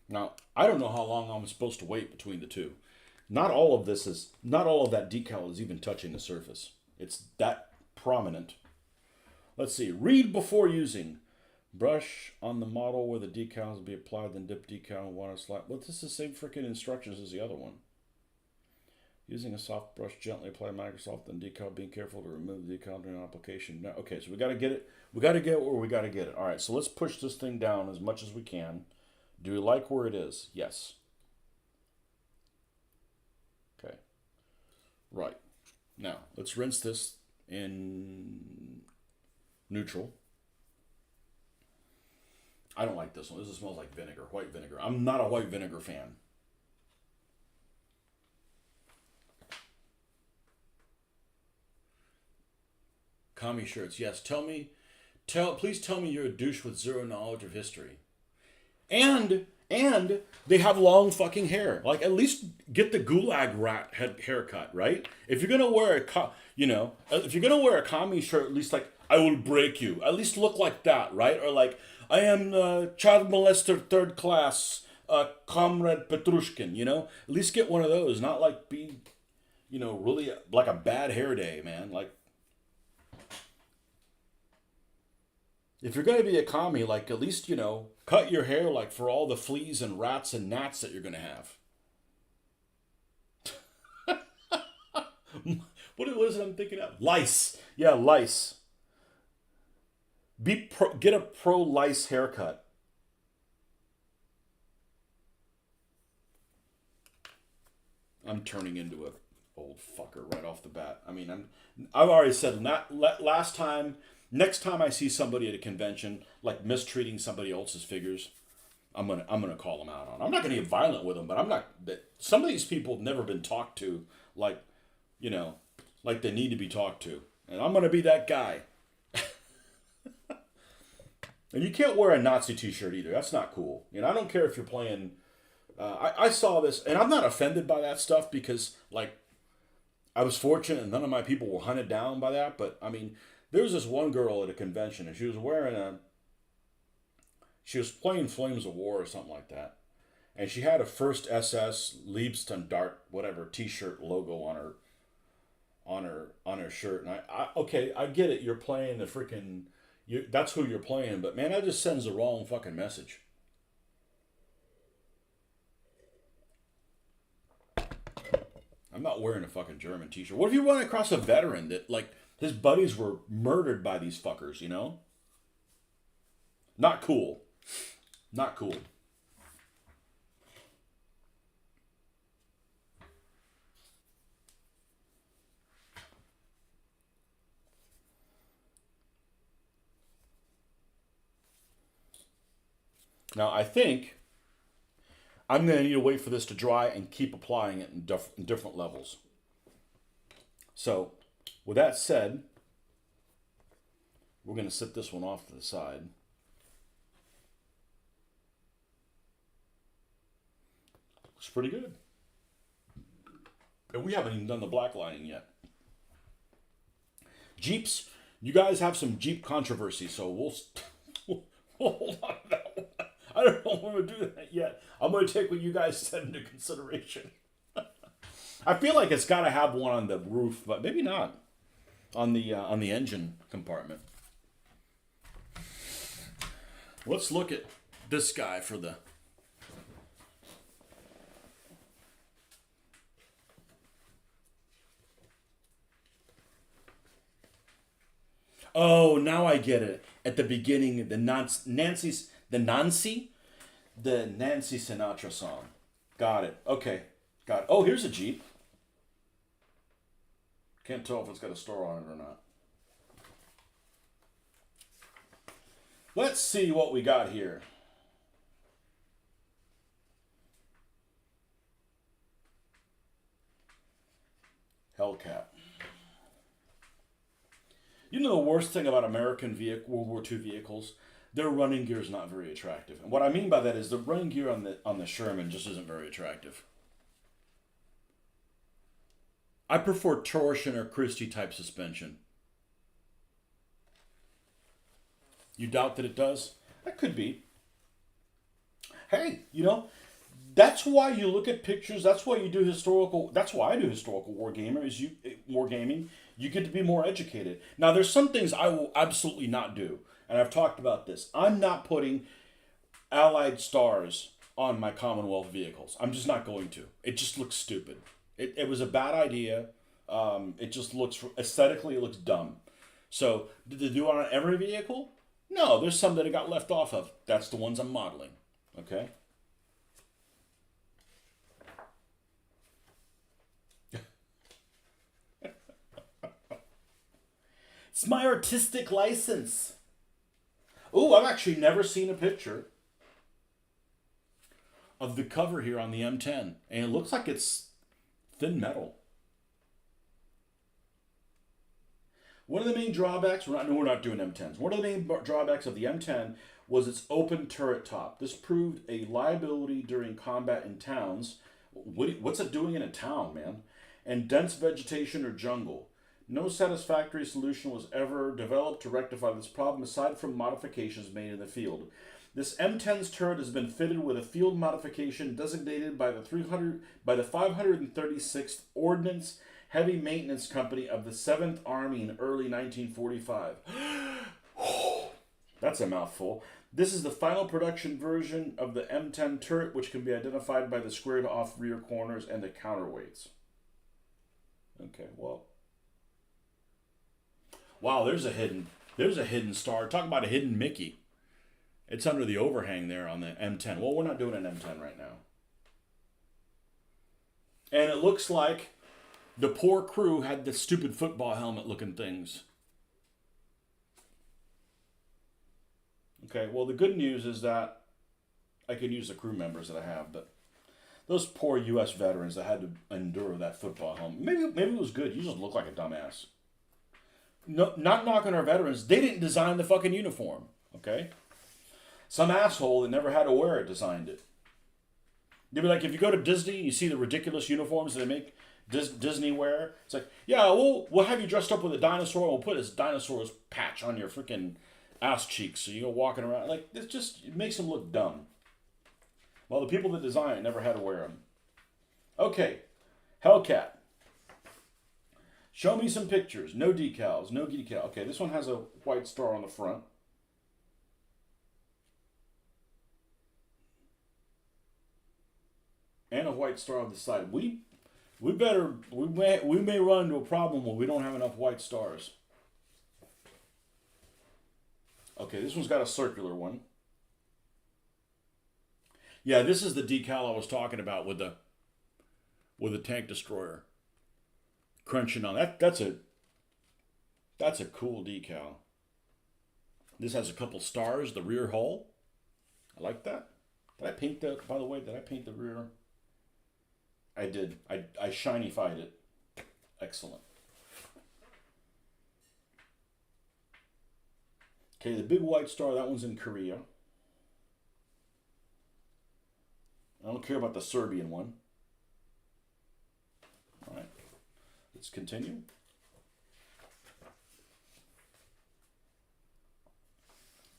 Now, I don't know how long I'm supposed to wait between the two. Not all of that decal is even touching the surface. It's that prominent. Let's see. Read before using. Brush on the model where the decals will be applied, then dip decal in water slap. Well, this is the same freaking instructions as the other one. Using a soft brush, gently apply Microsoft, then decal. Being careful to remove the decal during application. No, okay, so we got to get it. We got to get it where we got to get it. All right, so let's push this thing down as much as we can. Do you like where it is? Yes. Okay. Right. Now, let's rinse this in neutral. I don't like this one. This smells like vinegar, white vinegar. I'm not a white vinegar fan. Commie shirts. Yes, please tell me you're a douche with zero knowledge of history. And they have long fucking hair. Like, at least get the gulag rat haircut, right? If you're gonna wear if you're gonna wear a commie shirt, at least like, I will break you. At least look like that, right? Or like, I am child molester third class, Comrade Petrushkin. At least get one of those. Not like be, really like a bad hair day, man. Like, if you're gonna be a commie, like, at least cut your hair like for all the fleas and rats and gnats that you're gonna have. What is it I'm thinking of? Lice. Yeah, lice. Get a pro-lice haircut. I'm turning into a old fucker right off the bat. I mean, I've already said last time. Next time I see somebody at a convention like mistreating somebody else's figures, I'm gonna call them out on. I'm not gonna get violent with them, but I'm not. Some of these people have never been talked to like they need to be talked to, and I'm gonna be that guy. And you can't wear a Nazi T-shirt either. That's not cool. I don't care if you're playing. I saw this, and I'm not offended by that stuff because, like, I was fortunate and none of my people were hunted down by that. But I mean, there was this one girl at a convention, and she was playing Flames of War or something like that, and she had a First SS Liebsten Dart whatever T-shirt logo on her shirt. And I get it. You're playing the freaking. That's who you're playing, but man, that just sends the wrong fucking message. I'm not wearing a fucking German T-shirt. What if you run across a veteran that, like, his buddies were murdered by these fuckers, Not cool. Not cool. Now, I think I'm going to need to wait for this to dry and keep applying it in different levels. So, with that said, we're going to set this one off to the side. Looks pretty good. And we haven't even done the black lining yet. Jeeps, you guys have some Jeep controversy, so we'll hold on to that one. I don't know if I'm going to do that yet. I'm going to take what you guys said into consideration. I feel like it's got to have one on the roof, but maybe not on the engine compartment. Let's look at this guy for the. Oh, now I get it. At the beginning, the Nancy Sinatra song. Got it. Okay. Got it. Oh, here's a Jeep. Can't tell if it's got a store on it or not. Let's see what we got here. Hellcat. You know the worst thing about American World War II vehicles? Their running gear is not very attractive. And what I mean by that is the running gear on the Sherman just isn't very attractive. I prefer torsion or Christie type suspension. You doubt that it does? That could be. Hey, that's why you look at pictures. That's why you do historical. That's why I do historical war gaming. You get to be more educated. Now, there's some things I will absolutely not do, and I've talked about this. I'm not putting Allied stars on my Commonwealth vehicles. I'm just not going to. It just looks stupid. It was a bad idea. It just looks aesthetically, it looks dumb. So, did they do it on every vehicle? No, there's some that it got left off of. That's the ones I'm modeling. Okay. It's my artistic license. Oh, I've actually never seen a picture of the cover here on the M10. And it looks like it's thin metal. One of the main drawbacks, we're not doing M10s. One of the main drawbacks of the M10 was its open turret top. This proved a liability during combat in towns. What's it doing in a town, man? And dense vegetation or jungle. No satisfactory solution was ever developed to rectify this problem aside from modifications made in the field. This M10's turret has been fitted with a field modification designated by the 536th Ordnance Heavy Maintenance Company of the 7th Army in early 1945. That's a mouthful. This is the final production version of the M10 turret, which can be identified by the squared off rear corners and the counterweights. Okay, well. Wow, there's a hidden star. Talk about a hidden Mickey. It's under the overhang there on the M10. Well, we're not doing an M10 right now. And it looks like the poor crew had the stupid football helmet looking things. Okay, well, the good news is that I can use the crew members that I have, but those poor U.S. veterans that had to endure that football helmet. Maybe it was good. You just look like a dumbass. No, not knocking our veterans. They didn't design the fucking uniform, okay? Some asshole that never had to wear it designed it. They'd be like, if you go to Disney, you see the ridiculous uniforms that they make Disney wear. It's like, yeah, we'll have you dressed up with a dinosaur. And we'll put this dinosaur's patch on your freaking ass cheeks, so you go walking around. Like, it makes them look dumb. Well, the people that design it never had to wear them. Okay, Hellcat. Show me some pictures. No decals. No decal. Okay, this one has a white star on the front. And a white star on the side. We may run into a problem when we don't have enough white stars. Okay, this one's got a circular one. Yeah, this is the decal I was talking about with the tank destroyer. Crunching on that. That's a cool decal. This has a couple stars, the rear hull. I like that. Did I paint the rear? I did. I shinified it. Excellent. Okay, the big white star, that one's in Korea. I don't care about the Serbian one. All right. Let's continue.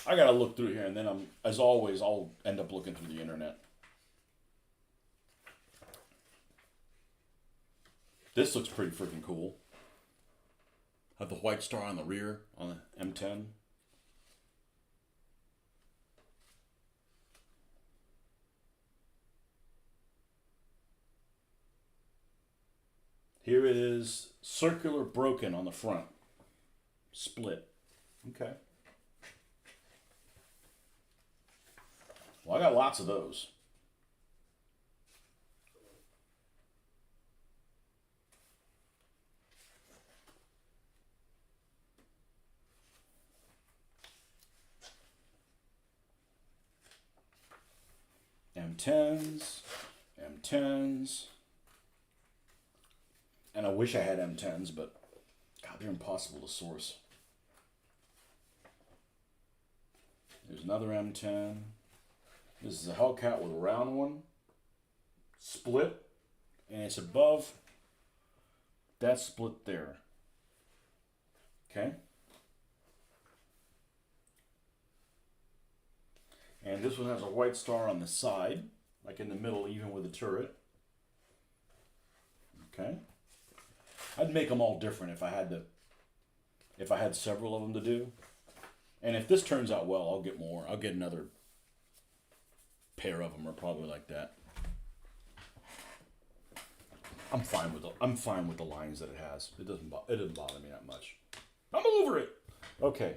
I gotta look through here, and then as always, I'll end up looking through the internet. This looks pretty freaking cool. Have the white star on the rear on the M10. Here it is, circular broken on the front. Split. Okay. Well, I got lots of those. M10s, M10s. And I wish I had M10s, but God, they're impossible to source. There's another M10. This is a Hellcat with a round one. Split. And it's above that split there. Okay? And this one has a white star on the side, like in the middle, even with the turret. Okay? I'd make them all different if I had several of them to do. And if this turns out well, I'll get more. I'll get another pair of them, or probably like that. I'm fine with the lines that it has. It doesn't bother me that much. I'm over it. Okay.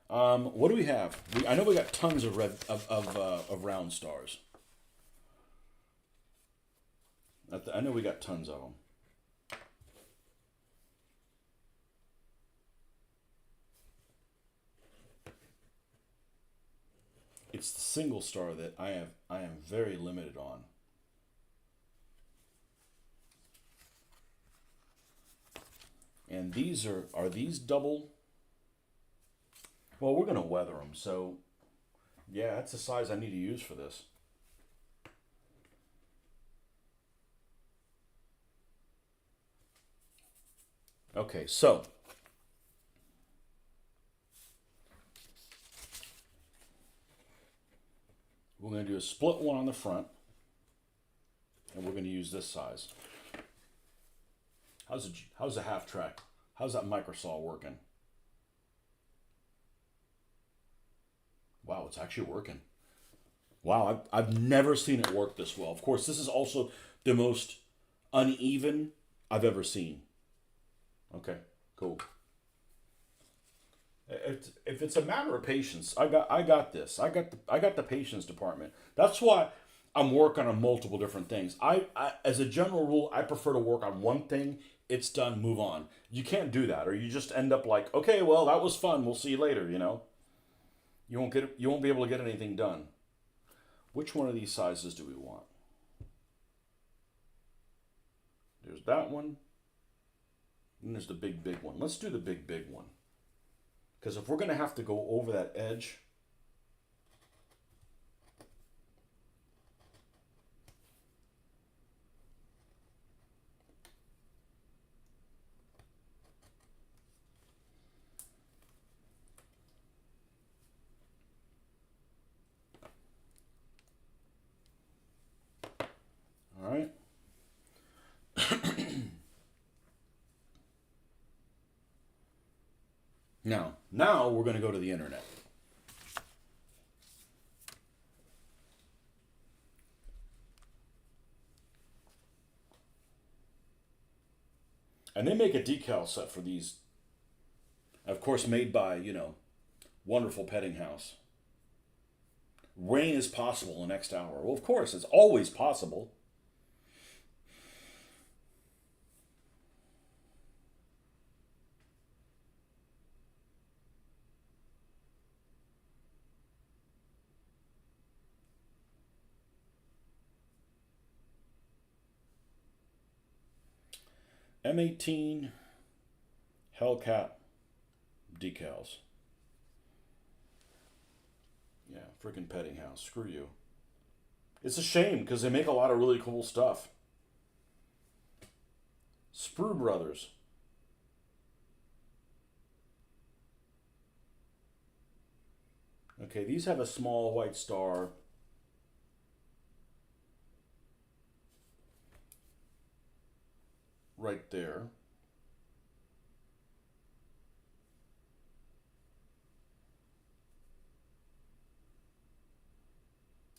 What do we have? I know we got tons of round stars. I know we got tons of them. It's the single star that I am very limited on. And these are these double? Well, we're going to weather them, so yeah, that's the size I need to use for this. Okay, so we're going to do a split one on the front, and we're going to use this size. How's the half track? How's that microsaw working? Wow, it's actually working. Wow, I've never seen it work this well. Of course, this is also the most uneven I've ever seen. Okay, cool. If it's a matter of patience, I got this. I got the patience department. That's why I'm working on multiple different things. I as a general rule, I prefer to work on one thing. It's done. Move on. You can't do that, or you just end up like, okay, well, that was fun. We'll see you later. You know, you won't be able to get anything done. Which one of these sizes do we want? There's that one. And there's the big one. Let's do the big one. Because if we're going to have to go over that edge, all right. Now we're going to go to the internet. And they make a decal set for these, of course, made by, Wonderful Petting House. Rain is possible the next hour. Well, of course, it's always possible. M18 Hellcat decals. Yeah, freaking Petting House. Screw you. It's a shame because they make a lot of really cool stuff. Sprue Brothers. Okay, these have a small white star. Right there.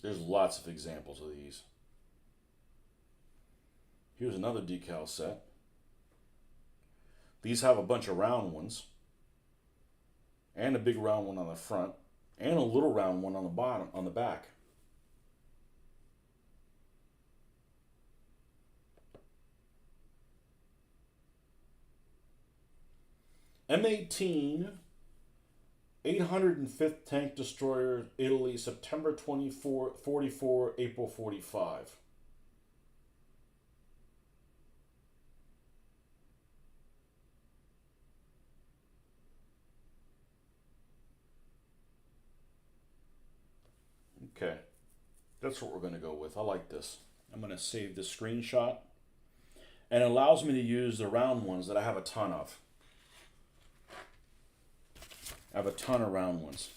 There's lots of examples of these. Here's another decal set. These have a bunch of round ones, and a big round one on the front, and a little round one on the bottom, on the back. M18 805th Tank Destroyer, Italy, September 24, 44, April 45. Okay, that's what we're going to go with. I like this. I'm going to save this screenshot. And it allows me to use the round ones that I have a ton of. I have a ton of round ones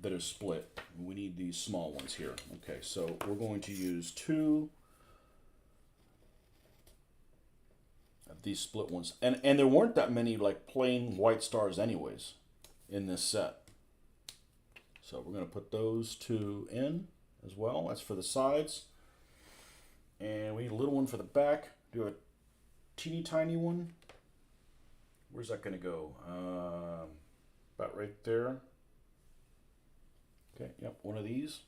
that are split. We need these small ones here. Okay, so we're going to use 2 of these split ones. And there weren't that many like plain white stars anyways in this set. So we're going to put those 2 in as well. That's for the sides. And we need a little one for the back. Do a teeny tiny one. Where's that going to go? About right there. Okay, yep, one of these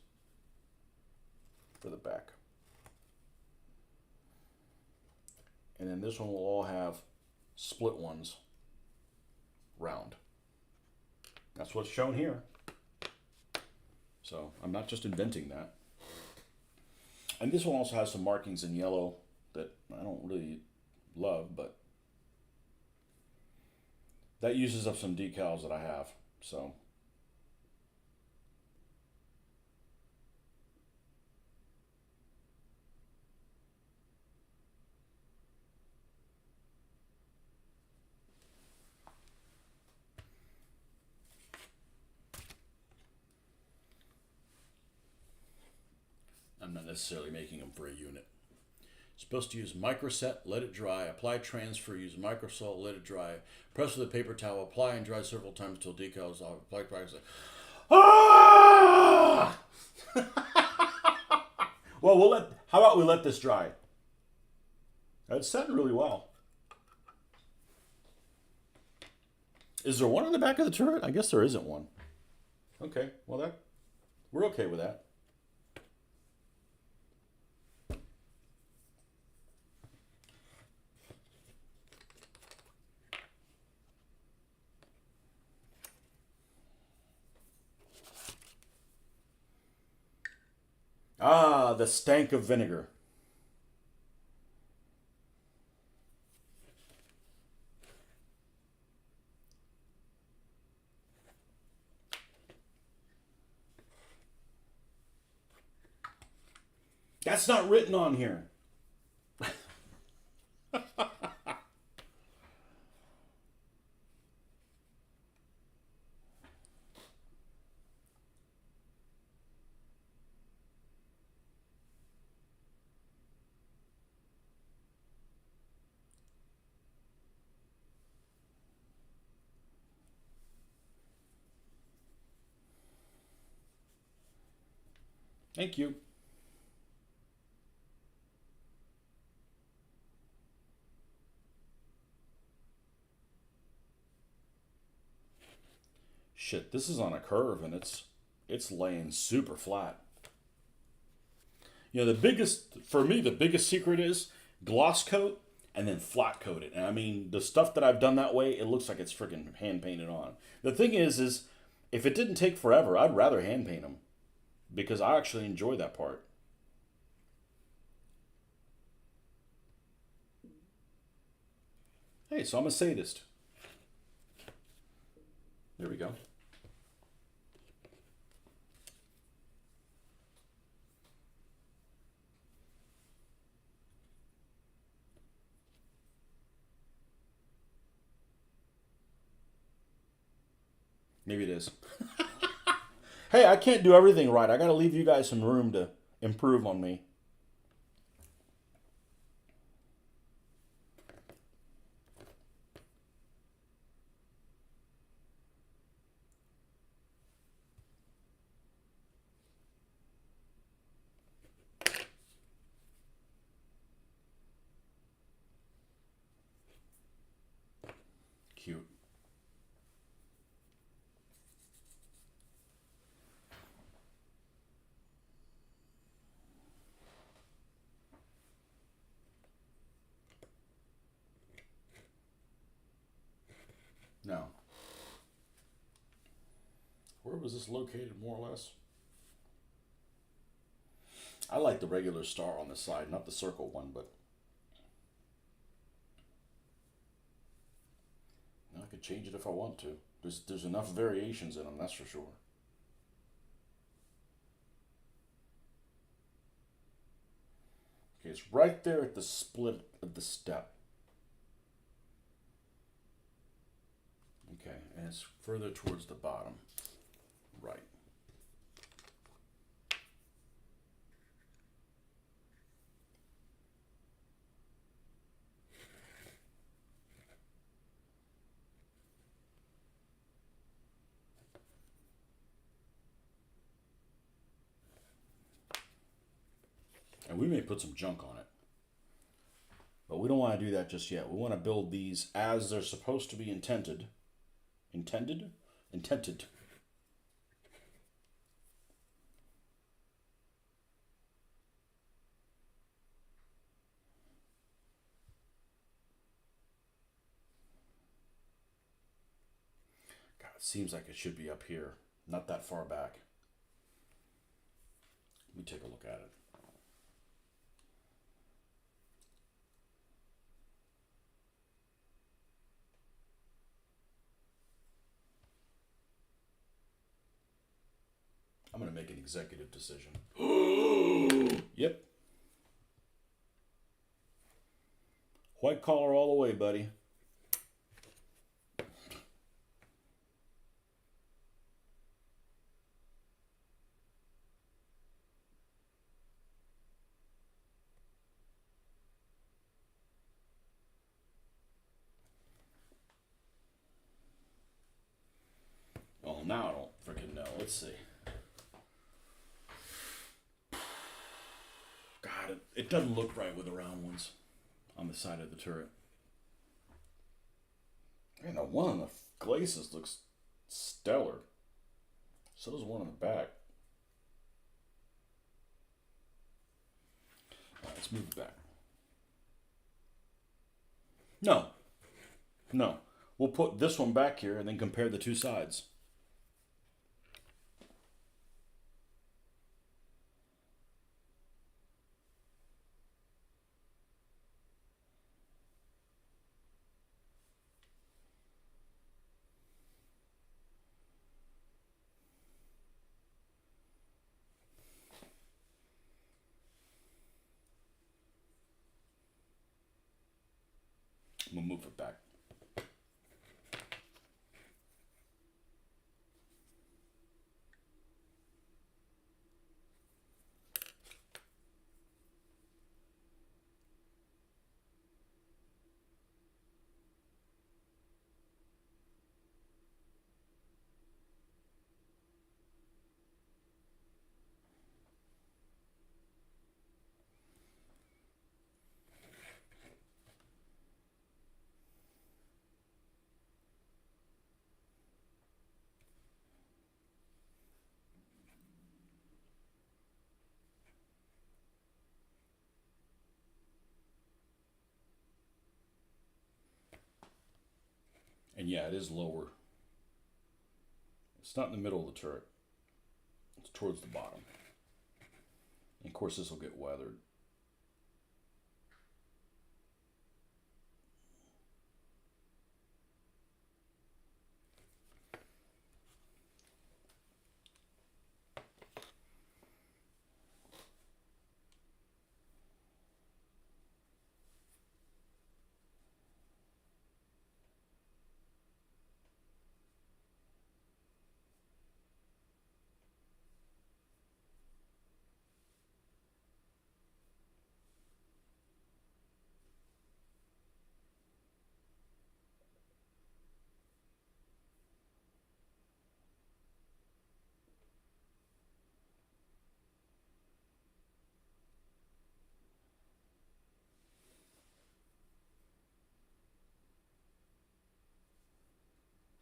for the back. And then this one will all have split ones round. That's what's shown here. So I'm not just inventing that. And this one also has some markings in yellow that I don't really love, but that uses up some decals that I have. So I'm not necessarily making them for a unit. Supposed to use microset, let it dry, apply transfer, use microsalt, let it dry, press with a paper towel, apply and dry several times until decals off. Apply practice. Ah! Well, how about we let this dry? It's setting really well. Is there one on the back of the turret? I guess there isn't one. Okay, well we're okay with that. Ah, the stank of vinegar. That's not written on here. Thank you. Shit, this is on a curve and it's laying super flat. You know, the biggest secret is gloss coat and then flat coat it. And I mean, the stuff that I've done that way, it looks like it's freaking hand painted on. The thing is if it didn't take forever, I'd rather hand paint them because I actually enjoy that part. Hey, so I'm a sadist. There we go. Maybe it is. Hey, I can't do everything right. I got to leave you guys some room to improve on me. Cute. is this located, more or less? I like the regular star on the side, not the circle one, but I could change it if I want to. There's enough variations in them, that's for sure. Okay, it's right there at the split of the step. Okay, and it's further towards the bottom. Right. And we may put some junk on it. But we don't want to do that just yet. We want to build these as they're supposed to be intended. Intended? Intended. God, it seems like it should be up here, not that far back. Let me take a look at it. I'm going to make an executive decision. Yep. White collar all the way, buddy. Oh, now I don't freaking know. Let's see. God, it doesn't look right with the round ones on the side of the turret. Man, the one on the glacis looks stellar. So does one on the back. All right, let's move it back. No. No. We'll put this one back here and then compare the two sides. We'll move it back. And yeah, it is lower. It's not in the middle of the turret. It's towards the bottom. And of course, this will get weathered.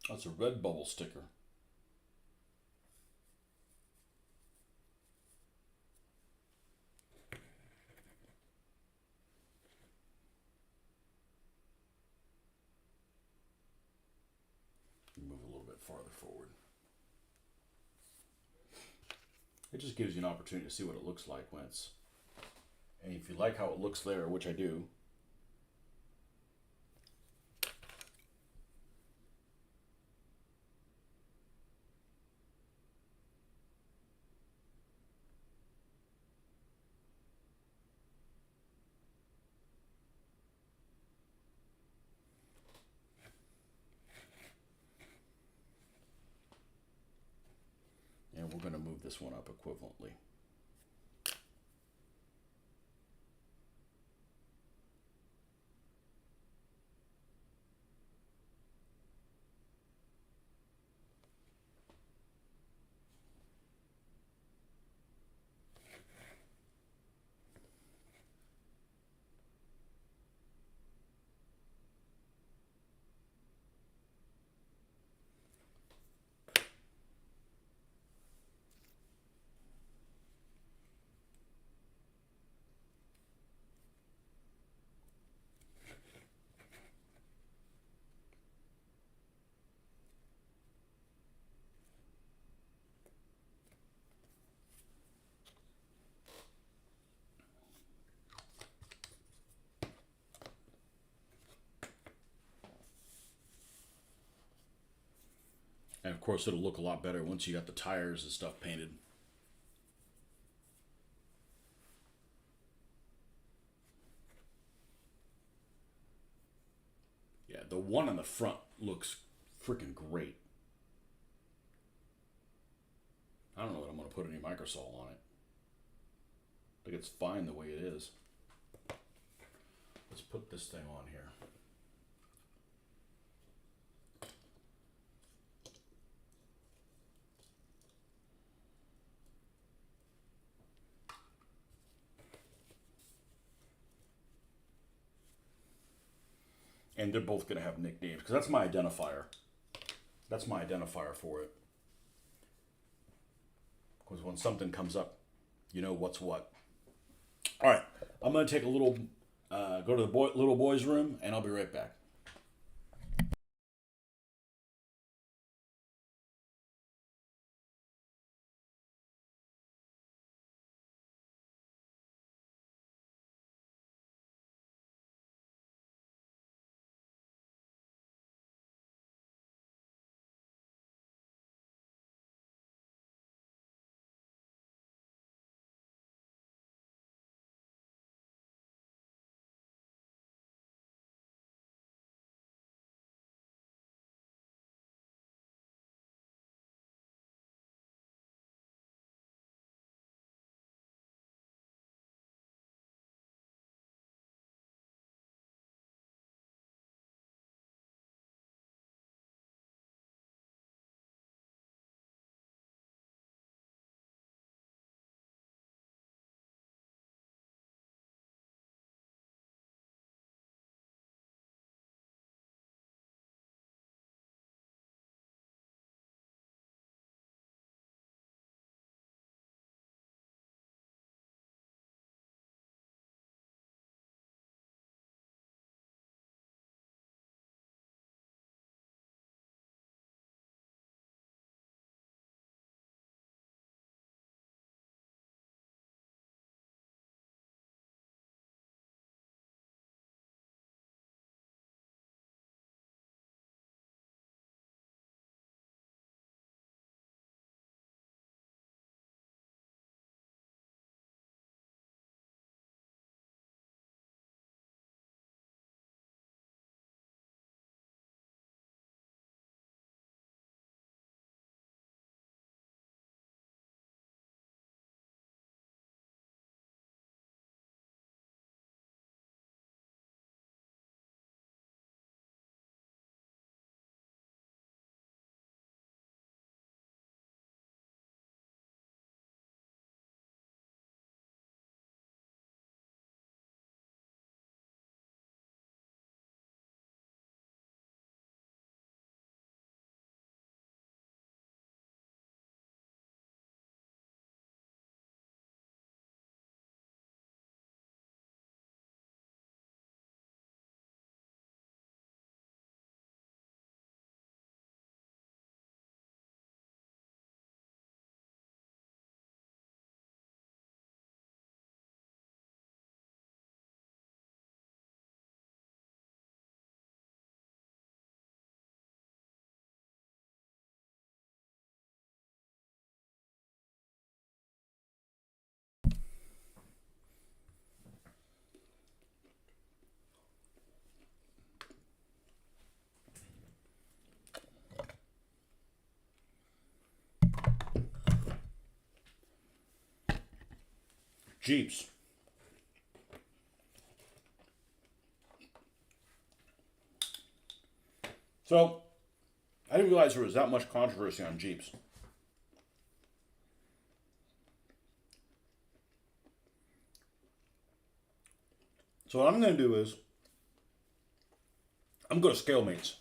That's a red bubble sticker. Move a little bit farther forward. It just gives you an opportunity to see what it looks like when it's, and if you like how it looks there, which I do. And we're going to move this one up equivalently. And of course, it'll look a lot better once you got the tires and stuff painted. Yeah, the one on the front looks freaking great. I don't know that I'm going to put any microsol on it. I think it's fine the way it is. Let's put this thing on here. And they're both going to have nicknames because that's my identifier. That's my identifier for it. Because when something comes up, you know what's what. All right, I'm going to take a little, go to the little boy's room, and I'll be right back. Jeeps. So, I didn't realize there was that much controversy on Jeeps. So what I'm going to do is, I'm going to Scalemates.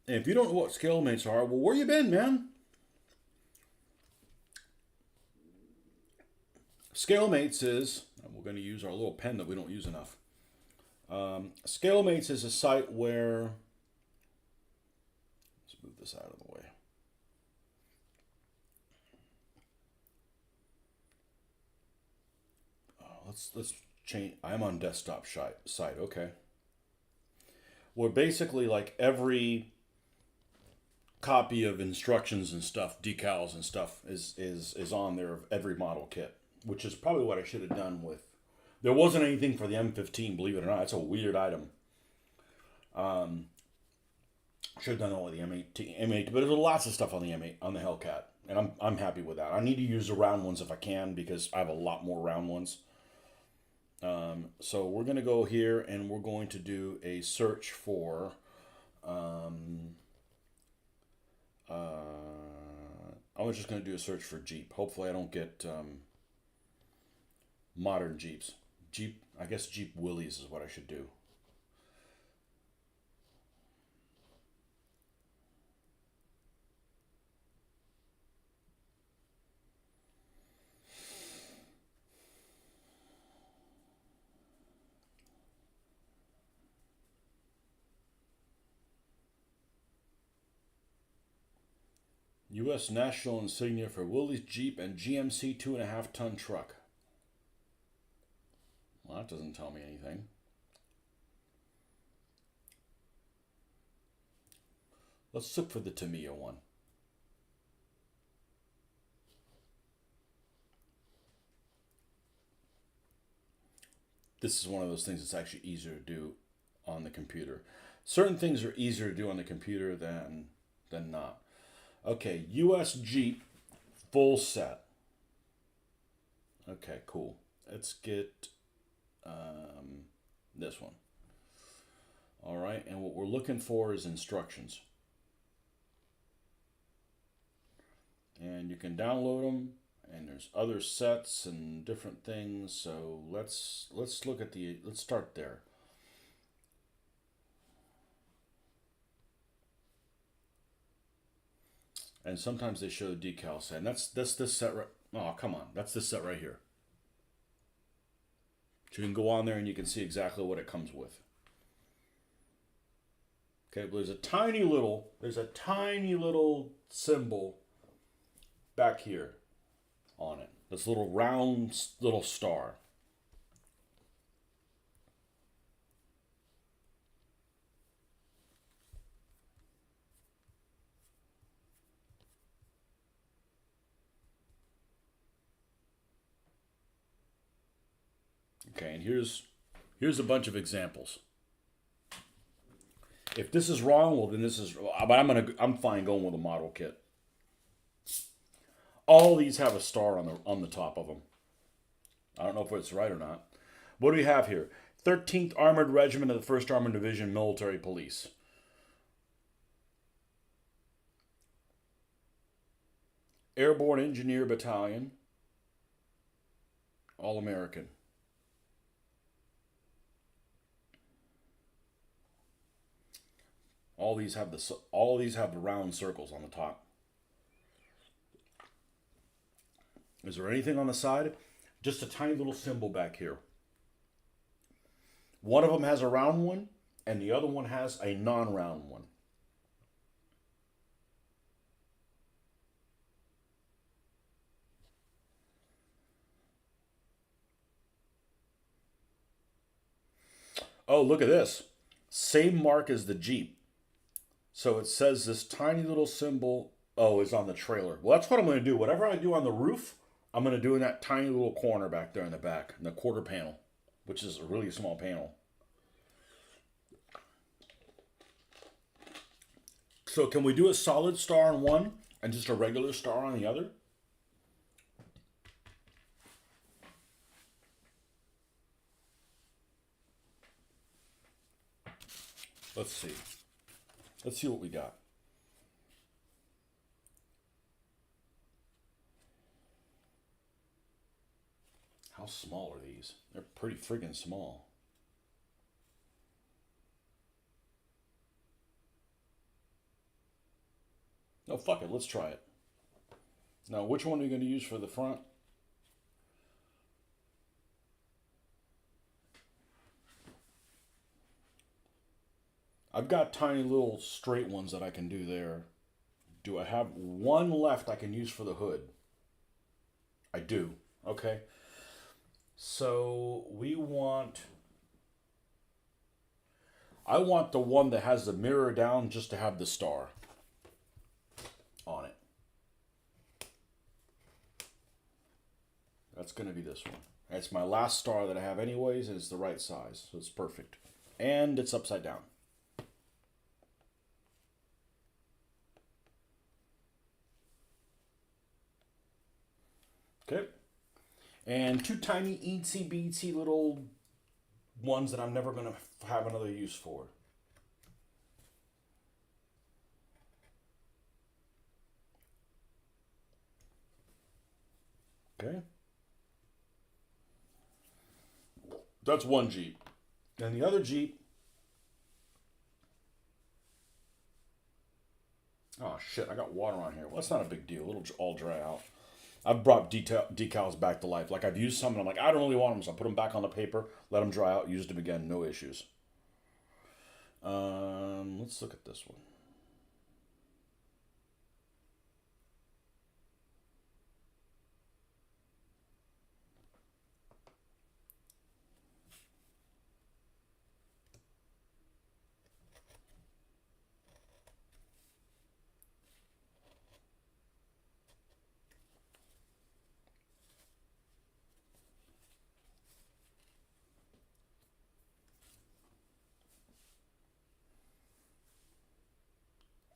And if you don't know what Scalemates are, well, where you been, man? Scalemates is, and we're going to use our little pen that we don't use enough. Scalemates is a site where, let's move this out of the way. Let's change. I'm on desktop site. Okay. Where basically like every copy of instructions and stuff, decals and stuff is on there of every model kit, which is probably what I should have done with. There wasn't anything for the M15, believe it or not. It's a weird item. Should have done it with the M8, but there's lots of stuff on the M8 on the Hellcat, and I'm happy with that. I need to use the round ones if I can because I have a lot more round ones. So we're going to go here and we're going to do a search for I was just going to do a search for Jeep. Hopefully I don't get modern Jeeps. I guess Jeep Willys is what I should do. U.S. national insignia for Willys, Jeep, and GMC 2.5 ton truck. Well, that doesn't tell me anything. Let's look for the Tamiya one. This is one of those things that's actually easier to do on the computer. Certain things are easier to do on the computer than not. Okay, US Jeep full set. Okay, cool. Let's get this one. All right, and what we're looking for is instructions. And you can download them, and there's other sets and different things. So let's look at let's start there. And sometimes they show the decal set. And that's this set right. Oh, come on. That's this set right here. So you can go on there and you can see exactly what it comes with. Okay, but there's a tiny little symbol back here on it. This little round little star. Okay, and here's a bunch of examples. If this is wrong, well then this is. But I'm fine going with a model kit. All these have a star on the top of them. I don't know if it's right or not. What do we have here? 13th Armored Regiment of the 1st Armored Division Military Police. Airborne Engineer Battalion. All American. All these have the round circles on the top. Is there anything on the side? Just a tiny little symbol back here. One of them has a round one, and the other one has a non-round one. Oh, look at this. Same mark as the Jeep. So it says this tiny little symbol, is on the trailer. Well, that's what I'm going to do. Whatever I do on the roof, I'm going to do in that tiny little corner back there in the back, in the quarter panel, which is a really small panel. So can we do a solid star on one and just a regular star on the other? Let's see. Let's see what we got. How small are these? They're pretty friggin' small. No, fuck it. Let's try it. Now, which one are you going to use for the front? I've got tiny little straight ones that I can do there. Do I have one left I can use for the hood? I do. Okay. So I want the one that has the mirror down just to have the star on it. That's going to be this one. It's my last star that I have anyways, and it's the right size, so it's perfect. And it's upside down. Okay. And two tiny itsy bitsy little ones that I'm never going to have another use for. Okay. That's one Jeep. And the other Jeep. Oh shit, I got water on here. Well, that's not a big deal. It'll all dry out. I've brought decals back to life. Like I've used some and I'm like, I don't really want them, so I put them back on the paper, let them dry out, used them again, no issues. Let's look at this one.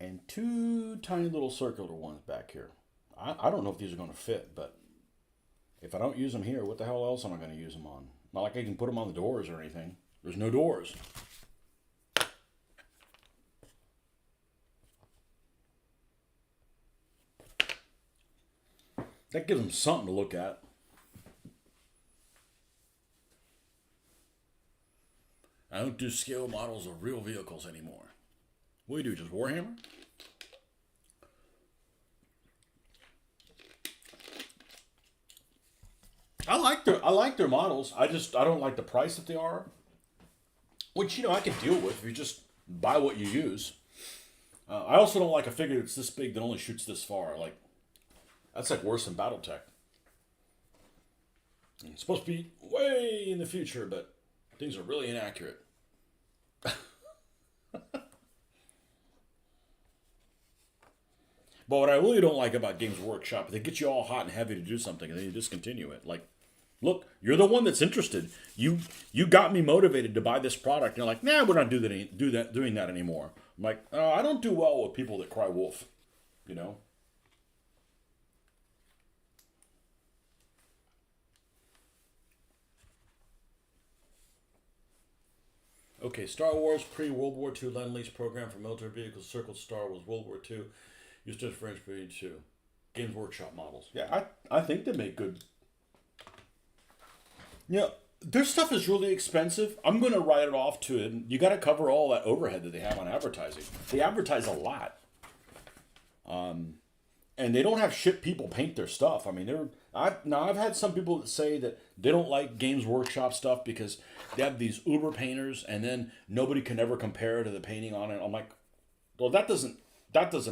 And two tiny little circular ones back here. I don't know if these are going to fit, but if I don't use them here, what the hell else am I going to use them on? Not like I can put them on the doors or anything. There's no doors. That gives them something to look at. I don't do scale models of real vehicles anymore. What do you do, just Warhammer? I like their models. I don't like the price that they are. Which I can deal with if you just buy what you use. I also don't like a figure that's this big that only shoots this far. Like that's like worse than BattleTech. It's supposed to be way in the future, but things are really inaccurate. But what I really don't like about Games Workshop is they get you all hot and heavy to do something and then you discontinue it. Like, look, you're the one that's interested. You got me motivated to buy this product. And you're like, nah, we're not doing that anymore. I'm like, I don't do well with people that cry wolf, Okay, Star Wars pre-World War II Lend-Lease program for military vehicles circled Star Wars World War II. Used to French period 2. Games Workshop models. Yeah, I think they make good. Yeah, their stuff is really expensive. I'm going to write it off to it. You got to cover all that overhead that they have on advertising. They advertise a lot. And they don't have shit people paint their stuff. I mean, I've had some people that say that they don't like Games Workshop stuff because they have these uber painters and then nobody can ever compare to the painting on it. I'm like, well, that doesn't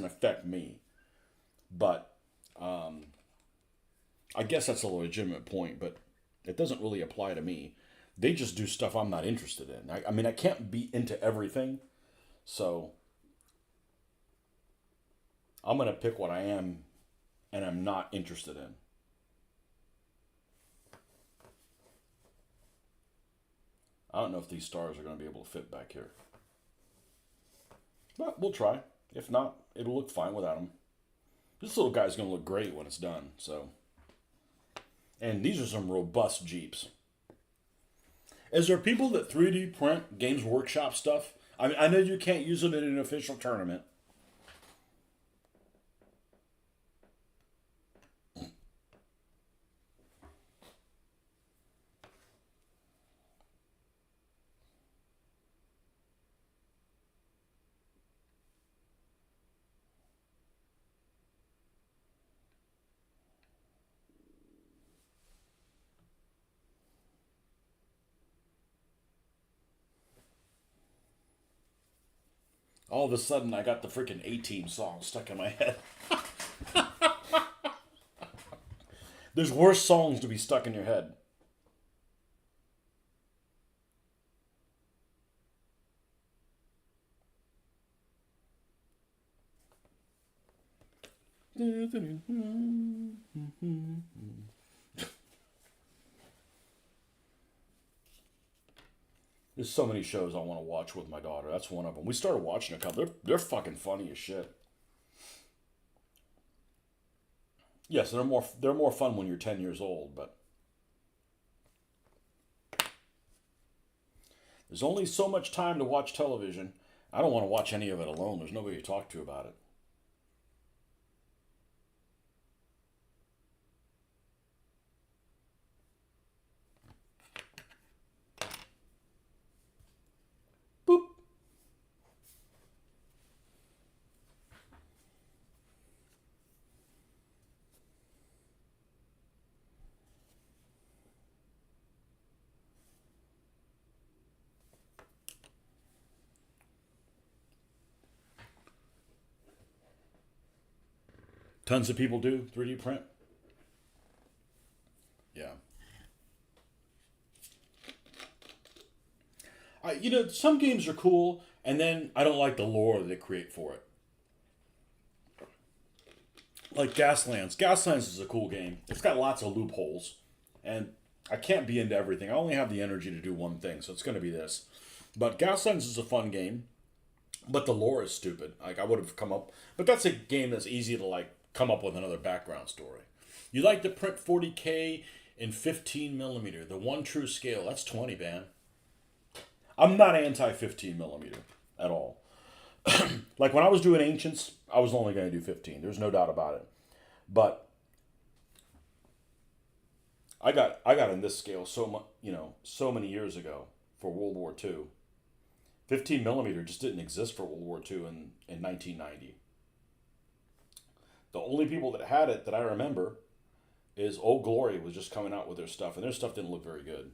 affect me. But I guess that's a legitimate point, but it doesn't really apply to me. They just do stuff I'm not interested in. I mean, I can't be into everything. So I'm going to pick what I am and I'm not interested in. I don't know if these stars are going to be able to fit back here. But we'll try. If not, it'll look fine without them. This little guy's going to look great when it's done. So, and these are some robust Jeeps. Is there people that 3D print Games Workshop stuff? I mean, I know you can't use them in an official tournament. All of a sudden, I got the freaking A-Team song stuck in my head. There's worse songs to be stuck in your head. There's so many shows I want to watch with my daughter. That's one of them. We started watching a couple. They're fucking funny as shit. Yes, they're more fun when you're 10 years old, but there's only so much time to watch television. I don't want to watch any of it alone. There's nobody to talk to about it. Boop. Tons of people do 3D print. Yeah. Some games are cool, and then I don't like the lore that they create for it. Like Gaslands. Gaslands is a cool game. It's got lots of loopholes, and I can't be into everything. I only have the energy to do one thing, so it's going to be this. But Gaslands is a fun game, but the lore is stupid. Like I would have come up, but that's a game that's easy to like come up with another background story. You like to print 40K in 15 millimeter, the one true scale. That's 20, man. I'm not anti 15 millimeter at all. Like when I was doing Ancients, I was only going to do 15. There's no doubt about it. But I got in this scale so many years ago for World War II. 15 millimeter just didn't exist for World War II in 1990. The only people that had it that I remember is Old Glory was just coming out with their stuff, and their stuff didn't look very good.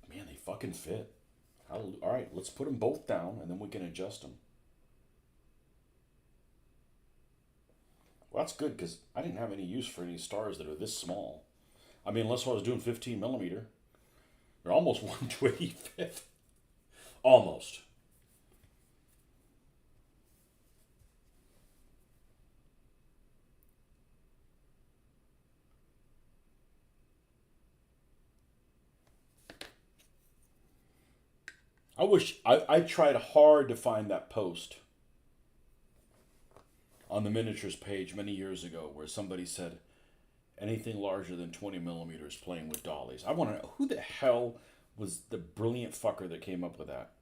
Man, they fucking fit. All right, let's put them both down, and then we can adjust them. Well, that's good, because I didn't have any use for any stars that are this small. I mean, unless I was doing 15 millimeter. They're almost 1/25th. Almost. I tried hard to find that post on the miniatures page many years ago where somebody said anything larger than 20 millimeters playing with dollies. I want to know who the hell was the brilliant fucker that came up with that.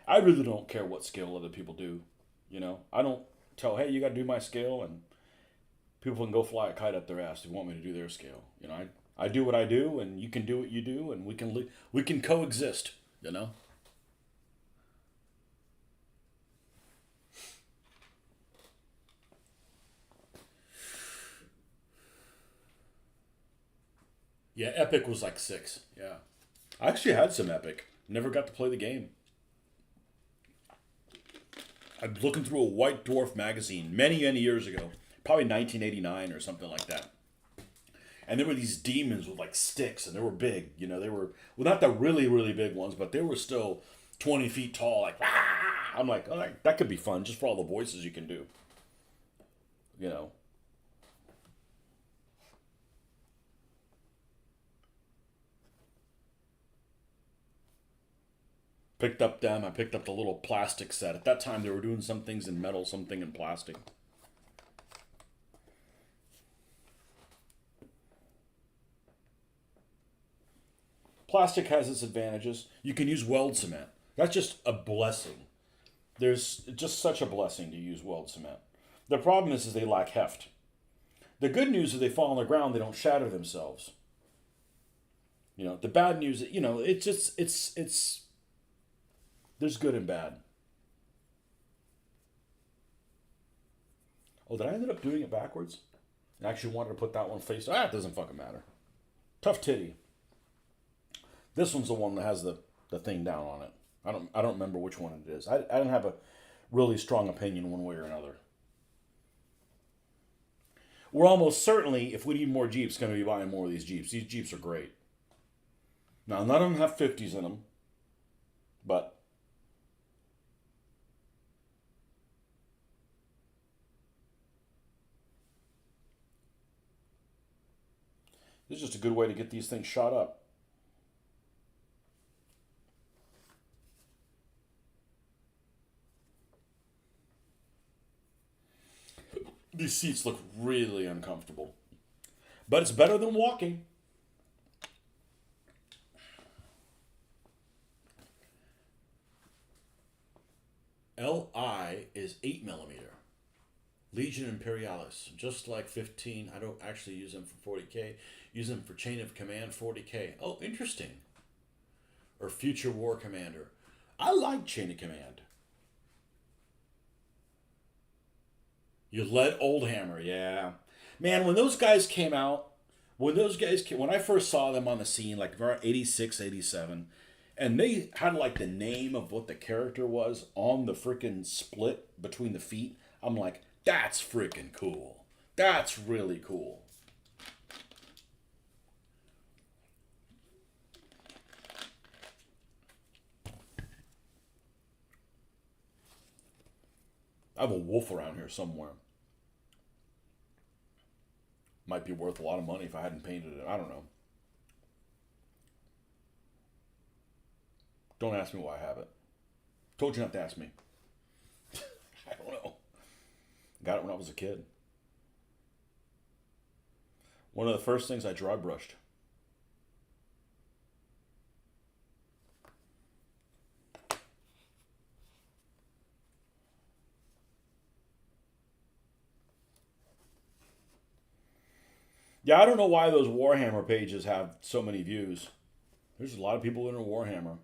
I really don't care what scale other people do. I don't tell, hey, you got to do my scale, and people can go fly a kite up their ass if you want me to do their scale. I do what I do, and you can do what you do, and we can coexist. Yeah, Epic was like 6. Yeah, I actually had some Epic. Never got to play the game. I'm looking through a White Dwarf magazine many, many years ago, probably 1989 or something like that. And there were these demons with like sticks, and they were big. They were, well, not the really, really big ones, but they were still 20 feet tall. Like, ah! I'm like, all right, that could be fun just for all the voices you can do. You know. Picked up them. I picked up the little plastic set. At that time, they were doing some things in metal, something in plastic. Plastic has its advantages. You can use weld cement. That's just a blessing. There's just such a blessing to use weld cement. The problem is they lack heft. The good news is they fall on the ground, they don't shatter themselves. The bad news, it's there's good and bad. Oh, did I end up doing it backwards? I actually wanted to put that one face. It doesn't fucking matter. Tough titty. This one's the one that has the thing down on it. I don't remember which one it is. I didn't have a really strong opinion one way or another. We're almost certainly, if we need more Jeeps, going to be buying more of these Jeeps. These Jeeps are great. Now, none of them have 50s in them, but this is just a good way to get these things shot up. These seats look really uncomfortable, but it's better than walking. LI is 8mm. Legion Imperialis, just like 15. I don't actually use them for 40K. Use them for Chain of Command 40K. Oh, interesting. Or Future War Commander. I like Chain of Command. You let Oldhammer, yeah. Man, when those guys came out, when I first saw them on the scene, like around 86, 87, and they had like the name of what the character was on the freaking split between the feet, I'm like, that's freaking cool. That's really cool. I have a wolf around here somewhere. Might be worth a lot of money if I hadn't painted it. I don't know. Don't ask me why I have it. Told you not to ask me. I don't know. Got it when I was a kid. One of the first things I dry brushed. Yeah, I don't know why those Warhammer pages have so many views. There's a lot of people into Warhammer.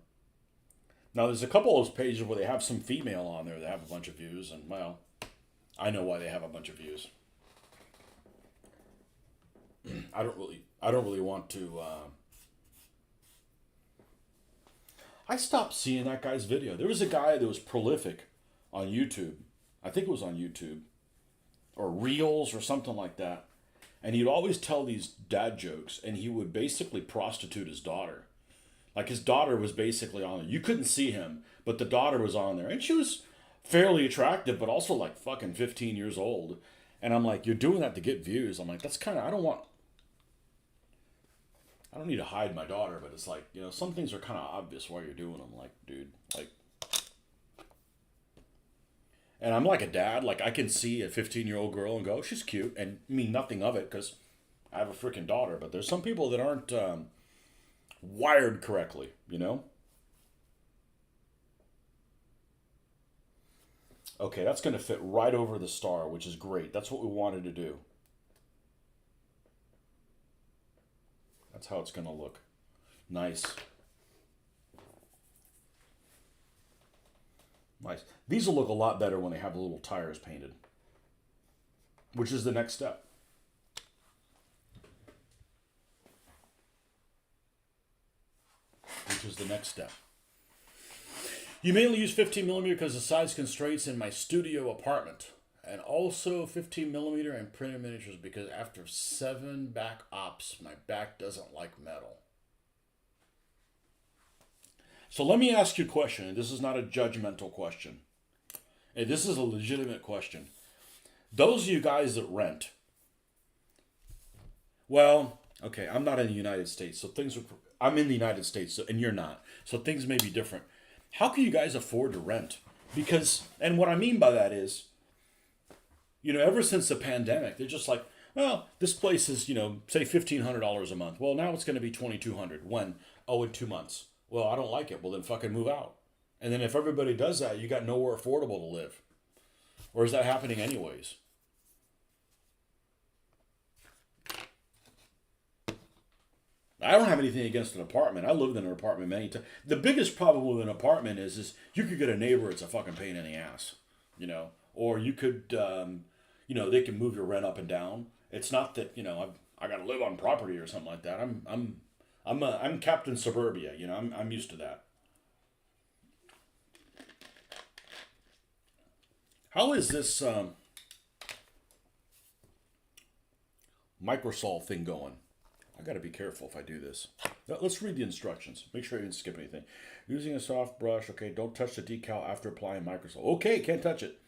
Now, there's a couple of those pages where they have some female on there that have a bunch of views, and, well, I know why they have a bunch of views. I don't really want to. I stopped seeing that guy's video. There was a guy that was prolific on YouTube. I think it was on YouTube or Reels or something like that. And he'd always tell these dad jokes, and he would basically prostitute his daughter. Like, his daughter was basically on there. You couldn't see him, but the daughter was on there. And she was fairly attractive, but also like fucking 15 years old. And I'm like, you're doing that to get views. I'm like, that's kind of, I don't need to hide my daughter, but it's like, some things are kind of obvious why you're doing them. Like, dude, like. And I'm like a dad. Like, I can see a 15-year-old girl and go, oh, she's cute, and mean nothing of it because I have a freaking daughter. But there's some people that aren't wired correctly, Okay, that's going to fit right over the star, which is great. That's what we wanted to do. That's how it's going to look. Nice. Nice. These will look a lot better when they have the little tires painted, which is the next step. You mainly use 15mm because of size constraints in my studio apartment, and also 15mm and printed miniatures because after 7 back ops, my back doesn't like metal. So let me ask you a question, and this is not a judgmental question. And this is a legitimate question. Those of you guys that rent, well, okay, I'm not in the United States, so I'm in the United States, and you're not, so things may be different. How can you guys afford to rent? Because, and what I mean by that is, ever since the pandemic, they're just like, well, this place is, say $1,500 a month. Well, now it's going to be $2,200. When Oh, in 2 months. Well, I don't like it. Well, then fucking move out. And then if everybody does that, you got nowhere affordable to live. Or is that happening anyways? I don't have anything against an apartment. I lived in an apartment many times. The biggest problem with an apartment is you could get a neighbor. It's a fucking pain in the ass, Or you could, they can move your rent up and down. It's not that I got to live on property or something like that. I'm Captain Suburbia. I'm used to that. How is this Microsoft thing going? I got to be careful if I do this. Let's read the instructions. Make sure I didn't skip anything. Using a soft brush. Okay, don't touch the decal after applying Microsoft. Okay, can't touch it.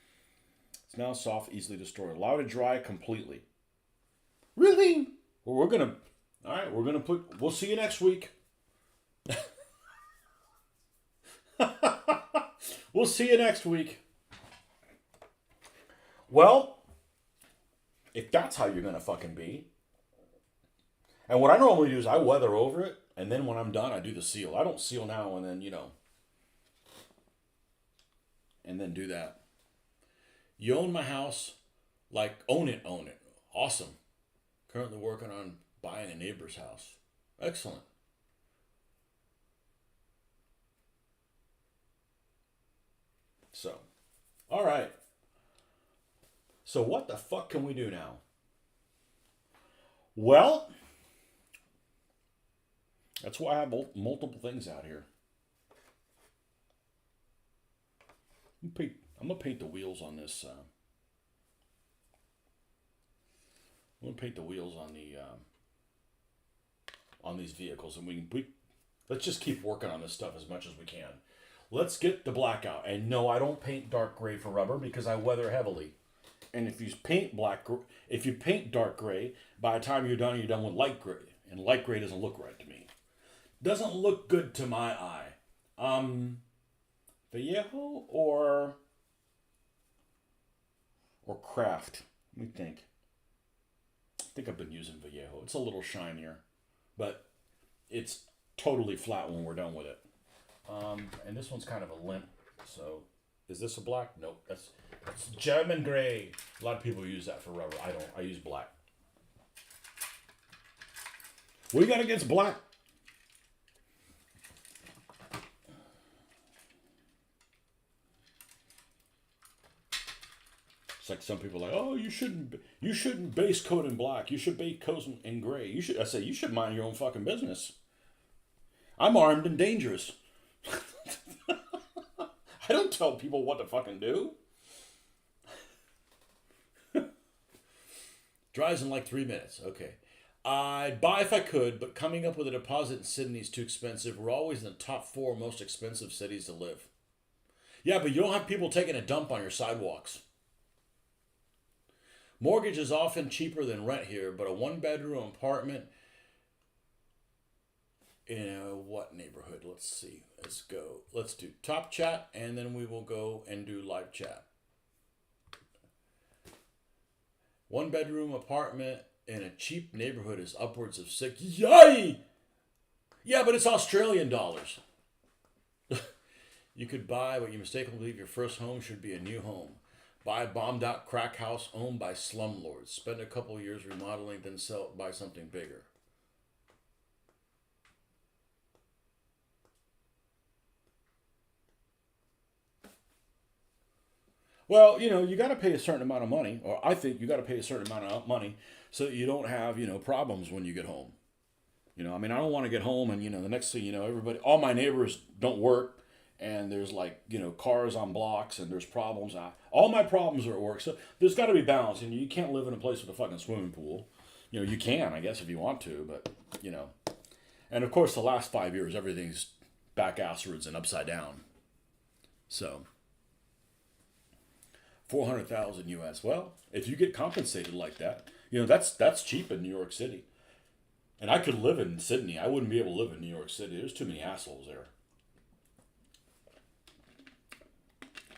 It's now soft, easily destroyed. Allow it to dry completely. Really? Well, we'll see you next week. We'll see you next week. Well, if that's how you're going to fucking be. And what I normally do is I weather over it, and then when I'm done, I do the seal. I don't seal now and then, and then do that. You own my house, like own it. Awesome. Currently working on buying a neighbor's house. Excellent. So, all right. So what the fuck can we do now? Well, that's why I have multiple things out here. I'm gonna paint the wheels on this. I'm gonna paint the wheels on the on these vehicles, and let's just keep working on this stuff as much as we can. Let's get the black out. And no, I don't paint dark gray for rubber because I weather heavily. And if you paint dark gray, by the time you're done with light gray, and light gray doesn't look right to me. Doesn't look good to my eye. Vallejo or Craft? Let me think. I think I've been using Vallejo. It's a little shinier, but it's totally flat when we're done with it. And this one's kind of a limp. So, is this a black? Nope. That's German gray. A lot of people use that for rubber. I don't. I use black. What do you got against black? It's like some people are like, oh, you shouldn't base coat in black. You should base coat in gray. You should mind your own fucking business. I'm armed and dangerous. I don't tell people what to fucking do. Dries in like 3 minutes. Okay. I'd buy if I could, but coming up with a deposit in Sydney is too expensive. We're always in the top 4 most expensive cities to live. Yeah, but you don't have people taking a dump on your sidewalks. Mortgage is often cheaper than rent here, but a 1-bedroom apartment in what neighborhood? Let's see. Let's go. Let's do top chat, and then we will go and do live chat. 1-bedroom apartment in a cheap neighborhood is upwards of $6. Yay! Yeah, but it's Australian dollars. You could buy what you mistakenly believe your first home should be a new home. Buy a bombed out crack house owned by slumlords. Spend a couple of years remodeling, then buy something bigger. Well, you got to pay a certain amount of money, or I think you got to pay a certain amount of money so that you don't have, problems when you get home. I don't want to get home and, the next thing all my neighbors don't work and there's cars on blocks and there's problems. All my problems are at work. So there's got to be balance, and you can't live in a place with a fucking swimming pool. You can, I guess, if you want to, but, And of course, the last 5 years, everything's back asswards and upside down. So 400,000 US. Well, if you get compensated like that, that's cheap in New York City. And I could live in Sydney. I wouldn't be able to live in New York City. There's too many assholes there.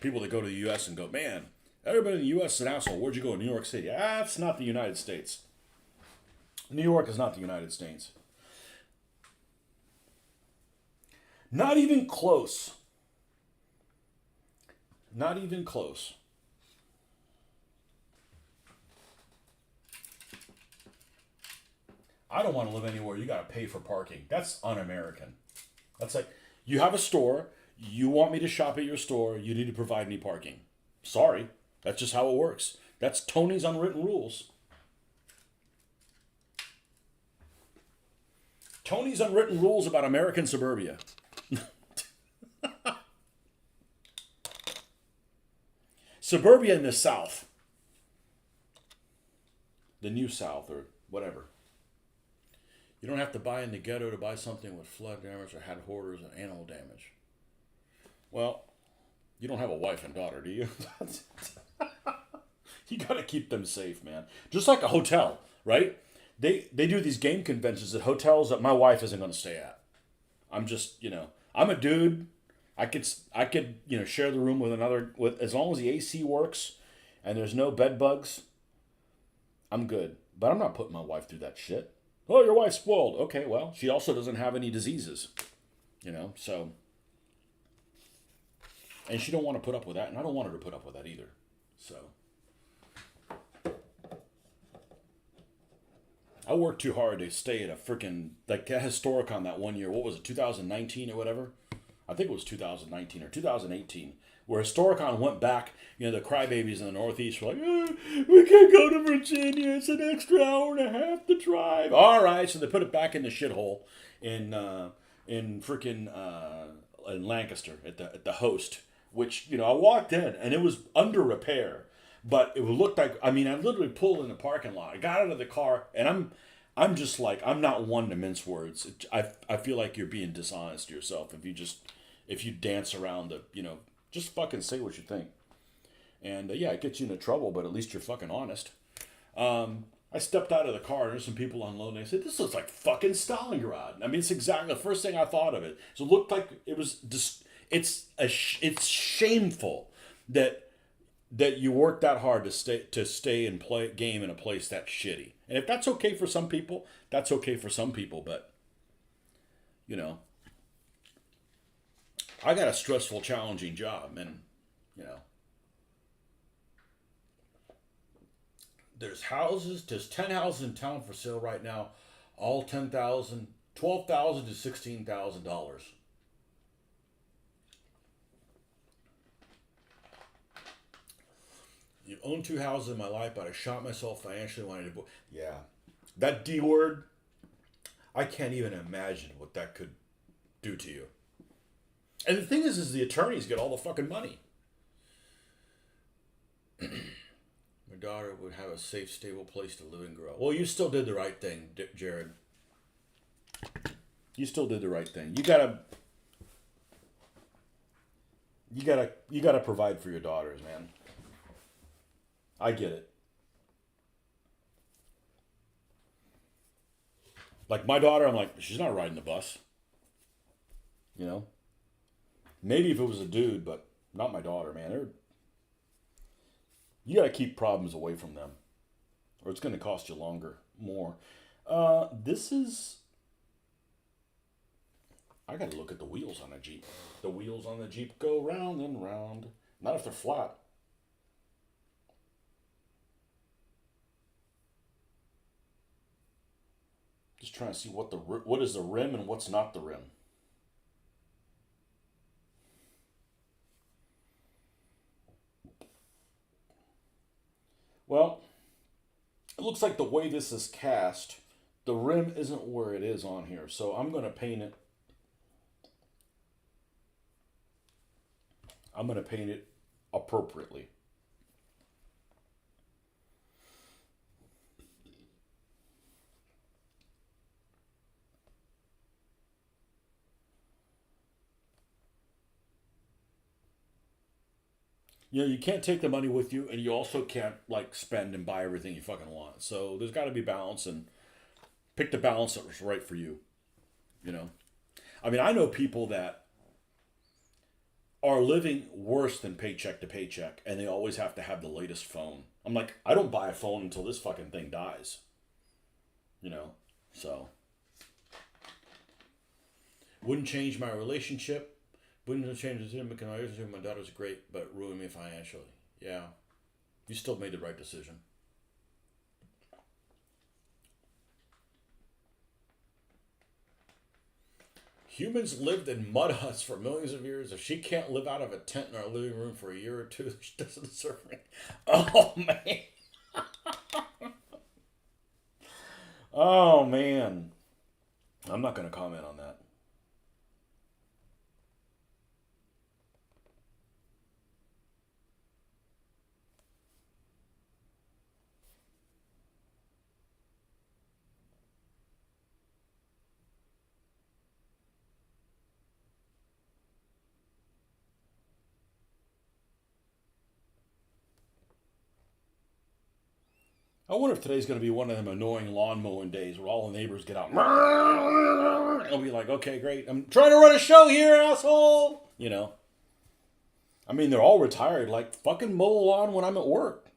People that go to the U.S. and go, man, everybody in the U.S. is an asshole. Where'd you go? New York City. That's not the United States. New York is not the United States. Not even close. Not even close. I don't want to live anywhere you got to pay for parking. That's un-American. That's like, you have a store, you want me to shop at your store, you need to provide me parking. Sorry, that's just how it works. That's Tony's unwritten rules. Tony's unwritten rules about American suburbia. Suburbia in the South. The New South or whatever. You don't have to buy in the ghetto to buy something with flood damage or had hoarders and animal damage. Well, you don't have a wife and daughter, do you? You got to keep them safe, man. Just like a hotel, right? They do these game conventions at hotels that my wife isn't going to stay at. I'm just, I'm a dude. I could share the room with another, with as long as the AC works and there's no bed bugs, I'm good. But I'm not putting my wife through that shit. Oh, your wife's spoiled. Okay, well, she also doesn't have any diseases, so. And she don't want to put up with that, and I don't want her to put up with that either. So. I worked too hard to stay at a freaking, like, Historicon that one year. What was it, 2019 or whatever? I think it was 2019 or 2018, where Historicon went back. The crybabies in the Northeast were like, we can't go to Virginia. It's an extra hour and a half to drive. All right, so they put it back in the shithole in freaking in Lancaster at the Host, which I walked in and it was under repair, but it looked like I literally pulled in the parking lot. I got out of the car and I'm just like, I'm not one to mince words. I feel like you're being dishonest to yourself if you dance around just fucking say what you think. And yeah, it gets you into trouble, but at least you're fucking honest. I stepped out of the car and there's some people unloading. I said, this looks like fucking Stalingrad. It's exactly the first thing I thought of it. So it looked like it was just, it's shameful that you work that hard to stay and play game in a place that's shitty. And if that's okay for some people, that's okay for some people. But, I got a stressful, challenging job. And, there's 10 houses in town for sale right now. All $10,000, $12,000 to $16,000. You own 2 houses in my life, but I shot myself financially when I did. Yeah, that D word. I can't even imagine what that could do to you. And the thing is the attorneys get all the fucking money. My daughter would have a safe, stable place to live and grow. Well, you still did the right thing, Jared. You still did the right thing. You gotta provide for your daughters, man. I get it. Like my daughter, I'm like, she's not riding the bus. Maybe if it was a dude, but not my daughter, man. You gotta keep problems away from them, or it's gonna cost you more. I gotta look at the wheels on a Jeep. The wheels on the Jeep go round and round. Not if they're flat. Just trying to see what is the rim and what's not the rim. Well, it looks like the way this is cast, the rim isn't where it is on here. So I'm going to paint it. I'm going to paint it appropriately. You can't take the money with you, and you also can't spend and buy everything you fucking want. So there's got to be balance, and pick the balance that was right for you. I know people that are living worse than paycheck to paycheck, and they always have to have the latest phone. I'm like, I don't buy a phone until this fucking thing dies. So. Wouldn't change my relationship. Wouldn't change the dynamic in my relationship. My daughter's great, but ruined me financially. Yeah, you still made the right decision. Humans lived in mud huts for millions of years. If she can't live out of a tent in our living room for a year or two, she doesn't deserve it. Oh man. Oh man. I'm not going to comment on that. I wonder if today's going to be one of them annoying lawn mowing days where all the neighbors get out. I'll be like, okay, great. I'm trying to run a show here, asshole. You know. I mean, they're all retired. Like, fucking mow the lawn when I'm at work.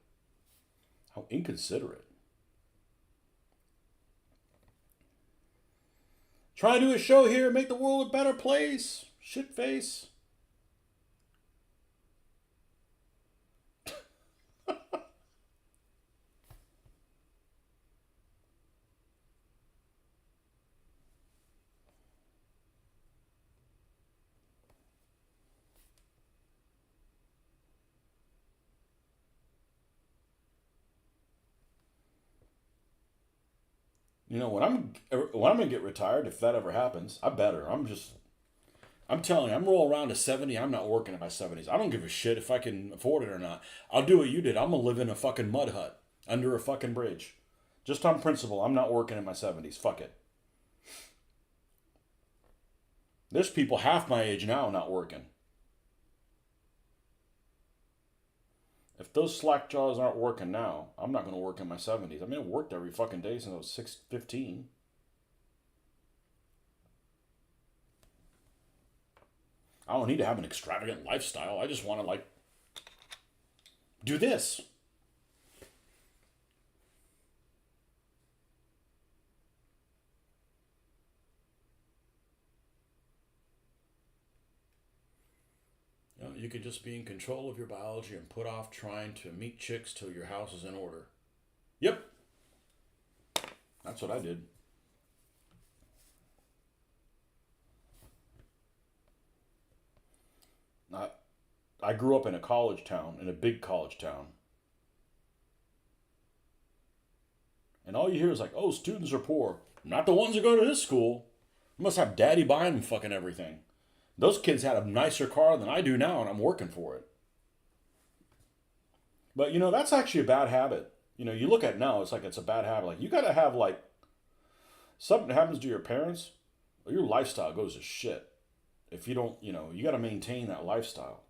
How inconsiderate. Trying to do a show here, make the world a better place. Shit face. You know, when I'm gonna get retired, if that ever happens, I better. I'm telling you, I'm rolling around to 70. I'm not working at my 70s. I don't give a shit if I can afford it or not. I'll do what you did. I'm gonna live in a fucking mud hut under a fucking bridge, just on principle. I'm not working in my 70s. Fuck it. There's people half my age now not working. If those slack jaws aren't working now, I'm not going to work in my 70s. I mean, I've worked every fucking day since I was 15. I don't need to have an extravagant lifestyle. I just want to, like, do this. You know, you could just be in control of your biology and put off trying to meet chicks till your house is in order. Yep. That's what I did. I, I grew up in a college town, in a big college town. And all you hear is like, oh, students are poor. Not the ones who go to this school. You must have daddy buying them fucking everything. Those kids had a nicer car than I do now, and I'm working for it. But you know, that's actually a bad habit. You know, you look at it now, it's like it's a bad habit. Like you gotta have like something happens to your parents, your lifestyle goes to shit. If you don't, you know, you gotta maintain that lifestyle.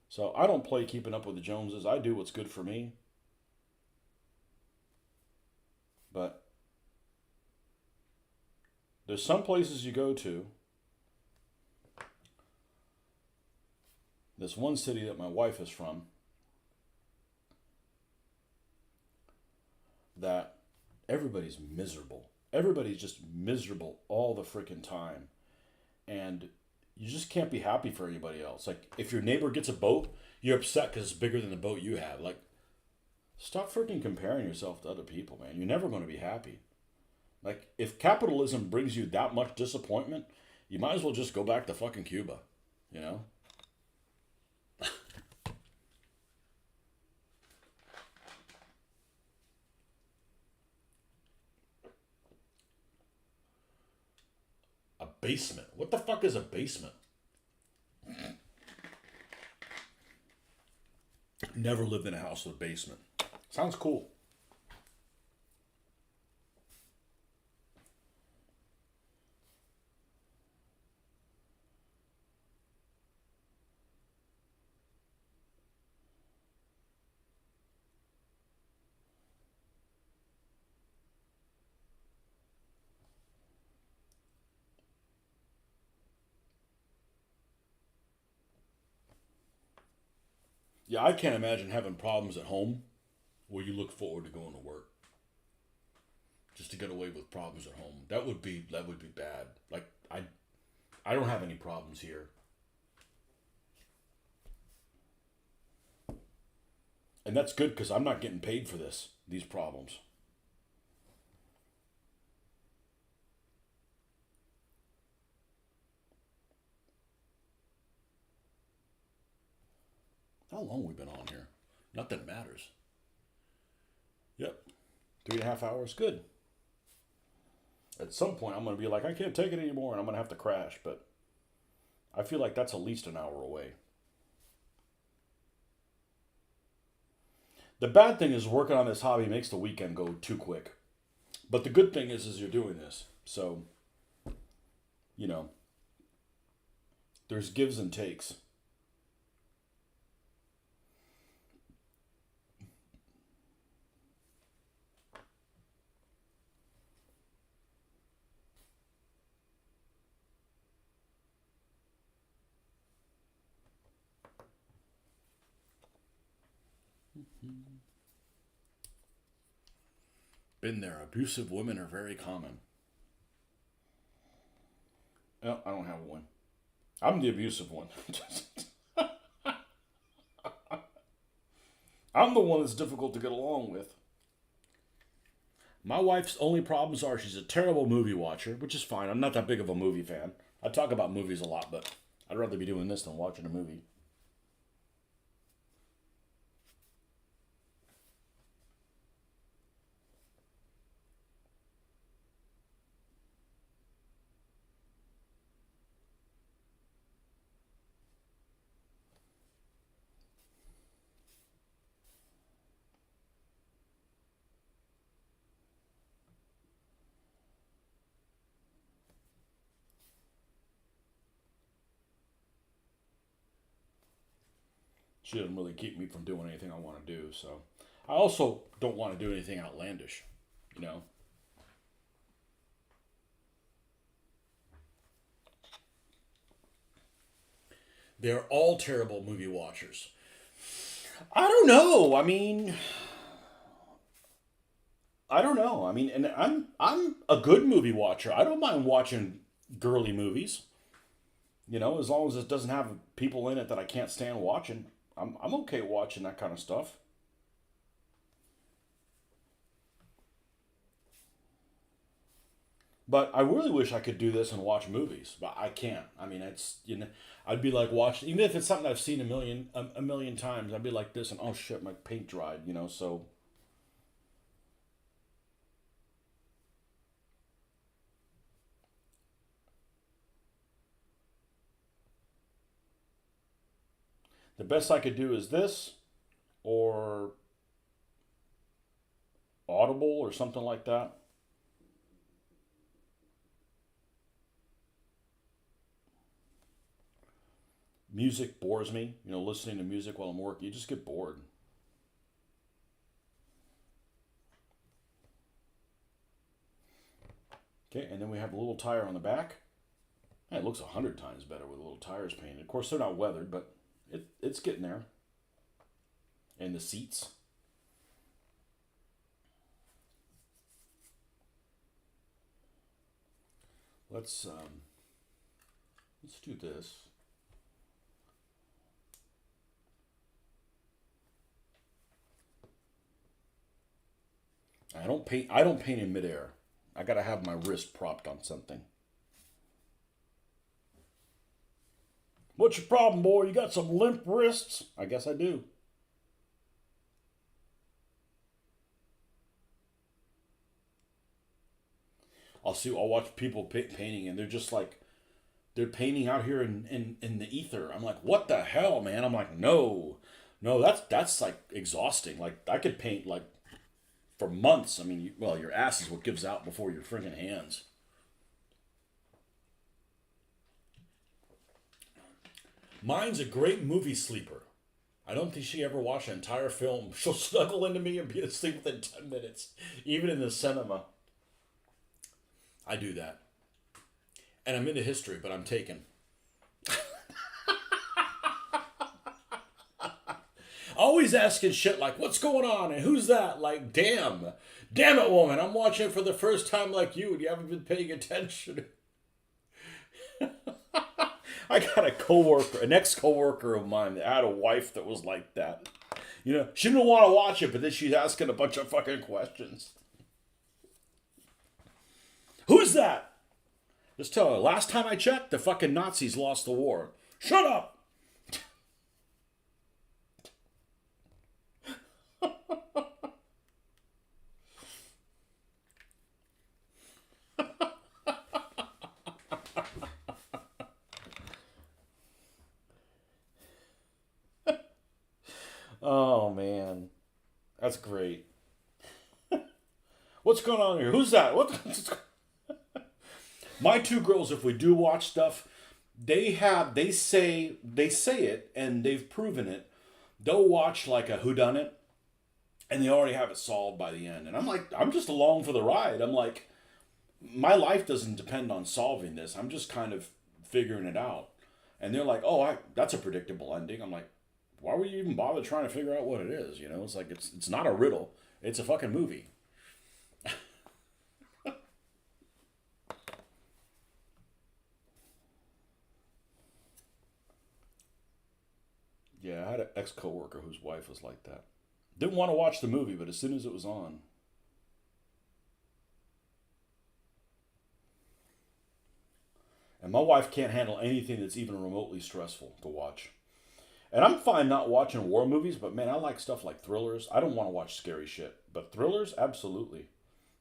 So I don't play keeping up with the Joneses. I do what's good for me. But there's some places you go to. This one city that my wife is from, that everybody's miserable. Everybody's just miserable all the freaking time. And you just can't be happy for anybody else. Like, if your neighbor gets a boat, you're upset because it's bigger than the boat you have. Like, stop freaking comparing yourself to other people, man. You're never going to be happy. Like, if capitalism brings you that much disappointment, you might as well just go back to fucking Cuba, you know? A basement. What the fuck is a basement? Never lived in a house with a basement. Sounds cool. Yeah, I can't imagine having problems at home where you look forward to going to work. just to get away with problems at home. That would be bad. Like I don't have any problems here. And that's good because I'm not getting paid for these problems. How long we been on here? Not that it matters. Yep. 3.5 hours. Good. At some point, I'm going to be like, I can't take it anymore, and I'm going to have to crash. But I feel like that's at least an hour away. The bad thing is working on this hobby makes the weekend go too quick. But the good thing is you're doing this. So, you know, there's gives and takes. Been there. Abusive women are very common. No, I don't have one. I'm the abusive one. I'm the one that's difficult to get along with. My wife's only problems are she's a terrible movie watcher, which is fine. I'm not that big of a movie fan. I talk about movies a lot, but I'd rather be doing this than watching a movie. She doesn't really keep me from doing anything I want to do, so. I also don't want to do anything outlandish, you know? They're all terrible movie watchers. I don't know. I don't know. And I'm a good movie watcher. I don't mind watching girly movies. You know, as long as it doesn't have people in it that I can't stand watching. I'm okay watching that kind of stuff. But I really wish I could do this and watch movies, but I can't. It's I'd be like watching, even if it's something I've seen a million times. I'd be like this, and oh shit, my paint dried. So the best I could do is this, or Audible or something like that. Music bores me. Listening to music while I'm working, you just get bored. Okay, and then we have a little tire on the back. It looks 100 times better with little tires painted. Of course, they're not weathered, but it's getting there. And the seats. Let's do this. I don't paint in midair. I gotta have my wrist propped on something. What's your problem, boy? You got some limp wrists? I guess I do. I'll watch people painting, and they're just like, they're painting out here in the ether. I'm like, what the hell, man? I'm like, no, no, that's like exhausting. Like I could paint like for months. Well, your ass is what gives out before your friggin' hands. Mine's a great movie sleeper. I don't think she ever watched an entire film. She'll snuggle into me and be asleep within 10 minutes, even in the cinema. I do that. And I'm into history, but I'm taken. Always asking shit like, what's going on and who's that? Like, damn it, woman, I'm watching it for the first time like you and you haven't been paying attention. I got a coworker, an ex-coworker of mine that had a wife that was like that. You know, she didn't want to watch it, but then she's asking a bunch of fucking questions. Who's that? Just tell her, last time I checked, the fucking Nazis lost the war. Shut up! Oh, man. That's great. What's going on here? Who's that? My two girls, if we do watch stuff, they say it and they've proven it. They'll watch like a whodunit and they already have it solved by the end. And I'm like, I'm just along for the ride. I'm like, my life doesn't depend on solving this. I'm just kind of figuring it out. And they're like, oh, that's a predictable ending. I'm like, why would you even bother trying to figure out what it is? You know, it's like it's not a riddle. It's a fucking movie. Yeah, I had an ex-coworker whose wife was like that. Didn't want to watch the movie, but as soon as it was on, and my wife can't handle anything that's even remotely stressful to watch. And I'm fine not watching war movies, but man, I like stuff like thrillers. I don't want to watch scary shit, but thrillers, absolutely.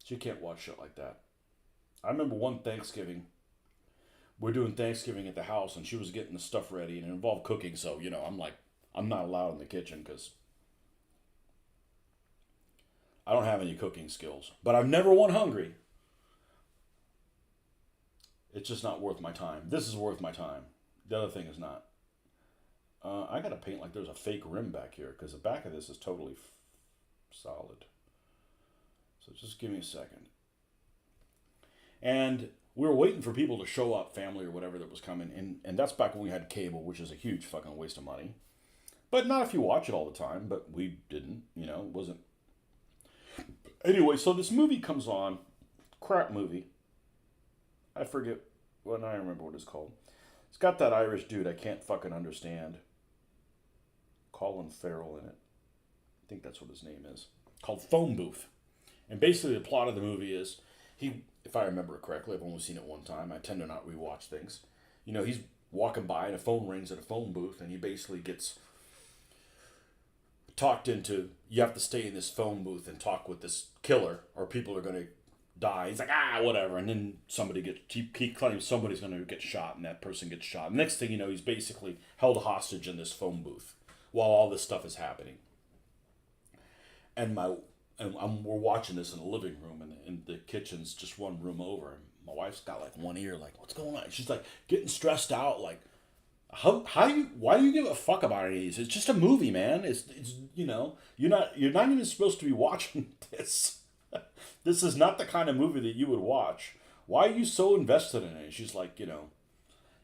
She can't watch shit like that. I remember one Thanksgiving, we're doing Thanksgiving at the house, and she was getting the stuff ready, and it involved cooking. So you know, I'm like, I'm not allowed in the kitchen because I don't have any cooking skills. But I've never went hungry. It's just not worth my time. This is worth my time. The other thing is not. I gotta paint like there's a fake rim back here because the back of this is totally solid. So just give me a second. And we were waiting for people to show up, family or whatever that was coming, and that's back when we had cable, which is a huge fucking waste of money. But not if you watch it all the time. But we didn't, you know, it wasn't. Anyway, so this movie comes on, crap movie. I forget. Well, I remember what it's called. It's got that Irish dude I can't fucking understand. Colin Farrell in it. I think that's what his name is. Called Phone Booth. And basically the plot of the movie is he, if I remember it correctly, I've only seen it one time. I tend to not rewatch things. You know, he's walking by and a phone rings at a phone booth and he basically gets talked into, you have to stay in this phone booth and talk with this killer or people are going to die. He's like, whatever. And then he claims somebody's going to get shot and that person gets shot. Next thing you know, he's basically held hostage in this phone booth while all this stuff is happening. And we're watching this in the living room and the kitchen's just one room over. And my wife's got like one ear, like, what's going on? She's like getting stressed out, like, why do you give a fuck about any of these? It's just a movie, man. It's you know, you're not even supposed to be watching this. This is not the kind of movie that you would watch. Why are you so invested in it? She's like, you know,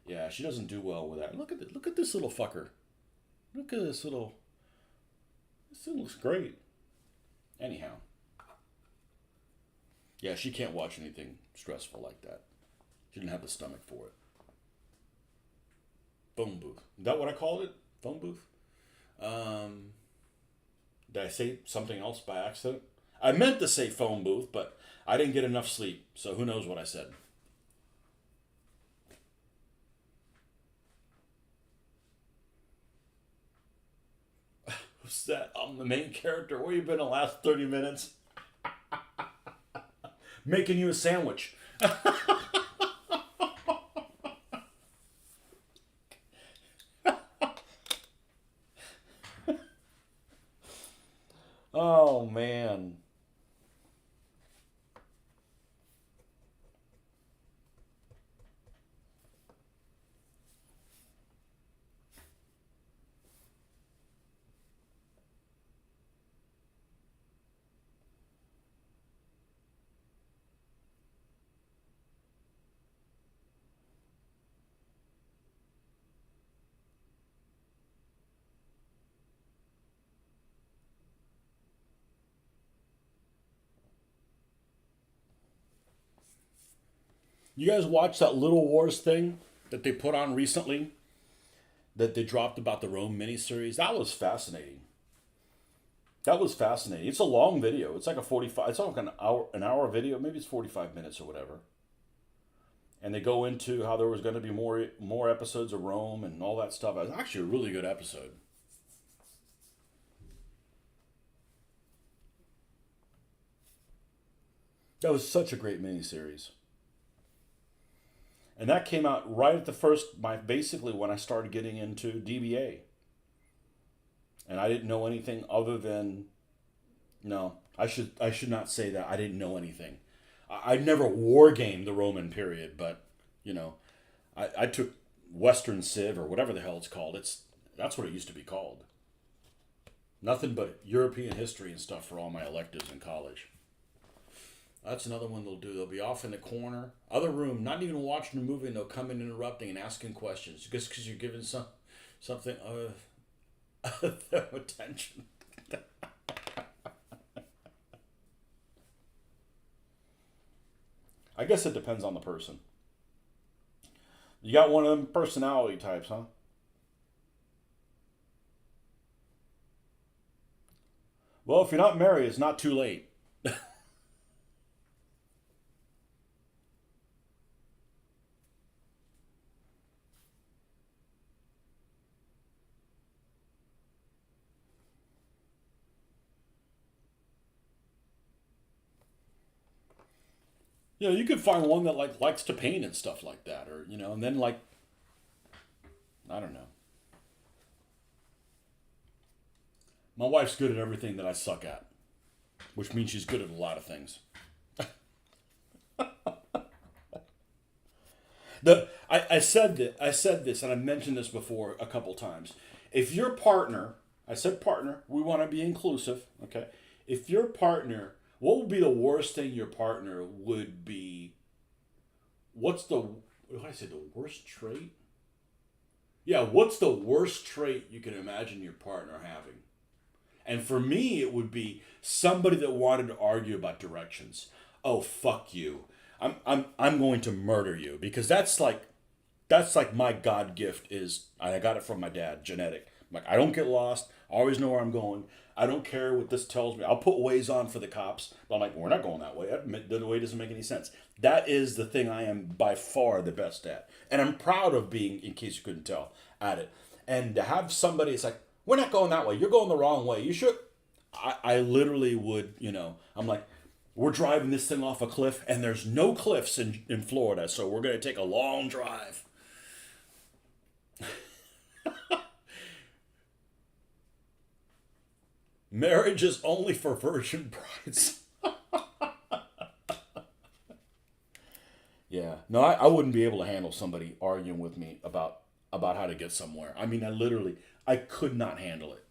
yeah, she doesn't do well with that. Look at this little fucker. Look at this little. This thing looks great. Anyhow, yeah, she can't watch anything stressful like that. She didn't have the stomach for it. Phone booth. Is that what I called it? Phone booth? Did I say something else by accident? I meant to say phone booth, but I didn't get enough sleep, so who knows what I said. Who's that? I'm the main character. Where you been the last 30 minutes? Making you a sandwich. Oh, man. You guys watch that Little Wars thing that they put on recently? That they dropped about the Rome miniseries? That was fascinating. That was fascinating. It's a long video. It's like a 45, it's like an hour video. Maybe it's 45 minutes or whatever. And they go into how there was going to be more episodes of Rome and all that stuff. It was actually a really good episode. That was such a great miniseries. And that came out right at the basically when I started getting into DBA. And I didn't know anything other than, no, I should not say that. I didn't know anything. I never wargamed the Roman period, but, I took Western Civ or whatever the hell it's called. That's what it used to be called. Nothing but European history and stuff for all my electives in college. That's another one they'll do. They'll be off in the corner, other room, not even watching a movie, and they'll come in interrupting and asking questions just because you're giving something of their attention. I guess it depends on the person. You got one of them personality types, huh? Well, if you're not married, it's not too late. You could find one that likes to paint and stuff like that, or and then I don't know. My wife's good at everything that I suck at, which means she's good at a lot of things. I said this, and I mentioned this before a couple times. If your partner, I said partner, we want to be inclusive, okay? If your partner, what would be the worst thing your partner would be? What did I say? The worst trait? Yeah, what's the worst trait you can imagine your partner having? And for me, it would be somebody that wanted to argue about directions. Oh, fuck you. I'm going to murder you, because that's like my God gift is, I got it from my dad, genetic. Like, I don't get lost. I always know where I'm going. I don't care what this tells me. I'll put Waze on for the cops. But I'm like, we're not going that way. The way doesn't make any sense. That is the thing I am by far the best at. And I'm proud of being, in case you couldn't tell, at it. And to have somebody, it's like, we're not going that way. You're going the wrong way. You should. I literally would, I'm like, we're driving this thing off a cliff, and there's no cliffs in Florida, so we're going to take a long drive. Marriage is only for virgin brides. Yeah. No, I wouldn't be able to handle somebody arguing with me about how to get somewhere. I mean, I could not handle it.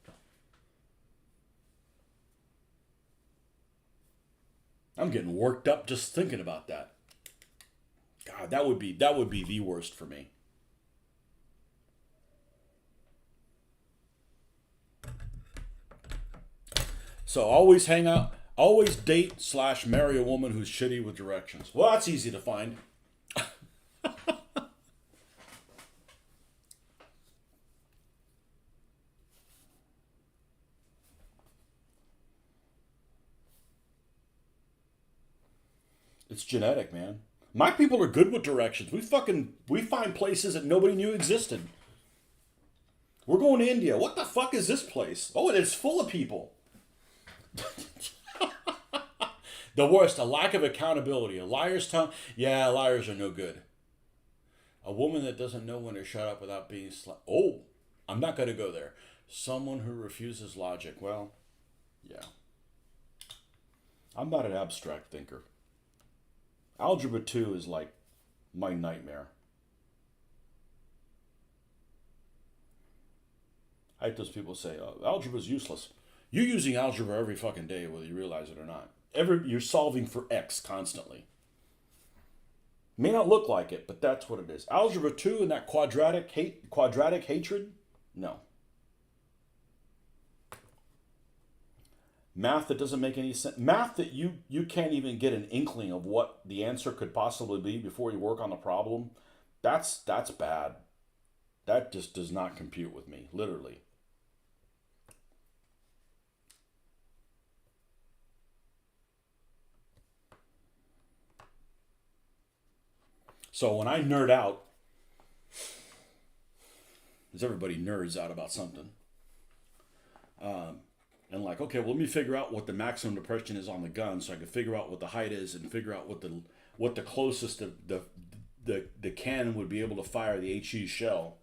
I'm getting worked up just thinking about that. God, that would be the worst for me. So always hang out, always date/marry a woman who's shitty with directions. Well, that's easy to find. It's genetic, man. My people are good with directions. We find places that nobody knew existed. We're going to India. What the fuck is this place? Oh, it's full of people. The worst, a lack of accountability. A liar's tongue. Yeah, liars are no good. A woman that doesn't know when to shut up without being oh, I'm not going to go there. Someone who refuses logic. Well, yeah. I'm not an abstract thinker. Algebra 2 is like my nightmare. I hate those people say, oh, algebra is useless. You're using algebra every fucking day, whether you realize it or not. You're solving for X constantly. May not look like it, but that's what it is. Algebra 2 and that quadratic hatred? No. Math that doesn't make any sense. Math that you can't even get an inkling of what the answer could possibly be before you work on the problem. That's bad. That just does not compute with me, literally. So when I nerd out, because everybody nerds out about something, and like, okay, well, let me figure out what the maximum depression is on the gun, so I can figure out what the height is and figure out what the closest the cannon would be able to fire the HE shell.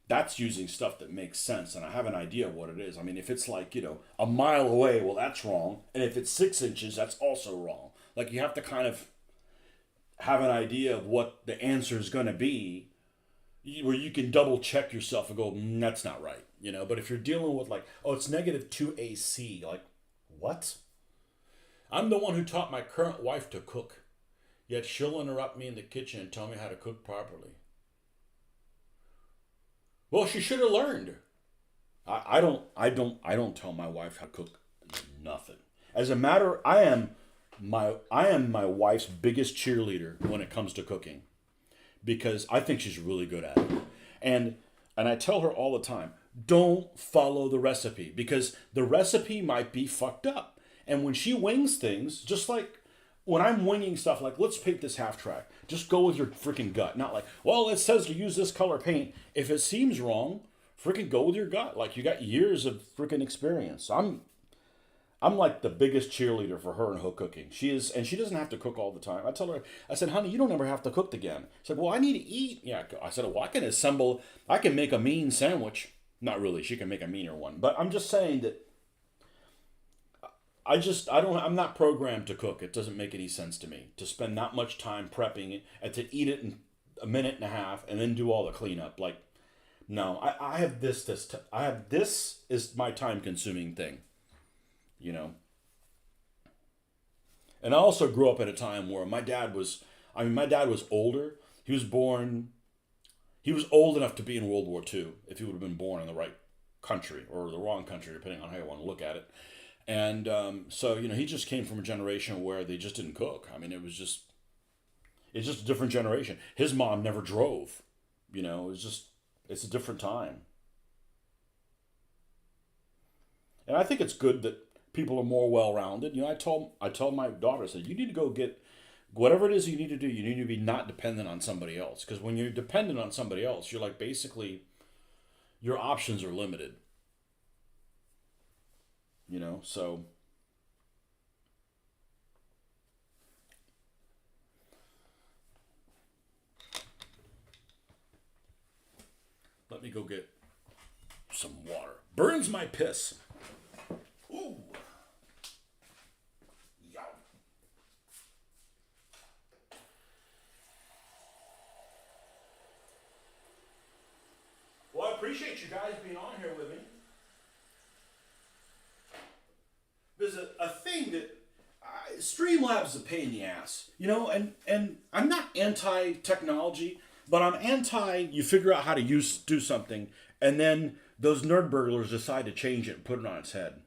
That's using stuff that makes sense, and I have an idea of what it is. I mean, if it's like, a mile away, well, that's wrong, and if it's 6 inches, that's also wrong. Like, you have to kind of have an idea of what the answer is going to be, where you can double check yourself and go, that's not right, But if you're dealing with like, oh, it's -2 AC, like, what? I'm the one who taught my current wife to cook, yet she'll interrupt me in the kitchen and tell me how to cook properly. Well, she should have learned. I don't tell my wife how to cook nothing. As a matter, I am my wife's biggest cheerleader when it comes to cooking, because I think she's really good at it. And I tell her all the time, don't follow the recipe, because the recipe might be fucked up. And when she wings things, just like when I'm winging stuff, like, let's paint this half track, just go with your freaking gut. Not like, well, it says to use this color paint. If it seems wrong, freaking go with your gut. Like, you got years of freaking experience. I'm like the biggest cheerleader for her and her cooking. She is, and she doesn't have to cook all the time. I tell her, I said, honey, you don't ever have to cook again. She's like, well, I need to eat. Yeah, I said, well, I can make a mean sandwich. Not really, she can make a meaner one. But I'm just saying that I'm not programmed to cook. It doesn't make any sense to me to spend that much time prepping it and to eat it in a minute and a half and then do all the cleanup. Like, no, I have this is my time consuming thing. And I also grew up at a time where my dad was older. He was old enough to be in World War II if he would have been born in the right country or the wrong country, depending on how you want to look at it. And so, he just came from a generation where they just didn't cook. I mean, it's just a different generation. His mom never drove. It's a different time. And I think it's good that people are more well-rounded. I told my daughter, I said, you need to go get whatever it is you need to do. You need to be not dependent on somebody else. Because when you're dependent on somebody else, you're like, basically, your options are limited. So let me go get some water. Burns my piss. Ooh. Yum. Well, I appreciate you guys being on here with me. There's a thing that Streamlabs is a pain in the ass, and I'm not anti-technology, but I'm anti you figure out how to do something, and then those nerd burglars decide to change it and put it on its head.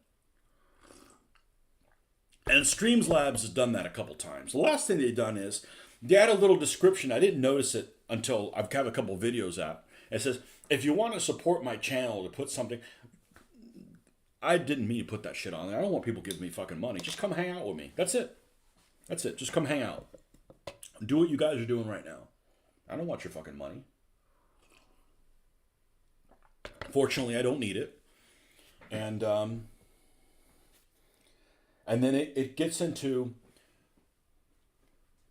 And Streamlabs has done that a couple times. The last thing they've done is they add a little description. I didn't notice it until I've got a couple videos out. It says, if you want to support my channel, to put something... I didn't mean to put that shit on there. I don't want people giving me fucking money. Just come hang out with me. That's it. Just come hang out. Do what you guys are doing right now. I don't want your fucking money. Fortunately, I don't need it. And then it gets into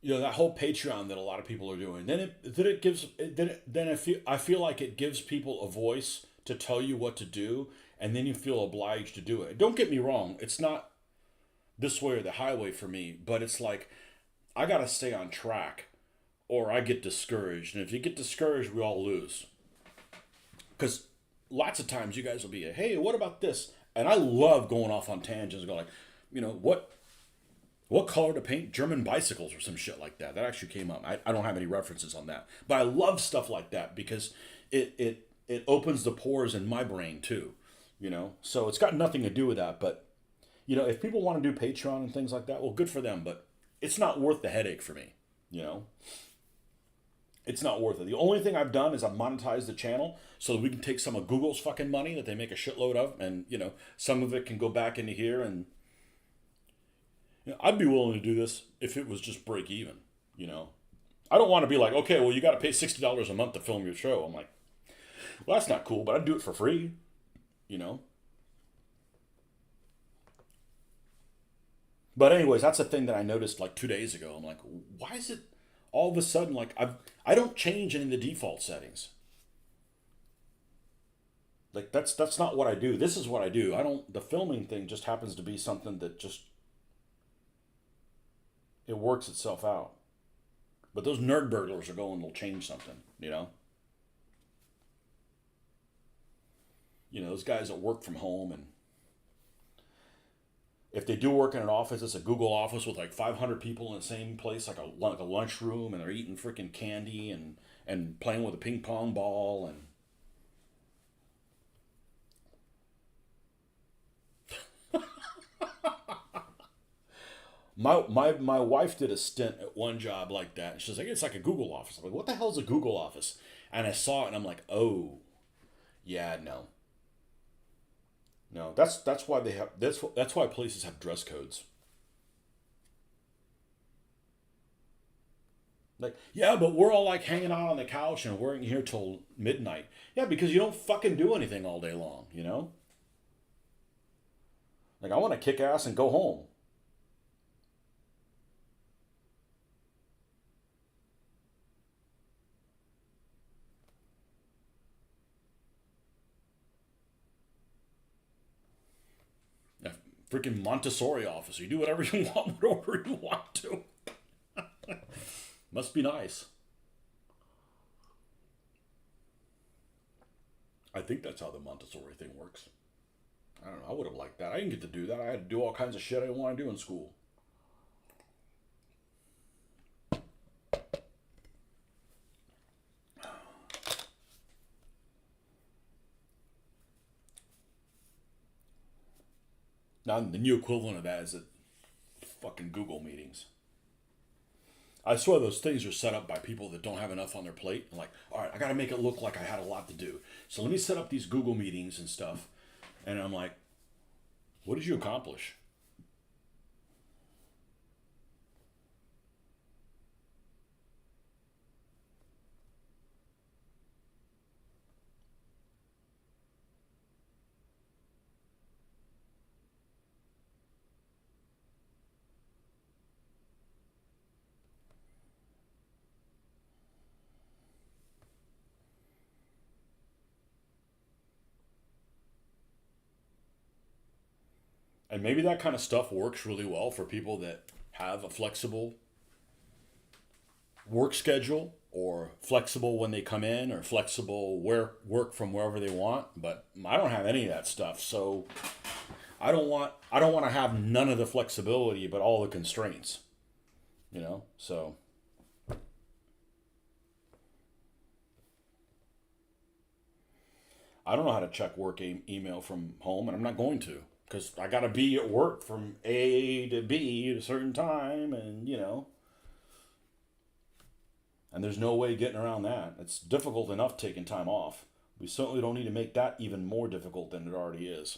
that whole Patreon that a lot of people are doing. I feel like it gives people a voice to tell you what to do, and then you feel obliged to do it. Don't get me wrong, it's not this way or the highway for me, but it's like I gotta stay on track or I get discouraged. And if you get discouraged, we all lose. Because lots of times you guys will be, hey, what about this? And I love going off on tangents and going like, what color to paint German bicycles or some shit like that. That actually came up. I don't have any references on that. But I love stuff like that because it opens the pores in my brain too. you know? So it's got nothing to do with that. But, you know, if people want to do Patreon and things like that, well, good for them. But it's not worth the headache for me, you know? It's not worth it. The only thing I've done is I've monetized the channel so that we can take some of Google's fucking money that they make a shitload of, and you know, some of it can go back into here. And you know, I'd be willing to do this if it was just break even. You know, I don't want to be like, okay, well, you got to pay $60 a month to film your show. I'm like, well, that's not cool, but I'd do it for free. You know. But anyways, that's a thing that I noticed like 2 days ago. I'm like, why is it all of a sudden like I don't change any of the default settings. Like that's not what I do. This is what I do. I don't. The filming thing just happens to be something that just it works itself out. But those nerd burglars are going. They'll change something. You know. You know those guys that work from home, and if they do work in an office, it's a Google office with like 500 people in the same place, like a lunchroom, and they're eating freaking candy and playing with a ping pong ball and. My wife did a stint at one job like that. And she's like, it's like a Google office. I'm like, what the hell is a Google office? And I saw it and I'm like, oh, yeah, no. No, that's why they have that's why places have dress codes. Like, yeah, but we're all like hanging out on the couch and we're in here till midnight. Yeah, because you don't fucking do anything all day long, you know? Like I want to kick ass and go home. Yeah, freaking Montessori office. You do whatever you want, whatever you want to. Must be nice. I think that's how the Montessori thing works. I don't know. I would have liked that. I didn't get to do that. I had to do all kinds of shit I didn't want to do in school. Now, the new equivalent of that is at fucking Google meetings. I swear those things are set up by people that don't have enough on their plate. I'm like, all right, I got to make it look like I had a lot to do. So let me set up these Google meetings and stuff. And I'm like, what did you accomplish? And maybe that kind of stuff works really well for people that have a flexible work schedule or flexible when they come in or flexible work from wherever they want. But I don't have any of that stuff. So I don't want to have none of the flexibility but all the constraints. You know? So I don't know how to check work email from home, and I'm not going to because I got to be at work from A to B at a certain time, and you know, and there's no way getting around that. It's difficult enough taking time off. We certainly don't need to make that even more difficult than it already is.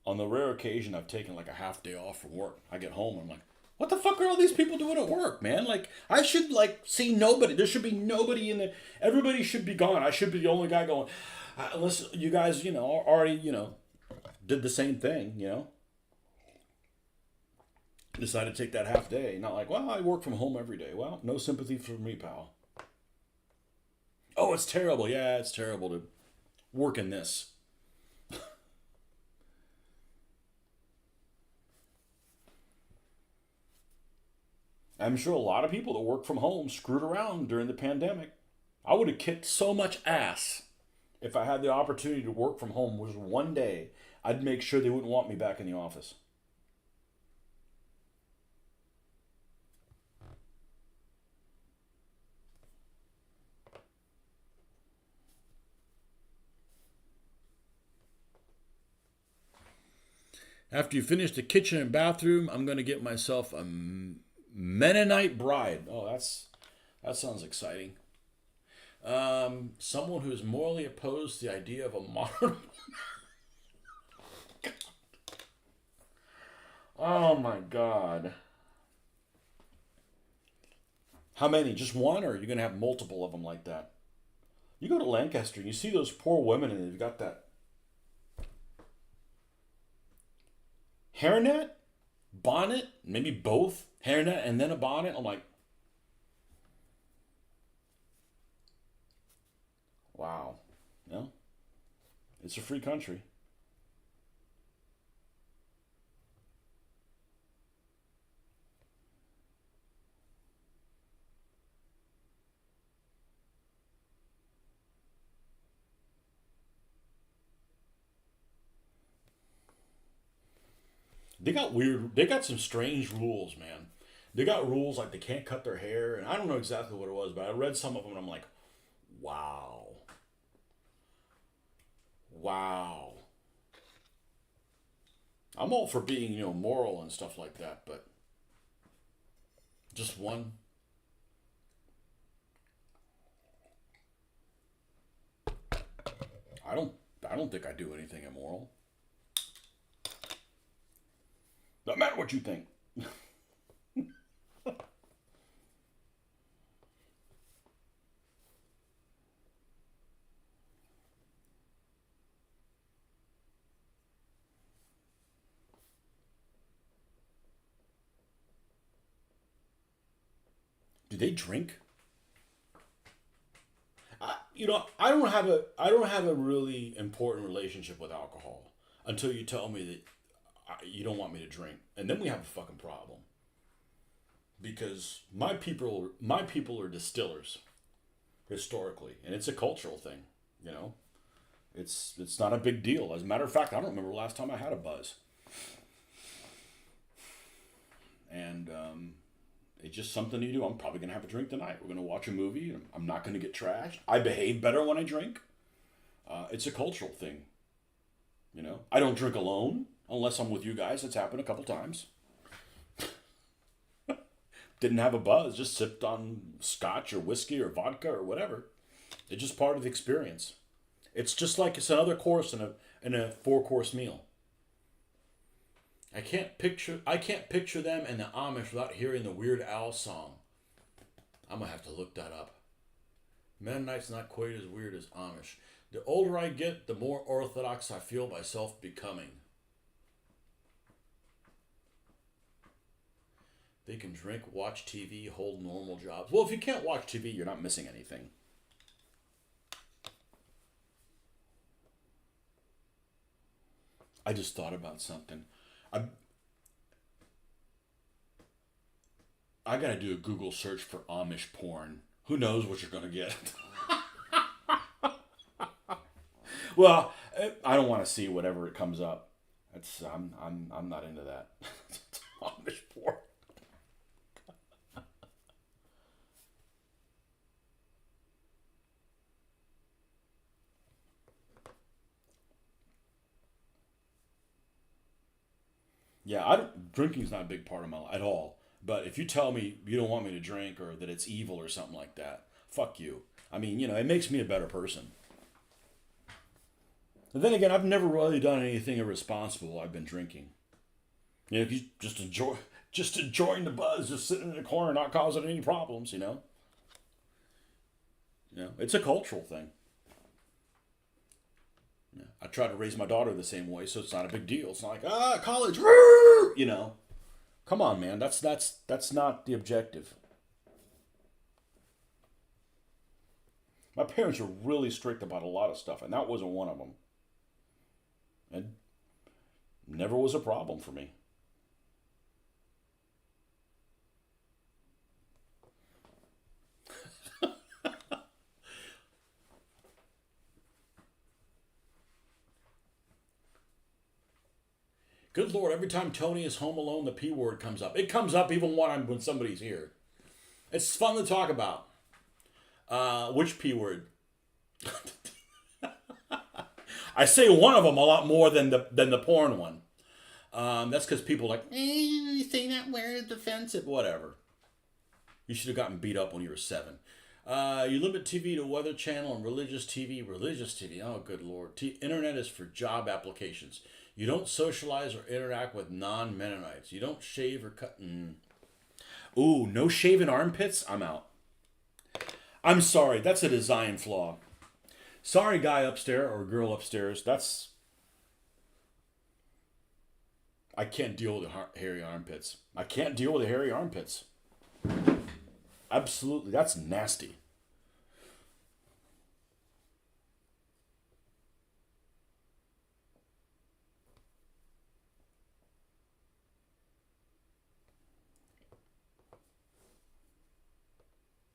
On the rare occasion I've taken like a half day off from work, I get home and I'm like, what the fuck are all these people doing at work, man? Like, I should like see nobody. There should be nobody in the. Everybody should be gone. I should be the only guy going. Unless you guys, you know, already, you know, did the same thing, you know. Decided to take that half day. Not like, well, I work from home every day. Well, no sympathy for me, pal. Oh, it's terrible. Yeah, it's terrible to work in this. I'm sure a lot of people that work from home screwed around during the pandemic. I would have kicked so much ass if I had the opportunity to work from home was one day. I'd make sure they wouldn't want me back in the office. After you finish the kitchen and bathroom, I'm going to get myself a Mennonite bride. Oh, that sounds exciting. Someone who's morally opposed to the idea of a modern. Oh my God. How many? Just one, or are you going to have multiple of them like that? You go to Lancaster and you see those poor women, and they've got that hairnet, bonnet, maybe both hairnet and then a bonnet. I'm like, wow. No, it's a free country. They got weird. They got some strange rules, man. They got rules like they can't cut their hair, and I don't know exactly what it was, but I read some of them, and I'm like, wow, wow. I'm all for being, moral and stuff like that, but just one. I don't. I don't think I do anything immoral. No matter what you think. Do they drink? I don't have a really important relationship with alcohol until you tell me that you don't want me to drink, and then we have a fucking problem because my people are distillers historically, and it's a cultural thing. You know, it's not a big deal. As a matter of fact, I don't remember the last time I had a buzz, and it's just something you do. I'm probably gonna have a drink tonight. We're gonna watch a movie. I'm not gonna get trashed. I behave better when I drink. It's a cultural thing. I don't drink alone unless I'm with you guys. It's happened a couple times. Didn't have a buzz. Just sipped on scotch or whiskey or vodka or whatever. It's just part of the experience. It's just like it's another course in a 4-course meal. I can't picture them and the Amish without hearing the Weird Al song. I'm gonna have to look that up. Mennonite's not quite as weird as Amish. The older I get, the more orthodox I feel myself becoming. They can drink, watch TV, hold normal jobs. Well, if you can't watch TV, you're not missing anything. I just thought about something. I I gotta do a Google search for Amish porn. Who knows what you're gonna get? Well, I don't want to see whatever it comes up. I'm not into that. Amish porn. Yeah, drinking's not a big part of my life at all. But if you tell me you don't want me to drink or that it's evil or something like that, fuck you. I mean, it makes me a better person. And then again, I've never really done anything irresponsible while I've been drinking. If you just enjoying the buzz, just sitting in the corner, not causing any problems. It's a cultural thing. I try to raise my daughter the same way, so it's not a big deal. It's not like college, woo! Come on, man. That's not the objective. My parents were really strict about a lot of stuff, and that wasn't one of them. And never was a problem for me. Good Lord, every time Tony is home alone, the P word comes up. It comes up even when somebody's here. It's fun to talk about. Which P word? I say one of them a lot more than the porn one. That's because people are like, you say that word offensive, whatever. You should have gotten beat up when you were 7. You limit TV to Weather Channel and religious TV. Religious TV, oh good Lord. Internet is for job applications. You don't socialize or interact with non-Mennonites. You don't shave or cut. Ooh, no shaving armpits? I'm out. I'm sorry, that's a design flaw. Sorry, guy upstairs or girl upstairs. I can't deal with the hairy armpits. I can't deal with the hairy armpits. Absolutely, that's nasty.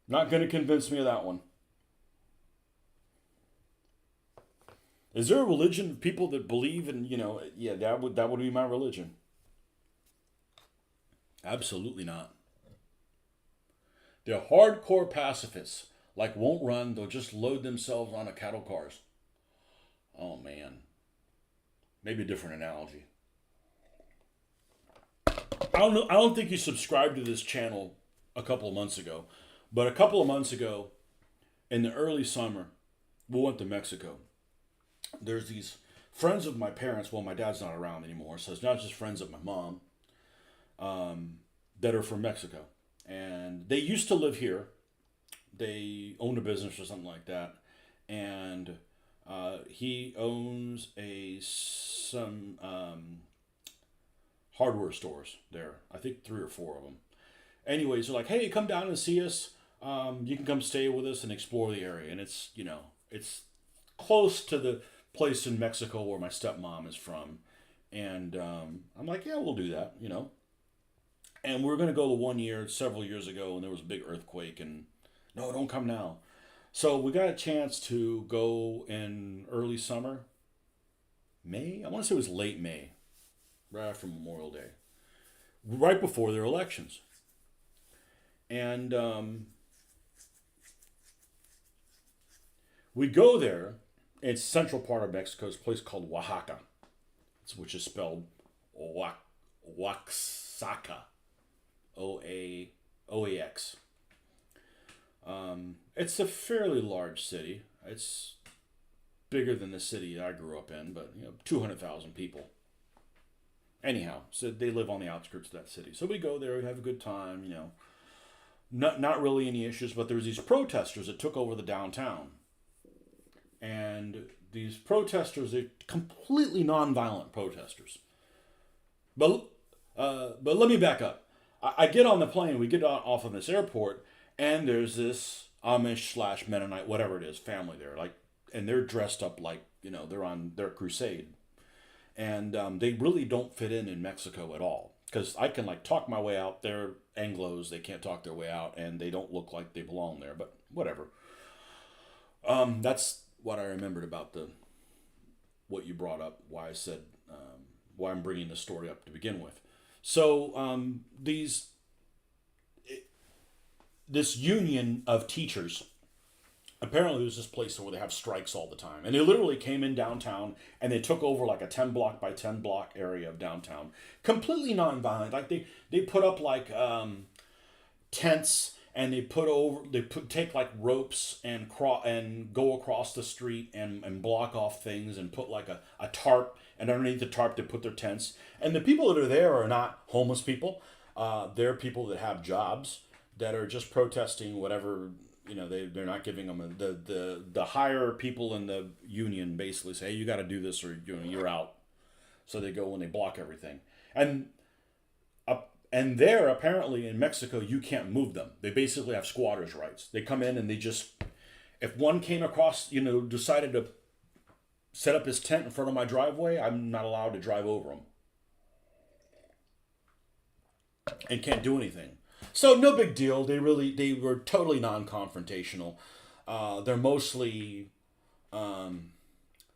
Not going to convince me of that one. Is there a religion of people that believe in, yeah, that would be my religion. Absolutely not. They're hardcore pacifists. Like won't run, they'll just load themselves onto cattle cars. Oh man. Maybe a different analogy. I don't think you subscribed to this channel a couple of months ago. But a couple of months ago, in the early summer, we went to Mexico. There's these friends of my parents. Well, my dad's not around anymore, so it's not just friends of my mom that are from Mexico. And they used to live here. They owned a business or something like that. And he owns some hardware stores there. I think 3 or 4 of them. Anyways, they're like, hey, come down and see us. You can come stay with us and explore the area. And it's, it's close to the place in Mexico where my stepmom is from. And I'm like, yeah, we'll do that, And we were going to go one year, several years ago, and there was a big earthquake. And no, don't come now. So we got a chance to go in early summer. May? I want to say it was late May. Right after Memorial Day. Right before their elections. And we go there. It's central part of Mexico. It's a place called Oaxaca, which is spelled Oaxaca, Oax. It's a fairly large city. It's bigger than the city I grew up in, but 200,000 people. Anyhow, so they live on the outskirts of that city. So we go there, we have a good time, Not really any issues, but there was these protesters that took over the downtown. And these protesters, they're completely nonviolent protesters. But let me back up. I get on the plane, we get off of this airport, and there's this Amish / Mennonite, whatever it is, family there. And they're dressed up like, they're on their crusade. And they really don't fit in Mexico at all. Because I can talk my way out. They're Anglos, they can't talk their way out, and they don't look like they belong there, but whatever. That's what I remembered about what you brought up, why I said, why I'm bringing this story up to begin with. So this union of teachers, apparently there's this place where they have strikes all the time. And they literally came in downtown and they took over a 10 block by 10 block area of downtown. Completely nonviolent. They put up tents, and they take ropes and go across the street and block off things and put a tarp, and underneath the tarp they put their tents. And the people that are there are not homeless people. They're people that have jobs that are just protesting whatever. They're not giving them the higher people in the union basically say, hey, you got to do this or you're out. So they go and they block everything. And there, apparently in Mexico, you can't move them. They basically have squatters' rights. They come in and they just, if one came across, decided to set up his tent in front of my driveway, I'm not allowed to drive over him. And can't do anything. So no big deal. They were totally non-confrontational. They're mostly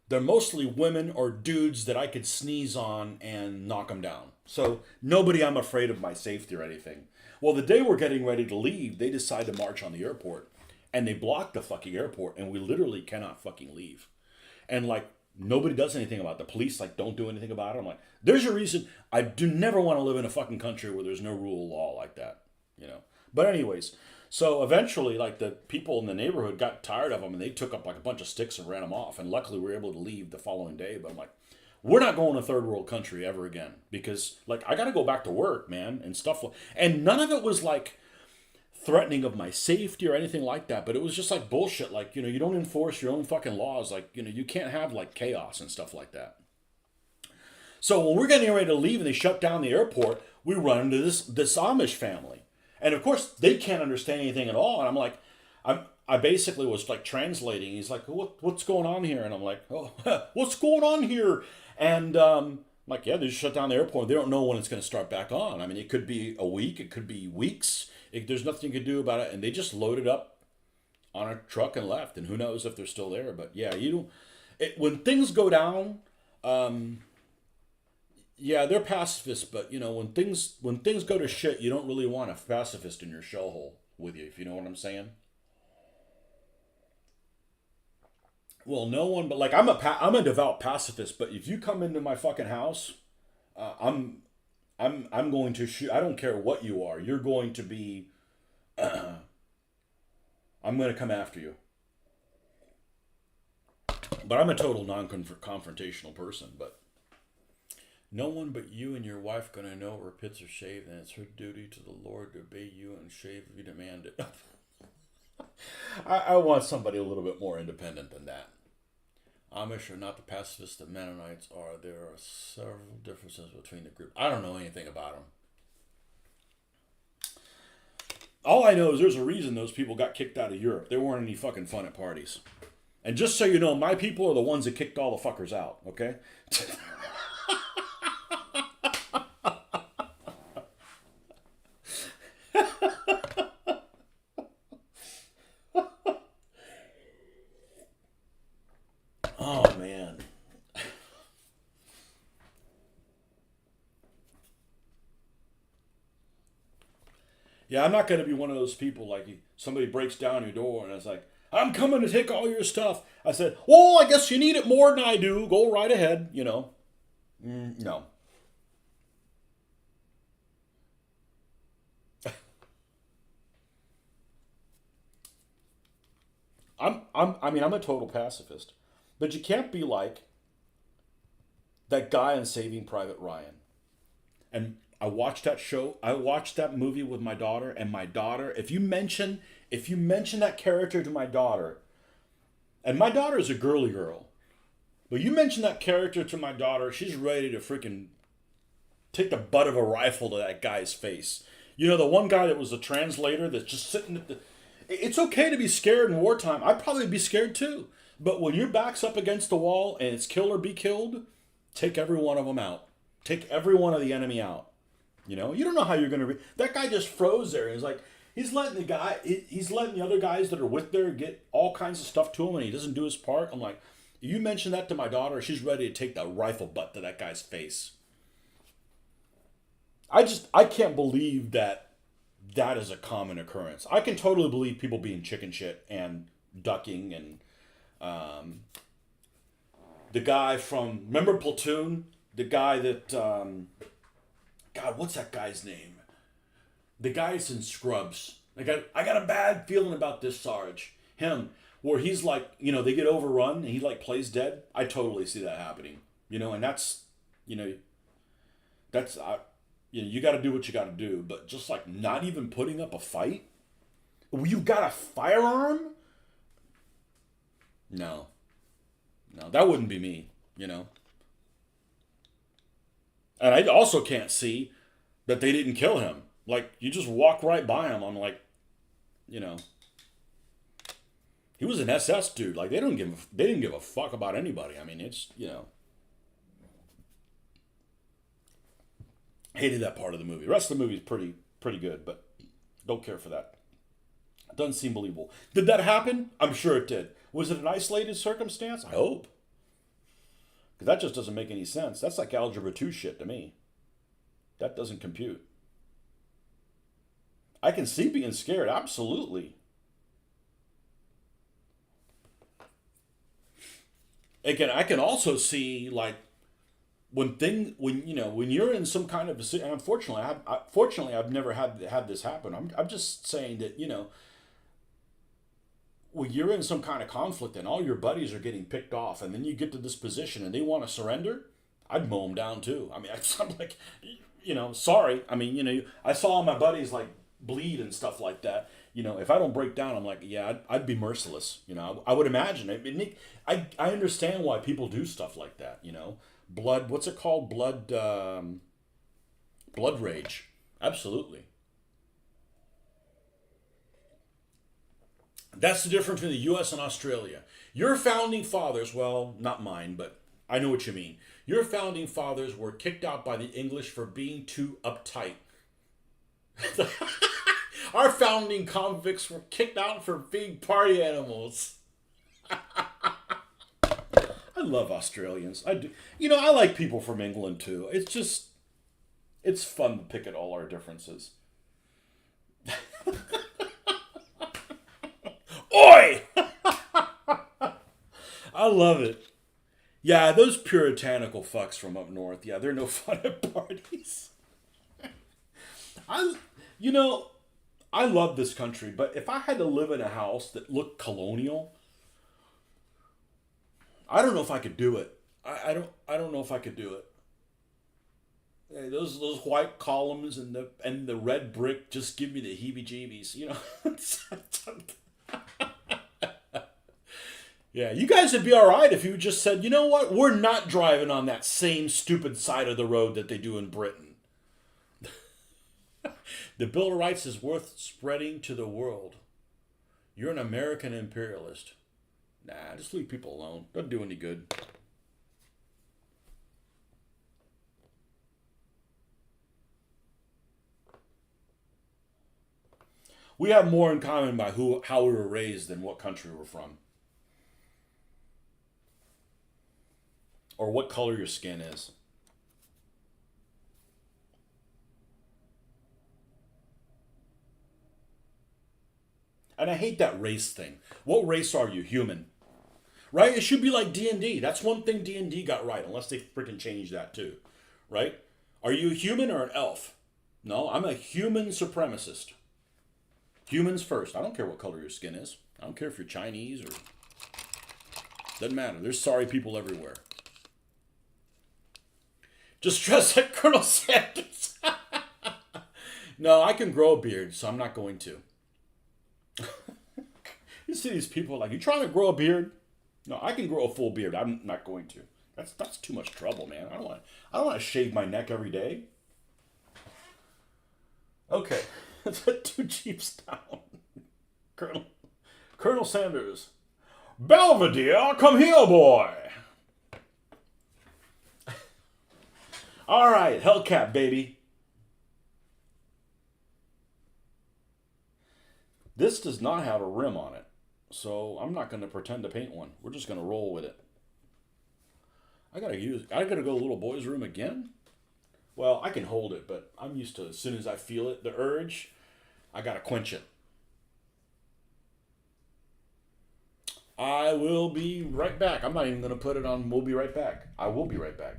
they're mostly women or dudes that I could sneeze on and knock them down. So nobody I'm afraid of my safety or anything. Well, the day we're getting ready to leave, they decide to march on the airport. And they block the fucking airport, and we literally cannot fucking leave. And like, nobody does anything about it. The police like don't do anything about it. I'm like, there's your reason. I do never want to live in a fucking country where there's no rule of law like that, you know. But anyways, so eventually, like the people in the neighborhood got tired of them, and they took up like a bunch of sticks and ran them off. And luckily, we were able to leave the following day. But I'm like, we're not going to third world country ever again because like I got to go back to work, man, and stuff. And none of it was like threatening of my safety or anything like that, but it was just like bullshit. Like, you know, you don't enforce your own fucking laws. Like, you know, you can't have like chaos and stuff like that. So when we're getting ready to leave and they shut down the airport, we run into this Amish family, and of course they can't understand anything at all. And I'm like, I basically was like translating. He's like, what's going on here? And I'm like, oh, what's going on here? And I'm like, yeah, they just shut down the airport. They don't know when it's going to start back on. I mean, it could be a week, it could be weeks. There's nothing you can do about it, and they just loaded up on a truck and left. And who knows if they're still there? But yeah, you don't. When things go down, yeah, they're pacifists. But you know, when things go to shit, you don't really want a pacifist in your shellhole with you, if you know what I'm saying. Well, no one, but like I'm a devout pacifist. But if you come into my fucking house, uh, I'm I'm going to shoot. I don't care what you are. You're going to be. I'm going to come after you. But I'm a total non-confrontational person. But no one but you and your wife going to know her pits are shaved, and it's her duty to the Lord to obey you and shave if you demand it. I want somebody a little bit more independent than that. Amish are not the pacifists that Mennonites are. There are several differences between the group. I don't know anything about them. All I know is there's a reason those people got kicked out of Europe. There weren't any fucking fun at parties. And just so you know, my people are the ones that kicked all the fuckers out, okay? Oh, man. Yeah, I'm not going to be one of those people like somebody breaks down your door and it's like, I'm coming to take all your stuff. I said, well, I guess you need it more than I do. Go right ahead, you know. No. I'm a total pacifist. But you can't be like that guy in Saving Private Ryan. And I watched that show. I watched that movie with my daughter, and my daughter, if you mention that character to my daughter, and my daughter is a girly girl, but you mention that character to my daughter, she's ready to freaking take the butt of a rifle to that guy's face. You know, the one guy that was the translator that's just sitting at the. It's okay to be scared in wartime. I'd probably be scared too. But when your back's up against the wall and it's kill or be killed, take every one of them out. Take every one of the enemy out. You know, you don't know how you're going to. That guy just froze there. He's like, he's letting he's letting the other guys that are with there get all kinds of stuff to him, and he doesn't do his part. I'm like, you mention that to my daughter, she's ready to take that rifle butt to that guy's face. I can't believe that is a common occurrence. I can totally believe people being chicken shit and ducking and the guy from remember Platoon, the guy that God, what's that guy's name? The guy's in Scrubs. I got a bad feeling about this Sarge. Him, where he's like, you know, they get overrun and he like plays dead. I totally see that happening. You know, and that's, you know, that's you know, you got to do what you got to do. But just like not even putting up a fight. You got a firearm? No, no, that wouldn't be me. You know. And I also can't see that they didn't kill him. Like, you just walk right by him. I'm like, you know, he was an SS dude. Like, they didn't give a fuck about anybody. I mean, it's, you know, hated that part of the movie. The rest of the movie is pretty good, but don't care for that. It doesn't seem believable. Did that happen? I'm sure it did. Was it an isolated circumstance? I hope. Because that just doesn't make any sense. That's like algebra 2 shit to me. That doesn't compute. I can see being scared, absolutely. Again, I can also see like when when you're in some kind of and unfortunately, fortunately I've never had this happen. I'm just saying that when you're in some kind of conflict and all your buddies are getting picked off, and then you get to this position and they want to surrender, I'd mow them down too. I mean, I'm like, sorry. I mean, I saw my buddies like bleed and stuff like that. If I don't break down, I'm like, yeah, I'd be merciless. I would imagine. I understand why people do stuff like that. Blood. What's it called? Blood rage. Absolutely. That's the difference between the U.S. and Australia. Your founding fathers, well, not mine, but I know what you mean. Your founding fathers were kicked out by the English for being too uptight. Our founding convicts were kicked out for being party animals. I love Australians. I do. I like people from England too. It's fun to pick at all our differences. Oi! I love it. Yeah, those puritanical fucks from up north. Yeah, they're no fun at parties. I, you know, I love this country, but if I had to live in a house that looked colonial, I don't know if I could do it. I don't know if I could do it. Hey, those white columns and the red brick just give me the heebie-jeebies. Yeah, you guys would be all right if you just said, you know what, we're not driving on that same stupid side of the road that they do in Britain. The Bill of Rights is worth spreading to the world. You're an American imperialist. Nah, just leave people alone. Doesn't do any good. We have more in common by how we were raised than what country we're from. Or what color your skin is. And I hate that race thing. What race are you? Human. Right? It should be like D&D. That's one thing D&D got right, unless they freaking change that too. Right? Are you a human or an elf? No, I'm a human supremacist. Humans first. I don't care what color your skin is. I don't care if you're Chinese or... Doesn't matter. There's sorry people everywhere. Just dress like Colonel Sanders. No, I can grow a beard, so I'm not going to. You see these people like, you trying to grow a beard? No, I can grow a full beard. I'm not going to. That's too much trouble, man. I don't want to shave my neck every day. Okay, let's put 2 Jeeps down. Colonel Colonel Sanders. Belvedere, come here, boy. All right, Hellcat, baby. This does not have a rim on it, so I'm not going to pretend to paint one. We're just going to roll with it. I gotta go to the little boy's room again? Well, I can hold it, but I'm used to as soon as I feel it, the urge, I gotta quench it. I will be right back. I'm not even gonna put it on we'll be right back. I will be right back.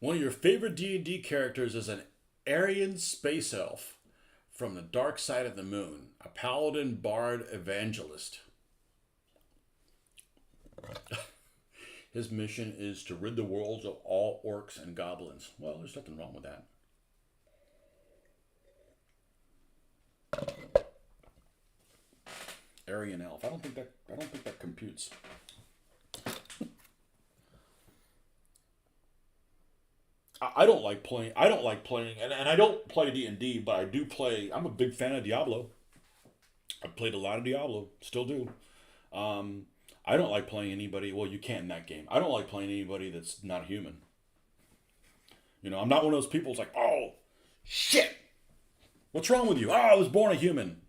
One of your favorite D&D characters is an Aryan space elf from the dark side of the moon, a paladin, bard, evangelist. His mission is to rid the world of all orcs and goblins. Well, there's nothing wrong with that. Aryan elf. I don't think that computes. I don't like playing. And I don't play D&D, but I do play. I'm a big fan of Diablo. I've played a lot of Diablo, still do. I don't like playing anybody. Well, you can in that game. I don't like playing anybody that's not human. You know, I'm not one of those people who's like, oh, shit. What's wrong with you? Oh, I was born a human.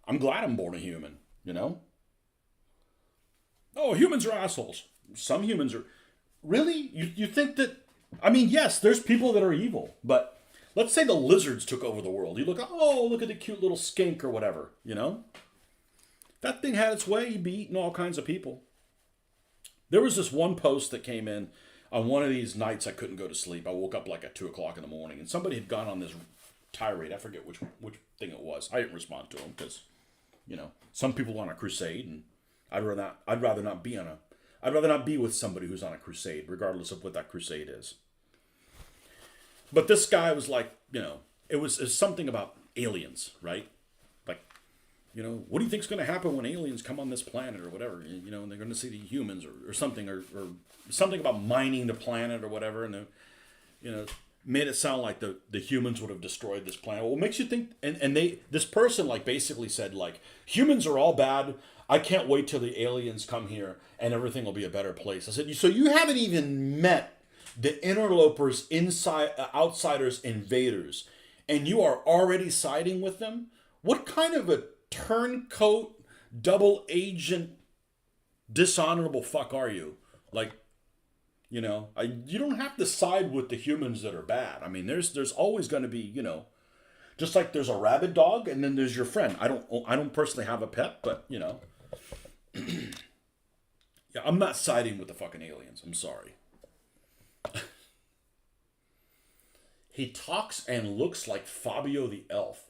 I'm glad I'm born a human, you know? Oh, humans are assholes. Some humans are. Really? You think that. I mean, yes, there's people that are evil, but let's say the lizards took over the world. You look, oh, look at the cute little skink or whatever, you know? That thing had its way. You'd be eating all kinds of people. There was this one post that came in on one of these nights I couldn't go to sleep. I woke up like at 2 o'clock in the morning, and somebody had gone on this tirade. I forget which thing it was. I didn't respond to them because, you know, some people are on a crusade, and I'd rather not be with somebody who's on a crusade, regardless of what that crusade is. But this guy was like, you know, it was something about aliens, right? Like, you know, what do you think's going to happen when aliens come on this planet or whatever? You know, and they're going to see the humans or something, or something about mining the planet or whatever. And, you know, made it sound like the humans would have destroyed this planet. Well, what makes you think, this person like basically said like, humans are all bad. I can't wait till the aliens come here and everything will be a better place. I said, so you haven't even met the interlopers, outsiders, invaders, and you are already siding with them? What kind of a turncoat, double agent, dishonorable fuck are you? Like, you know, you don't have to side with the humans that are bad. I mean, there's always going to be, you know, just like there's a rabid dog and then there's your friend. I don't personally have a pet, but you know, yeah, I'm not siding with the fucking aliens. I'm sorry. He talks and looks like Fabio the elf.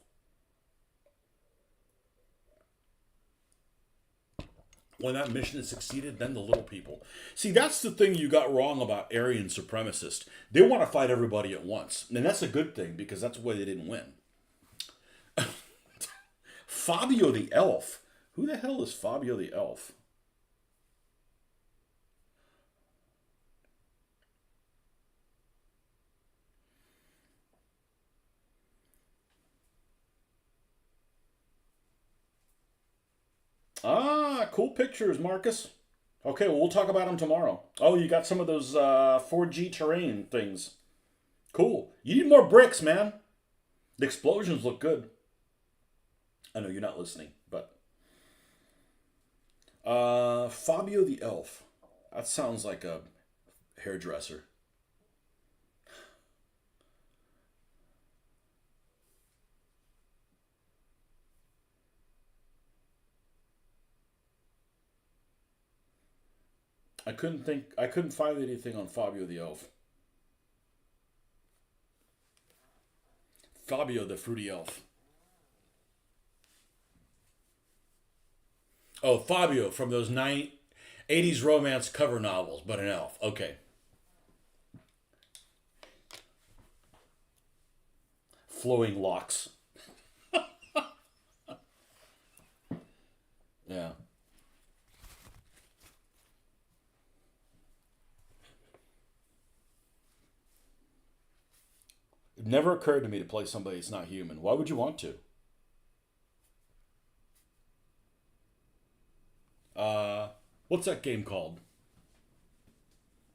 When that mission has succeeded, then the little people. See, that's the thing you got wrong about Aryan supremacists. They want to fight everybody at once. And that's a good thing, because that's why they didn't win. Fabio the elf. Who the hell is Fabio the elf? Ah, cool pictures, Marcus. Okay, well, we'll talk about them tomorrow. Oh, you got some of those 4G terrain things. Cool. You need more bricks, man. The explosions look good. I know you're not listening, but... Fabio the elf. That sounds like a hairdresser. I couldn't find anything on Fabio the elf. Fabio the fruity elf. Oh, Fabio from those 80s romance cover novels, but an elf. Okay. Flowing locks. Yeah. It never occurred to me to play somebody that's not human. Why would you want to? What's that game called?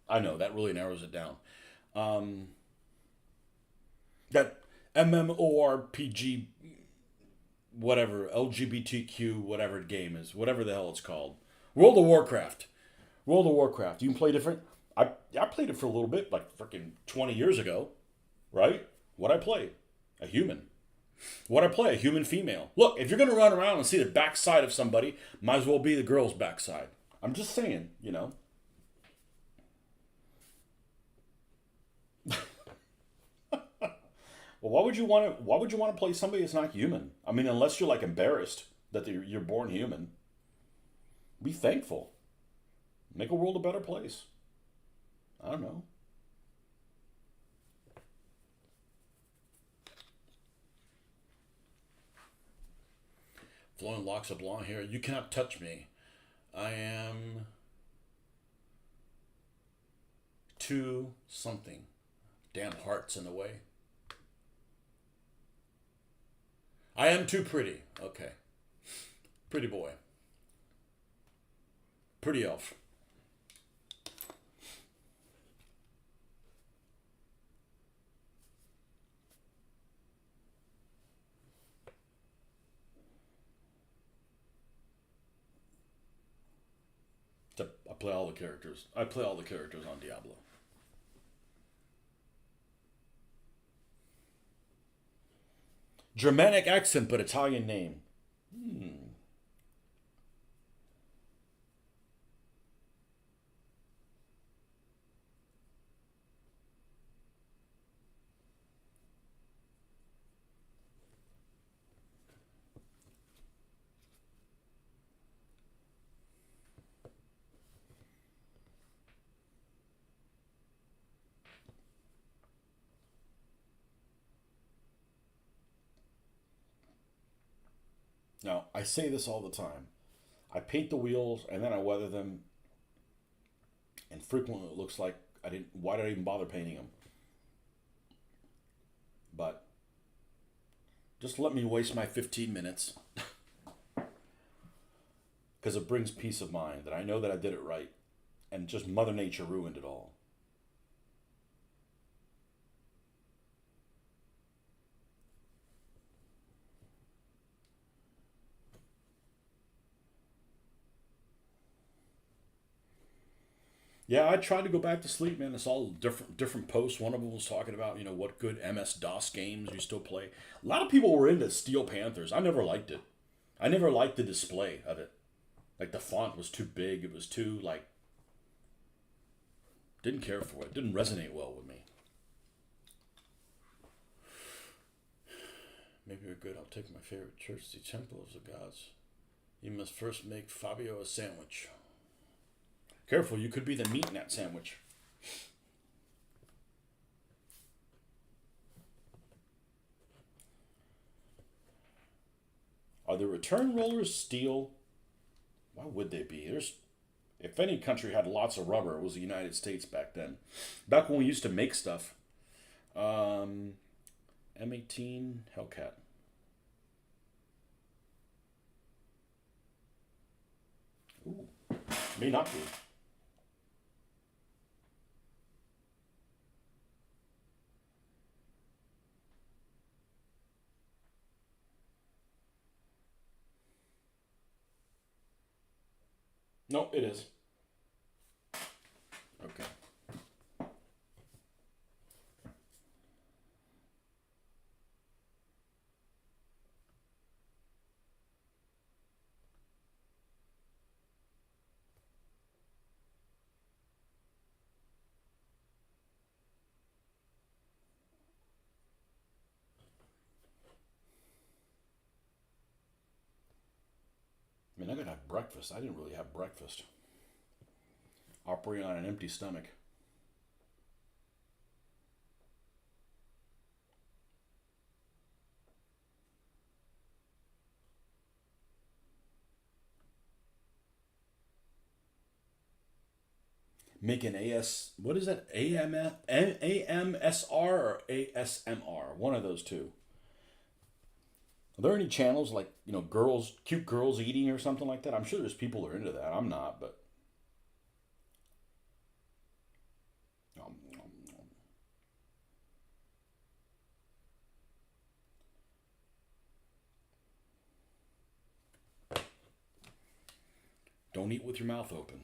I know, that really narrows it down. Um, that MMORPG, whatever, LGBTQ, whatever game is, whatever the hell it's called. World of Warcraft. World of Warcraft. You can play different. I played it for a little bit, like freaking 20 years ago, right? What'd I play? A human. What'd I play? A human female. Look, if you're going to run around and see the backside of somebody, might as well be the girl's backside. I'm just saying, you know. Well, why would you want to? Why would you want to play somebody that's not human? I mean, unless you're like embarrassed that you're born human. Be thankful. Make a world a better place. I don't know. Flowing locks of blonde hair. You cannot touch me. I am too something. Damn heart's in the way. I am too pretty. Okay. Pretty boy. Pretty elf. I play all the characters. I play all the characters on Diablo. Germanic accent, but Italian name. Now, I say this all the time. I paint the wheels and then I weather them, and frequently it looks like I didn't. Why did I even bother painting them? But just let me waste my 15 minutes because it brings peace of mind that I know that I did it right, and just Mother Nature ruined it all. Yeah, I tried to go back to sleep, man. It's all different posts. One of them was talking about, what good MS-DOS games you still play. A lot of people were into Steel Panthers. I never liked it. I never liked the display of it. Like, the font was too big. It was too, didn't care for it. It didn't resonate well with me. Maybe you're good. I'll take my favorite church, the Temple of the Gods. You must first make Fabio a sandwich. Careful, you could be the meat in that sandwich. Are the return rollers steel? Why would they be? If any country had lots of rubber, it was the United States back then. Back when we used to make stuff. M18 Hellcat. Ooh, may not be. No, it is. Okay. I mean, I gotta have breakfast. I didn't really have breakfast. Operating on an empty stomach. Make an what is that? AMSR or ASMR? One of those two. Are there any channels like, cute girls eating or something like that? I'm sure there's people who are into that. I'm not, but. Don't eat with your mouth open.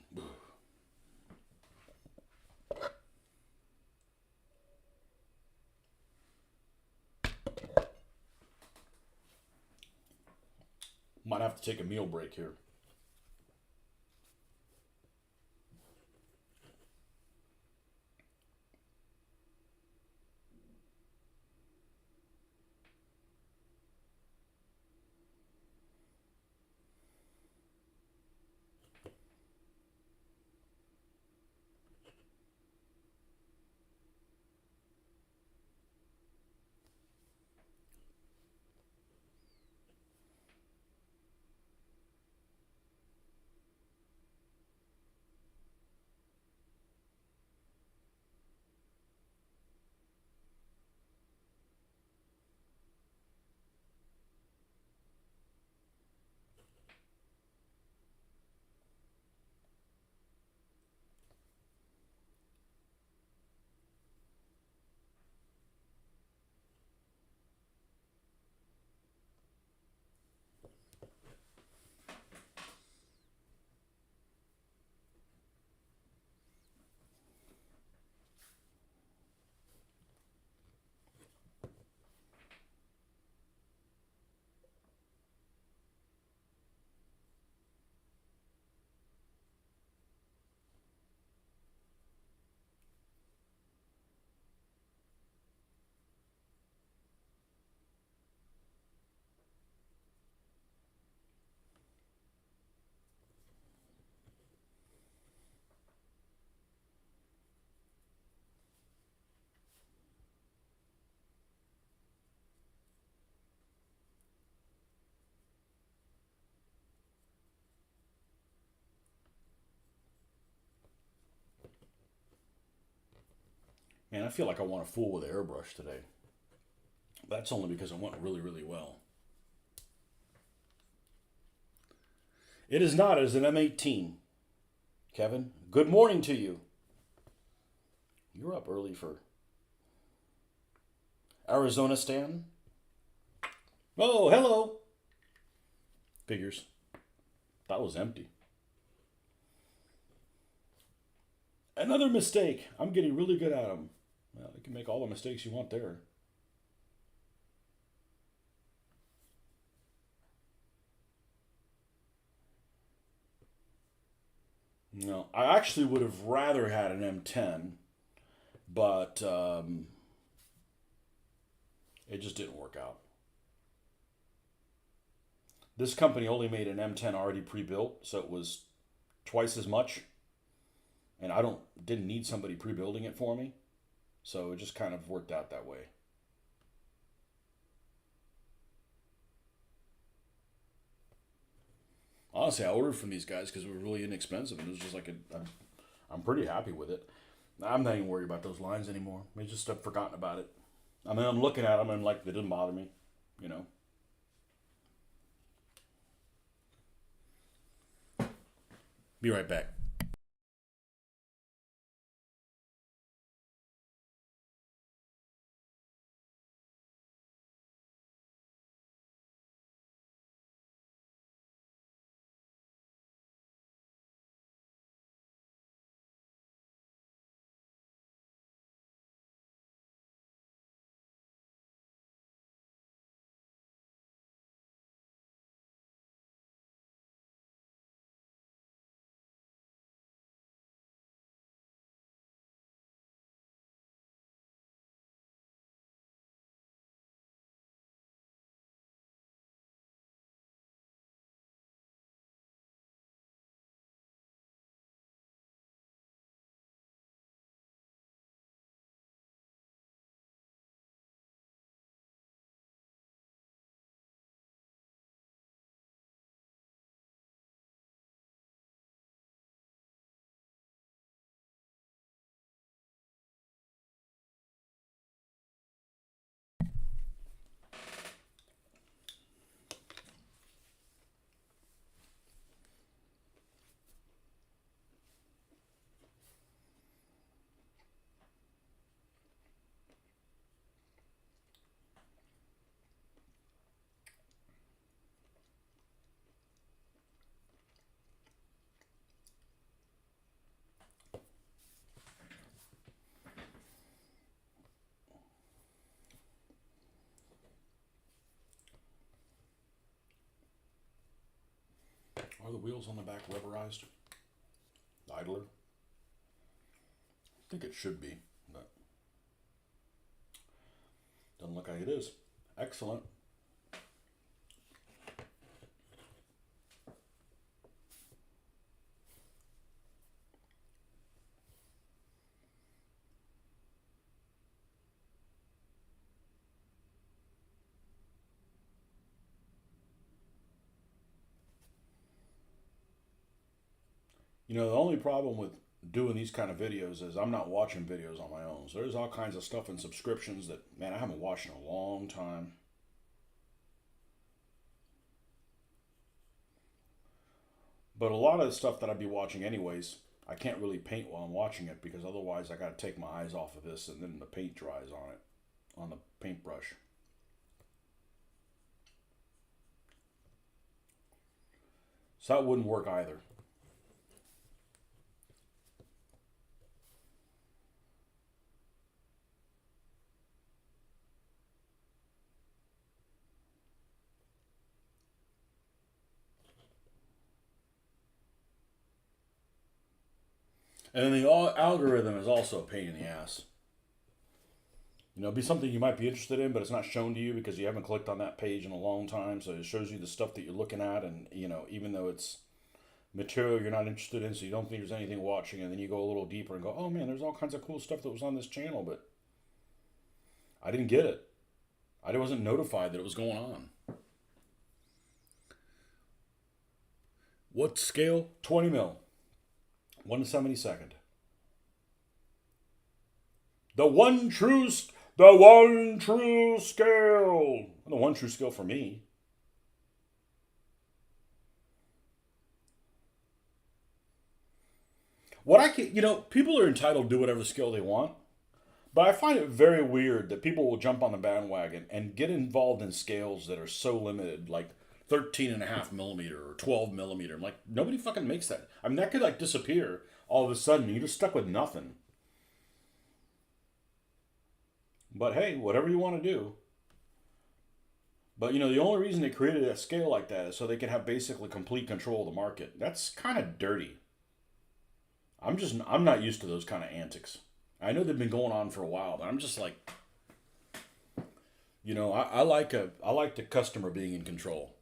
Might have to take a meal break here. Man, I feel like I want to fool with an airbrush today. That's only because it went really, really well. It is not as an M18. Kevin, good morning to you. You're up early for Arizona Stan. Oh, hello. Figures. That was empty. Another mistake. I'm getting really good at them. Well, you can make all the mistakes you want there. No, I actually would have rather had an M10, but it just didn't work out. This company only made an M10 already pre-built, so it was twice as much, and I didn't need somebody pre-building it for me, so it just kind of worked out that way. Honestly, I ordered from these guys because it was really inexpensive, and it was just like I'm pretty happy with it. I'm not even worried about those lines anymore. I just have forgotten about it. I mean, I'm looking at them and like they didn't bother me, you know. Be right back. Are the wheels on the back rubberized? Idler? I think it should be, but doesn't look like it is. Excellent. You know, the only problem with doing these kind of videos is I'm not watching videos on my own. So there's all kinds of stuff and subscriptions that, man, I haven't watched in a long time. But a lot of the stuff that I'd be watching anyways, I can't really paint while I'm watching it because otherwise I got to take my eyes off of this and then the paint dries on it, on the paintbrush. So that wouldn't work either. And then the algorithm is also a pain in the ass. You know, it'd be something you might be interested in, but it's not shown to you because you haven't clicked on that page in a long time. So it shows you the stuff that you're looking at, and you know, even though it's material you're not interested in, so you don't think there's anything watching, and then you go a little deeper and go, oh man, there's all kinds of cool stuff that was on this channel, but I didn't get it. I wasn't notified that it was going on. What scale? 20 mil. 1/72. The one true scale. The one true scale for me. What I can, people are entitled to do whatever scale they want, but I find it very weird that people will jump on the bandwagon and get involved in scales that are so limited, like 13.5 millimeter or 12 millimeter. I'm like, nobody fucking makes that. I mean, that could like disappear all of a sudden. You're just stuck with nothing. But hey, whatever you want to do. But the only reason they created a scale like that is so they can have basically complete control of the market. That's kind of dirty. I'm not used to those kind of antics. I know they've been going on for a while, but I'm just like, I like the customer being in control.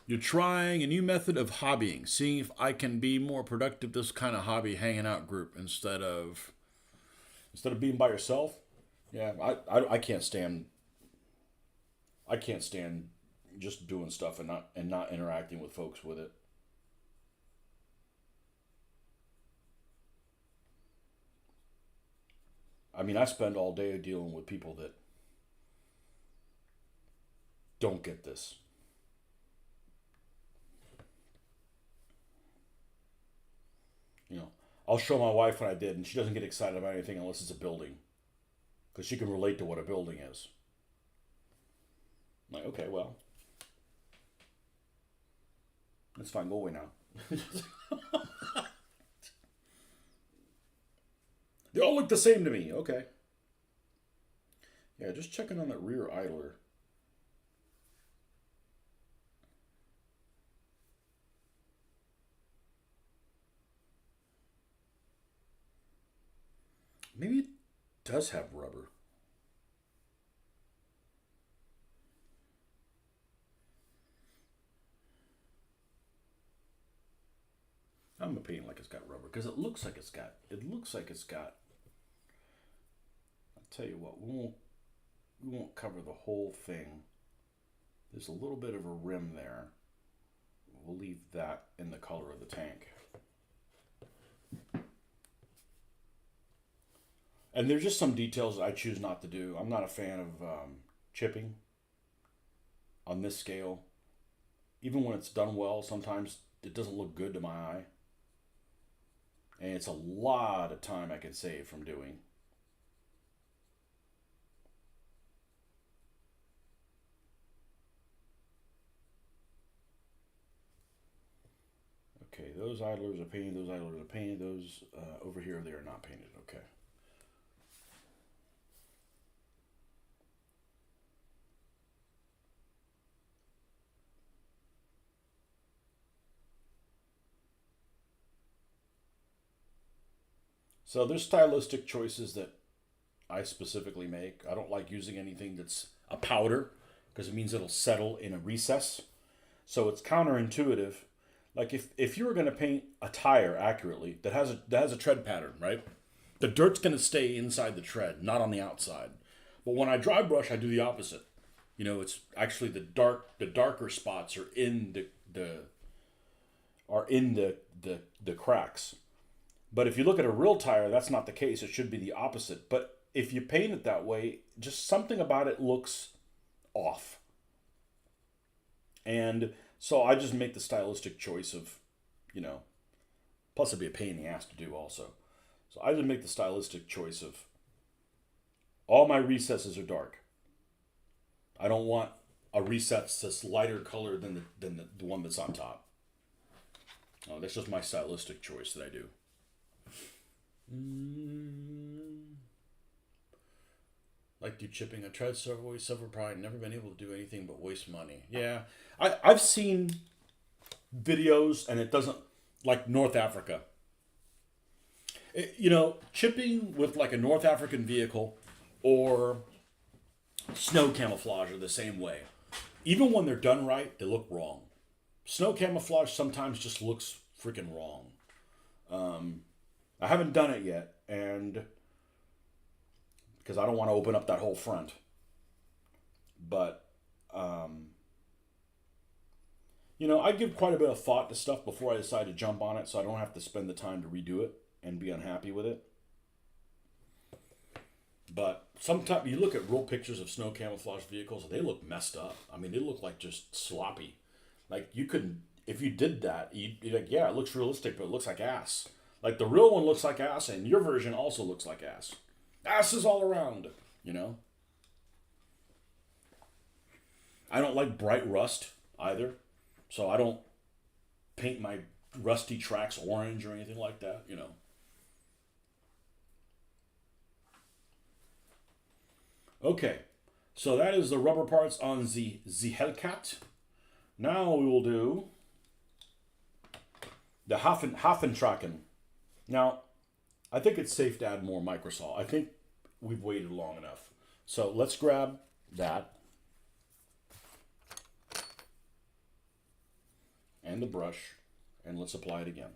You're trying a new method of hobbying, seeing if I can be more productive. This kind of hobby hanging out group instead of being by yourself. Yeah, I can't stand. I can't stand just doing stuff and not interacting with folks with it. I mean, I spend all day dealing with people that don't get this. I'll show my wife what I did, and she doesn't get excited about anything unless it's a building, because she can relate to what a building is. I'm like, okay, well, that's fine. Go away now. They all look the same to me. Okay. Yeah, just checking on that rear idler. Maybe it does have rubber. I'm gonna paint like it's got rubber because it looks like it's got. I'll tell you what, we won't cover the whole thing. There's a little bit of a rim there. We'll leave that in the color of the tank. And there's just some details that I choose not to do. I'm not a fan of chipping on this scale. Even when it's done well, sometimes it doesn't look good to my eye. And it's a lot of time I can save from doing. Okay, those idlers are painted, those over here, they are not painted, okay. So there's stylistic choices that I specifically make. I don't like using anything that's a powder because it means it'll settle in a recess. So it's counterintuitive. Like if you were going to paint a tire accurately that has a tread pattern, right? The dirt's going to stay inside the tread, not on the outside. But when I dry brush, I do the opposite. It's actually the darker spots are in the cracks. But if you look at a real tire, that's not the case. It should be the opposite. But if you paint it that way, just something about it looks off. And so I just make the stylistic choice of, plus it'd be a pain in the ass to do also. So I just make the stylistic choice of all my recesses are dark. I don't want a recess that's lighter color than the one that's on top. That's just my stylistic choice that I do. Like do chipping. I tried several ways, probably never been able to do anything but waste money. Yeah, I've seen videos and it doesn't, like North Africa. Chipping with like a North African vehicle or snow camouflage are the same way. Even when they're done right, they look wrong. Snow camouflage sometimes just looks freaking wrong. I haven't done it yet, and because I don't want to open up that whole front. But, I give quite a bit of thought to stuff before I decide to jump on it, so I don't have to spend the time to redo it and be unhappy with it. But sometimes you look at real pictures of snow camouflage vehicles, and they look messed up. I mean, they look like just sloppy. Like you could, if you did that, you'd like, yeah, it looks realistic, but it looks like ass. Like the real one looks like ass, and your version also looks like ass. Ass is all around, you know. I don't like bright rust either, so I don't paint my rusty tracks orange or anything like that, you know. Okay, so that is the rubber parts on the Hellcat. Now we will do the Hafentracken. Now, I think it's safe to add more microsol. I think we've waited long enough. So let's grab that and the brush, and let's apply it again.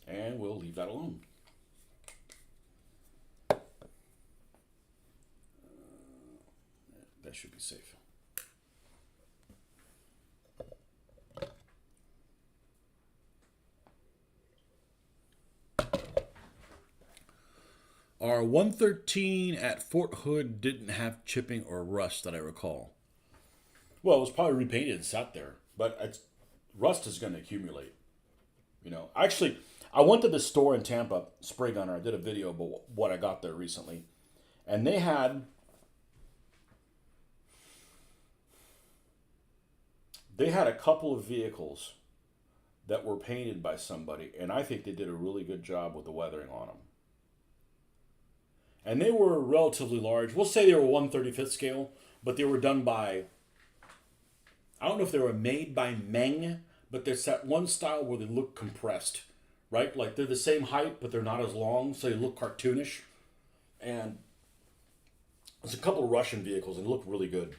And we'll leave that alone. That should be safe. Our 113 at Fort Hood didn't have chipping or rust that I recall. Well, it was probably repainted and sat there, but rust is going to accumulate. You know, actually, I went to the store in Tampa, Spray Gunner. I did a video about what I got there recently, and they had a couple of vehicles that were painted by somebody, and I think they did a really good job with the weathering on them. And they were relatively large. We'll say they were 1/35th scale, but they were done by, I don't know if they were made by Meng, but there's that one style where they look compressed, right? Like they're the same height, but they're not as long, so they look cartoonish. And there's a couple of Russian vehicles, and they look really good.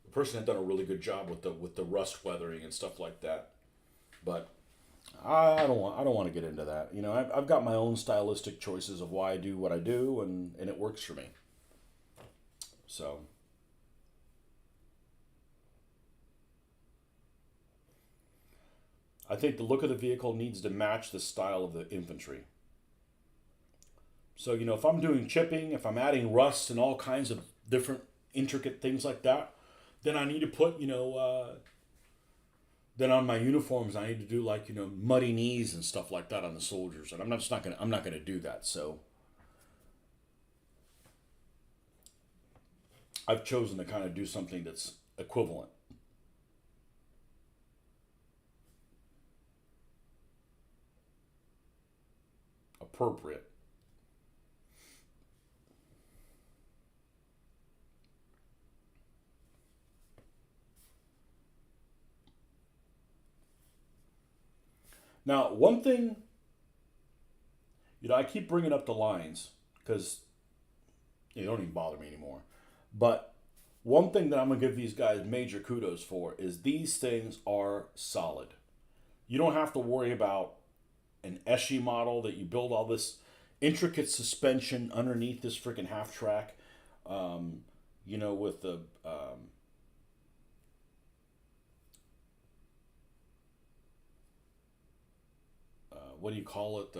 The person had done a really good job with the rust weathering and stuff like that. But I don't want to get into that. You know, I've got my own stylistic choices of why I do what I do, and it works for me. So I think the look of the vehicle needs to match the style of the infantry. So, you know, if I'm doing chipping, if I'm adding rust and all kinds of different intricate things like that, then I need to put, then on my uniforms I need to do like, muddy knees and stuff like that on the soldiers. And I'm not gonna do that. So I've chosen to kind of do something that's equivalent. Appropriate. Now, one thing, I keep bringing up the lines because they don't even bother me anymore. But one thing that I'm going to give these guys major kudos for is these things are solid. You don't have to worry about an Eschi model that you build all this intricate suspension underneath this freaking half track, with the what do you call it?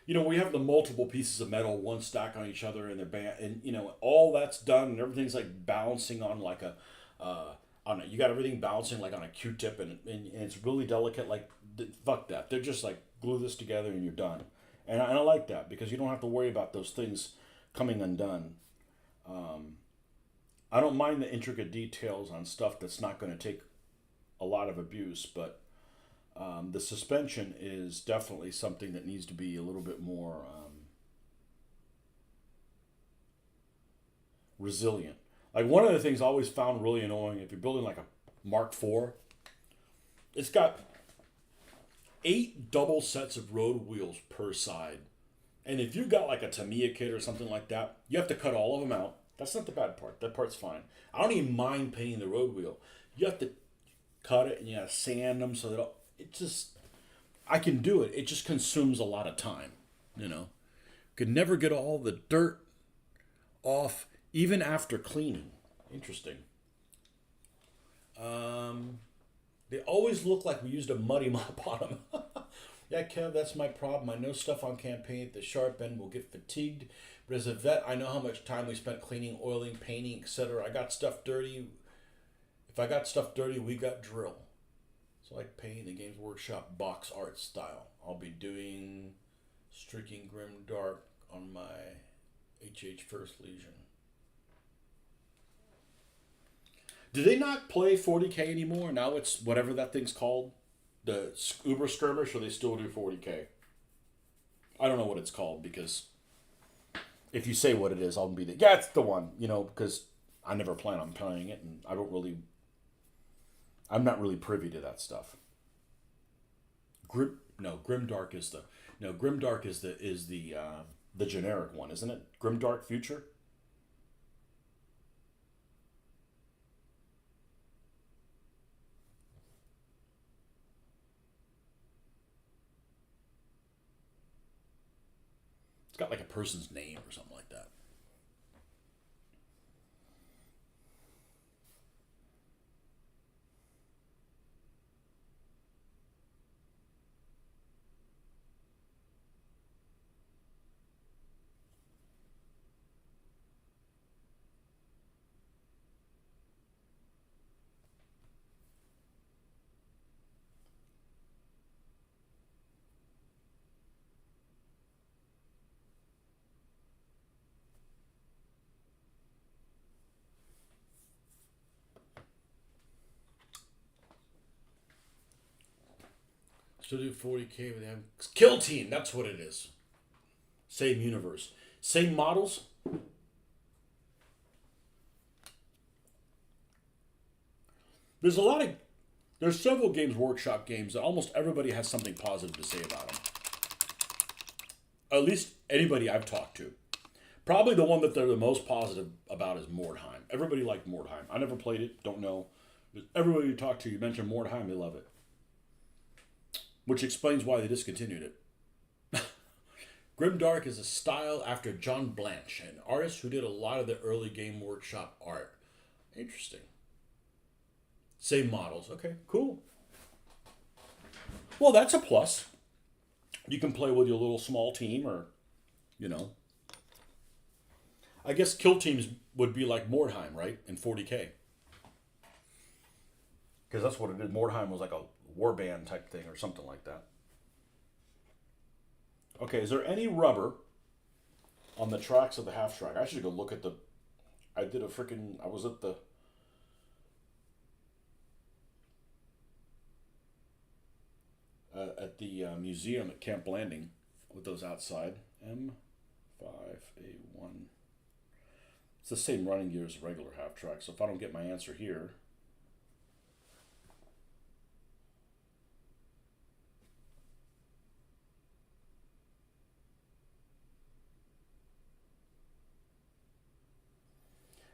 We have the multiple pieces of metal, one stack on each other, and all that's done, and everything's like bouncing on like you got everything bouncing like on a Q-tip, and it's really delicate. Like fuck that, they're just like glue this together and you're done. And I like that because you don't have to worry about those things coming undone. I don't mind the intricate details on stuff that's not going to take a lot of abuse, but the suspension is definitely something that needs to be a little bit more resilient. Like one of the things I always found really annoying if you're building like a Mark IV, it's got 8 double sets of road wheels per side. And if you got like a Tamiya kit or something like that, you have to cut all of them out. That's not the bad part. That part's fine. I don't even mind painting the road wheel. You have to cut it and you gotta sand them so that I can do it. It just consumes a lot of time, Could never get all the dirt off even after cleaning. Interesting. They always look like we used a muddy mop on them. Yeah, Kev, that's my problem. I know stuff on campaign at the sharp end will get fatigued, but as a vet, I know how much time we spent cleaning, oiling, painting, etc. I got stuff dirty. If I got stuff dirty, we got drill. So like painting the Games Workshop box art style. I'll be doing streaking grim dark on my HH First Legion. Do they not play 40K anymore? Now it's whatever that thing's called. The Uber Skirmish, or they still do 40K? I don't know what it's called, because if you say what it is, I'll be the yeah, it's the one, because I never plan on playing it, and I'm not really privy to that stuff. Grimdark is the generic one, isn't it? Grimdark Future. It's got like a person's name or something like that. Still do 40K with them. Kill Team, that's what it is. Same universe. Same models. There's several Games Workshop games that almost everybody has something positive to say about them. At least anybody I've talked to. Probably the one that they're the most positive about is Mordheim. Everybody liked Mordheim. I never played it, don't know. Everybody you talk to, you mention Mordheim, they love it. Which explains why they discontinued it. Grimdark is a style after John Blanche, an artist who did a lot of the early Game Workshop art. Interesting. Same models. Okay, cool. Well, that's a plus. You can play with your little small team, or, I guess kill teams would be like Mordheim, right? In 40K. Because that's what it did. Mordheim was like a warband type thing or something like that. Okay, is there any rubber on the tracks of the half track? I should go look at I was at the museum at Camp Landing with those outside. M5A1. It's the same running gear as a regular half track, so if I don't get my answer here,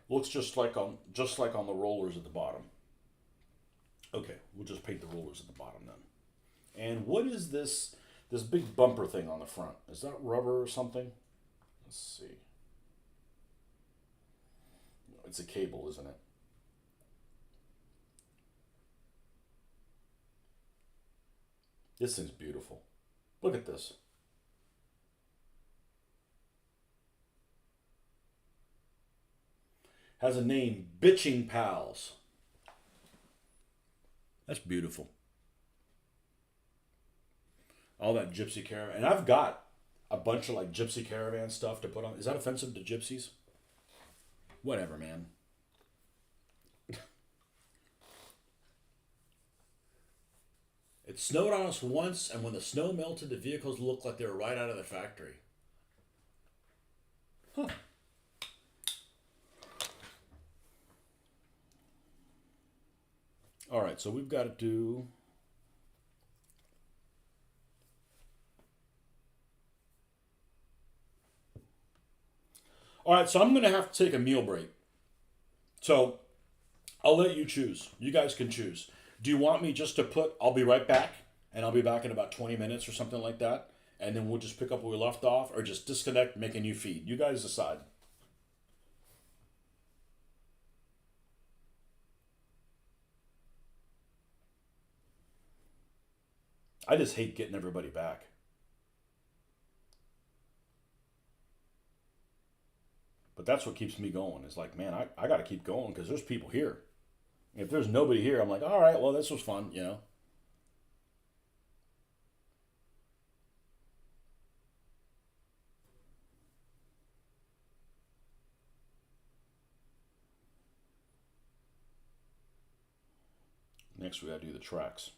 looks just like on the rollers at the bottom. Okay, we'll just paint the rollers at the bottom then. And what is this big bumper thing on the front? Is that rubber or something? Let's see. It's a cable, isn't it? This thing's beautiful. Look at this. Has a name, Bitching Pals. That's beautiful. All that Gypsy Caravan. And I've got a bunch of like Gypsy Caravan stuff to put on. Is that offensive to gypsies? Whatever, man. It snowed on us once, and when the snow melted, the vehicles looked like they were right out of the factory. Huh. All right, so we've got to do... All right, so I'm going to have to take a meal break. So I'll let you choose. You guys can choose. Do you want me just to I'll be right back, and I'll be back in about 20 minutes or something like that, and then we'll just pick up where we left off, or just disconnect, make a new feed? You guys decide. I just hate getting everybody back. But that's what keeps me going. It's like, man, I got to keep going because there's people here. If there's nobody here, I'm like, all right, well, this was fun, you know. Next, we got to do the tracks.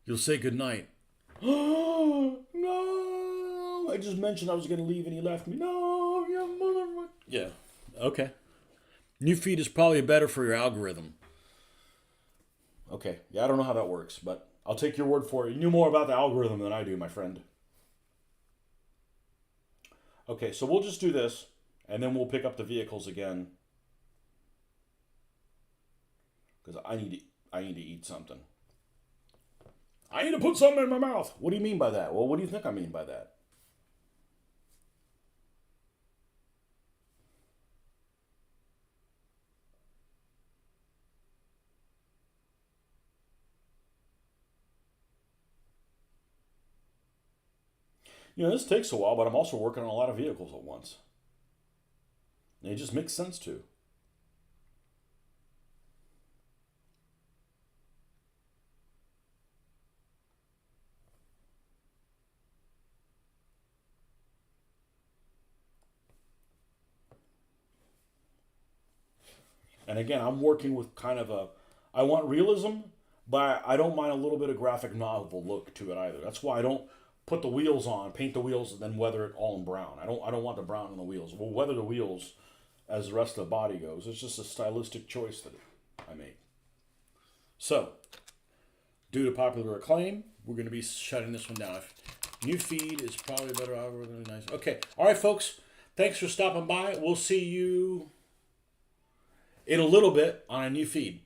You'll say goodnight. Oh, no. I just mentioned I was going to leave and he left me. No, you motherfucker. Yeah. Okay. New feed is probably better for your algorithm. Okay. Yeah, I don't know how that works, but I'll take your word for it. You knew more about the algorithm than I do, my friend. Okay, so we'll just do this, and then we'll pick up the vehicles again. Because I need to eat something. I need to put something in my mouth. What do you mean by that? Well, what do you think I mean by that? You know, this takes a while, but I'm also working on a lot of vehicles at once. And it just makes sense to. And again, I'm working with kind of a, I want realism, but I don't mind a little bit of graphic novel look to it either. That's why I don't put the wheels on, paint the wheels, and then weather it all in brown. I don't want the brown on the wheels. We'll weather the wheels as the rest of the body goes. It's just a stylistic choice that I made. So, due to popular acclaim, we're going to be shutting this one down. New feed is probably better. Really nice. Okay, all right, folks. Thanks for stopping by. We'll see you in a little bit on a new feed.